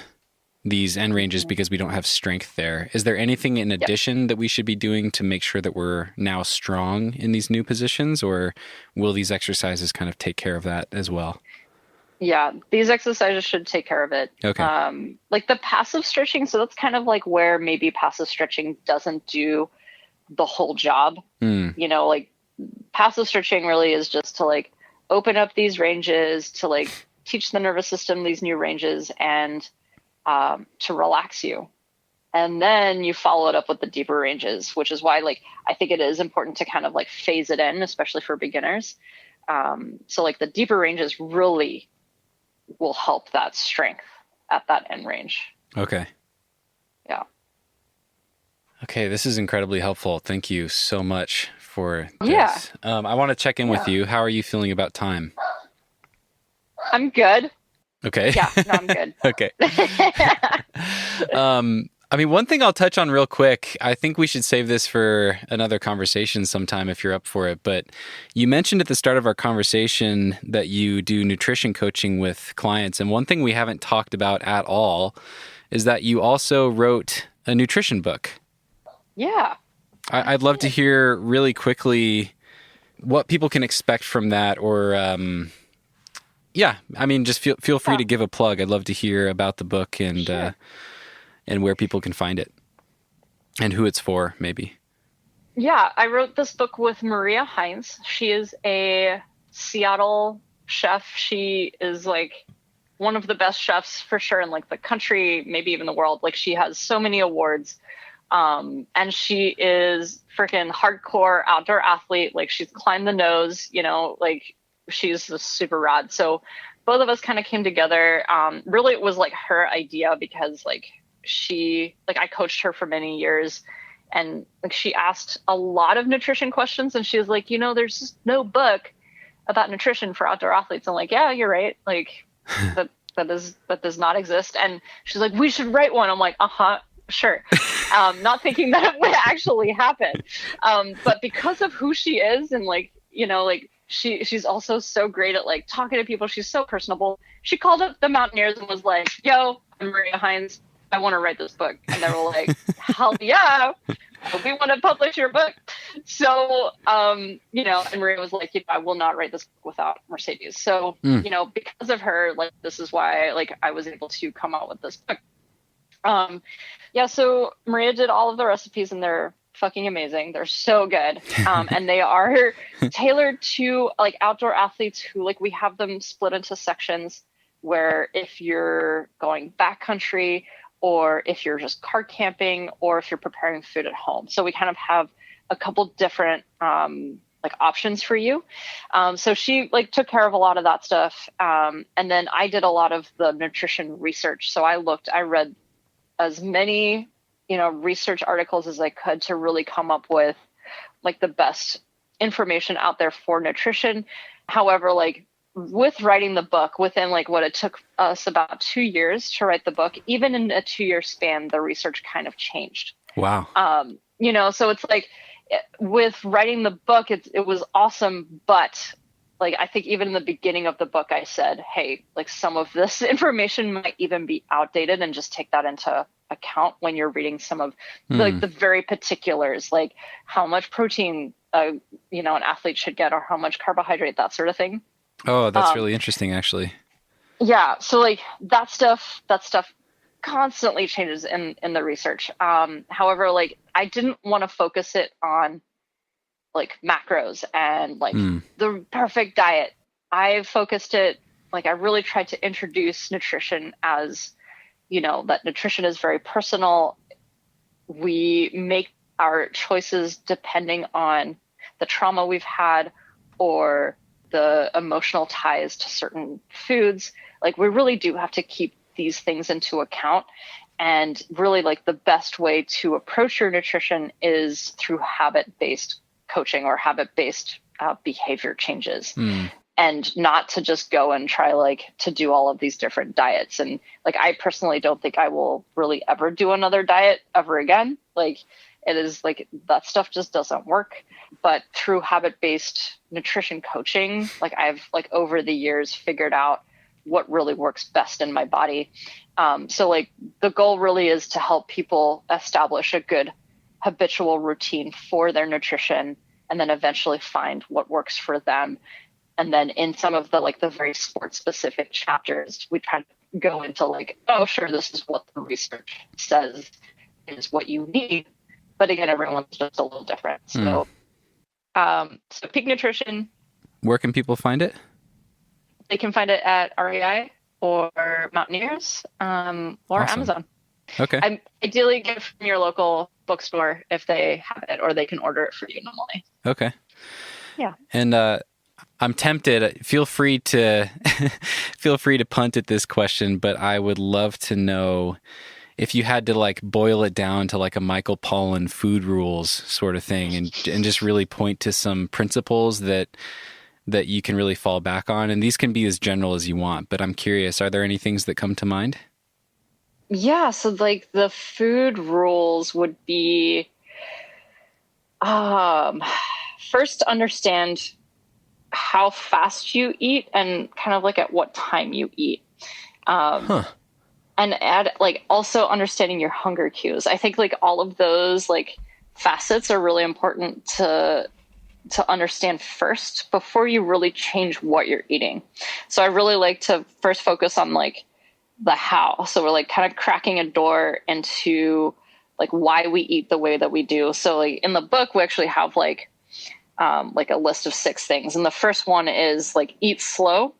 these end ranges because we don't have strength there. Is there anything in addition that we should be doing to make sure that we're now strong in these new positions, or will these exercises kind of take care of that as well? Yeah, these exercises should take care of it. Okay. Like the passive stretching, so that's kind of like where maybe passive stretching doesn't do the whole job. Like passive stretching really is just to like open up these ranges, to like teach the nervous system these new ranges, and to relax you. And then you follow it up with the deeper ranges, which is why like I think it is important to kind of like phase it in, especially for beginners. So like the deeper ranges really will help that strength at that end range. Okay. Yeah. Okay, this is incredibly helpful. Thank you so much for this. Yeah. I want to check in with you. How are you feeling about time? I'm good. Okay. Yeah, no, I'm good. Okay. I mean, one thing I'll touch on real quick, I think we should save this for another conversation sometime if you're up for it, but you mentioned at the start of our conversation that you do nutrition coaching with clients, and one thing we haven't talked about at all is that you also wrote a nutrition book. Yeah. I'd love to hear really quickly what people can expect from that, or Yeah, I mean, just feel free Yeah. to give a plug. I'd love to hear about the book and Sure. and where people can find it and who it's for, maybe. Yeah, I wrote this book with Maria Hines. She is a Seattle chef. She is like one of the best chefs for sure in like the country, maybe even the world. Like she has so many awards. And she is freaking hardcore outdoor athlete. Like she's climbed the nose, you know, like she's just super rad. So both of us kind of came together. Really it was like her idea because like I coached her for many years and like she asked a lot of nutrition questions and she was like, you know, there's just no book about nutrition for outdoor athletes. I'm like, yeah, you're right. Like that does not exist. And she's like, we should write one. I'm like, sure. Not thinking that it would actually happen. But because of who she is and like, you know, like she's also so great at like talking to people. She's so personable. She called up the Mountaineers and was like, yo, I'm Maria Hines. I want to write this book. And they were like, hell yeah, we want to publish your book. So, you know, and Maria was like, you know, I will not write this book without Mercedes. So, you know, because of her, like, this is why, like, I was able to come out with this book. Yeah, so Maria did all of the recipes and they're fucking amazing. They're so good. And they are tailored to like outdoor athletes who like, we have them split into sections where if you're going backcountry or if you're just car camping or if you're preparing food at home. So we kind of have a couple different, like options for you. So she like took care of a lot of that stuff. And then I did a lot of the nutrition research. So I read as many, you know, research articles as I could to really come up with like the best information out there for nutrition. However, like with writing the book within like what it took us about 2 years to write the book, even in a 2-year span, the research kind of changed. Wow. You know, so it's like with writing the book, it was awesome. But like, I think even in the beginning of the book, I said, hey, like some of this information might even be outdated and just take that into account when you're reading some of like the very particulars, like how much protein, you know, an athlete should get or how much carbohydrate, that sort of thing. Oh, that's really interesting, actually. Yeah. So like that stuff constantly changes in the research. However, like I didn't want to focus it on like macros and like the perfect diet. I focused it, like I really tried to introduce nutrition as, you know, that nutrition is very personal. We make our choices depending on the trauma we've had or the emotional ties to certain foods. Like we really do have to keep these things into account. And really like the best way to approach your nutrition is through habit-based coaching or habit-based behavior changes. And not to just go and try like to do all of these different diets. And like, I personally don't think I will really ever do another diet ever again. Like it is like that stuff just doesn't work. But through habit-based nutrition coaching, like I've like over the years figured out what really works best in my body. So like the goal really is to help people establish a good habitual routine for their nutrition and then eventually find what works for them. And then in some of the like the very sport specific chapters, we try to go into like, oh, sure, this is what the research says is what you need. But again, everyone's just a little different. So, so Peak Nutrition. Where can people find it? They can find it at REI or Mountaineers or Awesome. Amazon. Okay. I ideally get it from your local bookstore if they have it, or they can order it for you normally. Okay. Yeah. And I'm tempted. Feel free to punt at this question, but I would love to know if you had to like boil it down to like a Michael Pollan food rules sort of thing, and just really point to some principles that you can really fall back on. And these can be as general as you want, but I'm curious, are there any things that come to mind? Yeah. So like the food rules would be, first understand how fast you eat and kind of like at what time you eat. And add like also understanding your hunger cues. I think like all of those like facets are really important to to understand first before you really change what you're eating. So I really like to first focus on like the how. So we're like kind of cracking a door into like why we eat the way that we do. So like in the book, we actually have like a list of 6 things. And the first one is like eat slow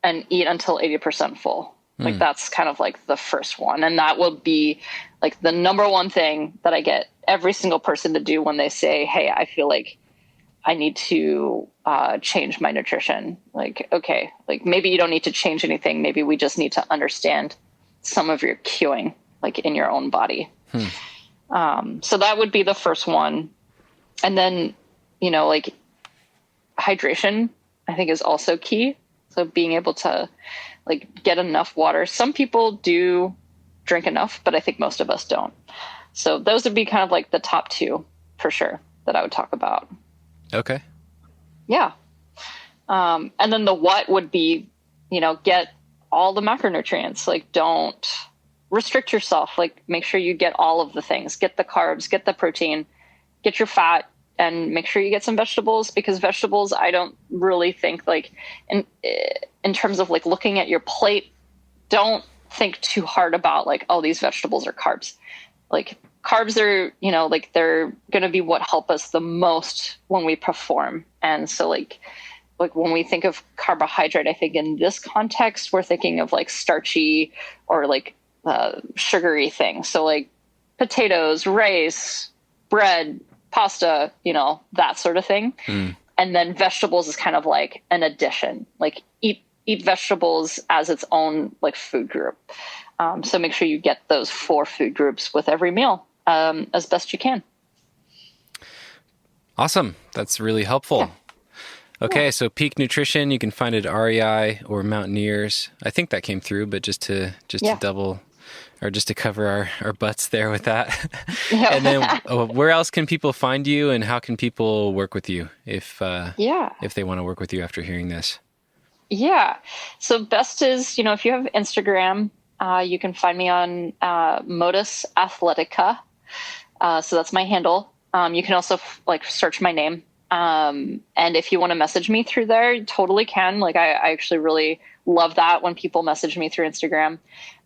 and eat until 80% full. Like that's kind of like the first one. And that will be like the number one thing that I get every single person to do when they say, hey, I feel like I need to change my nutrition. Like, okay, like maybe you don't need to change anything. Maybe we just need to understand some of your cueing, like in your own body. So that would be the first one. And then, you know, like hydration, I think is also key. So being able to like get enough water. Some people do drink enough, but I think most of us don't. So those would be kind of like the top 2 for sure that I would talk about. Okay. Yeah. And then the what would be, you know, get all the macronutrients. Like don't restrict yourself. Like make sure you get all of the things. Get the carbs, get the protein, get your fat, and make sure you get some vegetables, because vegetables, I don't really think like in terms of like looking at your plate, don't think too hard about like, oh, these vegetables are carbs. Like carbs are, you know, like they're going to be what help us the most when we perform. And so like when we think of carbohydrate, I think in this context, we're thinking of like starchy or like sugary things. So like potatoes, rice, bread, pasta, you know, that sort of thing. And then vegetables is kind of like an addition, like eat vegetables as its own like food group. So make sure you get those 4 food groups with every meal as best you can. Awesome. That's really helpful. Yeah. Okay. So Peak Nutrition, you can find it at REI or Mountaineers. I think that came through, but just to double or just to cover our butts there with that. And then where else can people find you, and how can people work with you if they want to work with you after hearing this? Yeah. So best is, you know, if you have Instagram, you can find me on Modus Athletica. So that's my handle. You can also like search my name. And if you want to message me through there, you totally can. Like I actually really love that when people message me through Instagram.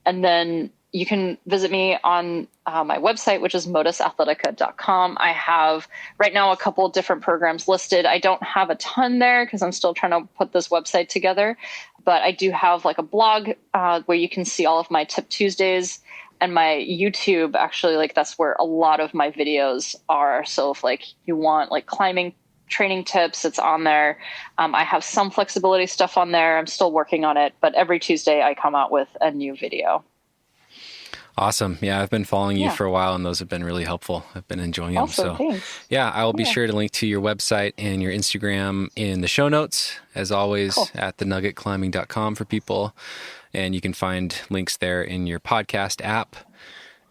And then you can visit me on my website, which is modusathletica.com. I have right now a couple of different programs listed. I don't have a ton there because I'm still trying to put this website together, but I do have like a blog where you can see all of my Tip Tuesdays, and my YouTube, actually, like that's where a lot of my videos are. So if like you want like climbing training tips, it's on there. I have some flexibility stuff on there. I'm still working on it, but every Tuesday I come out with a new video. Awesome. Yeah, I've been following you for a while, and those have been really helpful. I've been enjoying them. Awesome, thanks. Yeah, I will be sure to link to your website and your Instagram in the show notes, as always, at thenuggetclimbing.com for people. And you can find links there in your podcast app.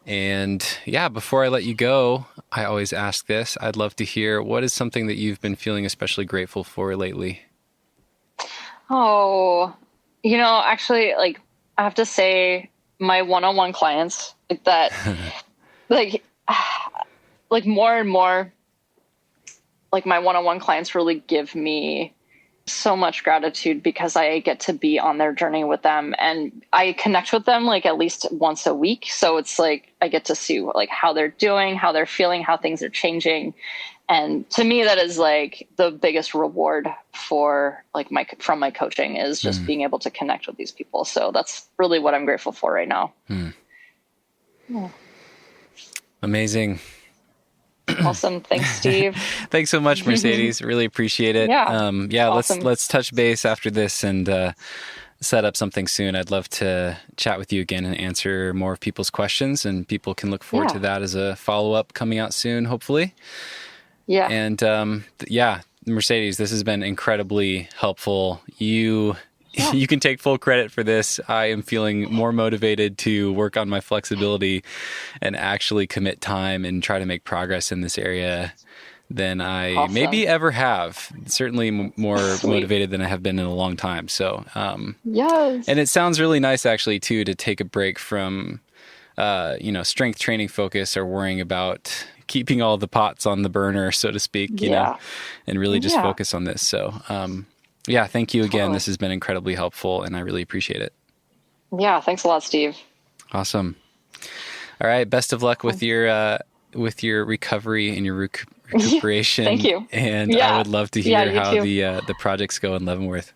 And yeah, before I let you go, I always ask this. I'd love to hear, what is something that you've been feeling especially grateful for lately? Oh, you know, actually, like I have to say, my one-on-one clients, like that, like more and more, like my one-on-one clients really give me so much gratitude because I get to be on their journey with them, and I connect with them like at least once a week. So it's like I get to see like how they're doing, how they're feeling, how things are changing. And to me, that is like the biggest reward for like from my coaching is just being able to connect with these people. So that's really what I'm grateful for right now. Yeah. Amazing. Awesome. Thanks, Steve. Thanks so much, Mercedes. Really appreciate it. Yeah. Awesome. Let's touch base after this and set up something soon. I'd love to chat with you again and answer more of people's questions, and people can look forward to that as a follow-up coming out soon, hopefully. Yeah. And Mercedes, this has been incredibly helpful. You can take full credit for this. I am feeling more motivated to work on my flexibility and actually commit time and try to make progress in this area than I maybe ever have. Certainly more motivated than I have been in a long time. So, yes. And it sounds really nice actually too, to take a break from, strength training focus or worrying about keeping all the pots on the burner, so to speak, you know, and really just focus on this. So, yeah, thank you again. Totally. This has been incredibly helpful and I really appreciate it. Yeah. Thanks a lot, Steve. Awesome. All right. Best of luck with your recovery and your recuperation. Thank you. And I would love to hear how the projects go in Leavenworth.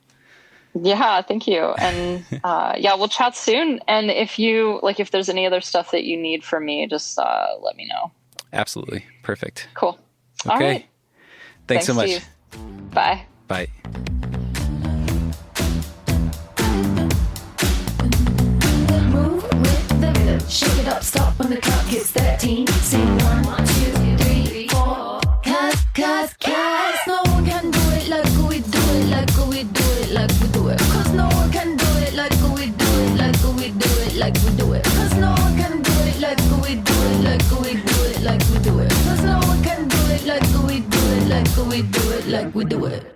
Yeah, thank you. And we'll chat soon. And if there's any other stuff that you need from me, just let me know. Absolutely. Perfect. Cool. Okay. All right. Thanks so much. Steve. Bye. Bye. Move with the rhythm. Shake it up, stop when the clock hits 13. Sing 1, 2, 3, 4. Cause no one can do it like we do it, like we do it, like we do it. Cause no one can do it like we do it, like we do it, like we do it. Cause no one can do it like we do it, like we do it, like we do it. Cause no one can do it like we do it, like we do it, like we do it.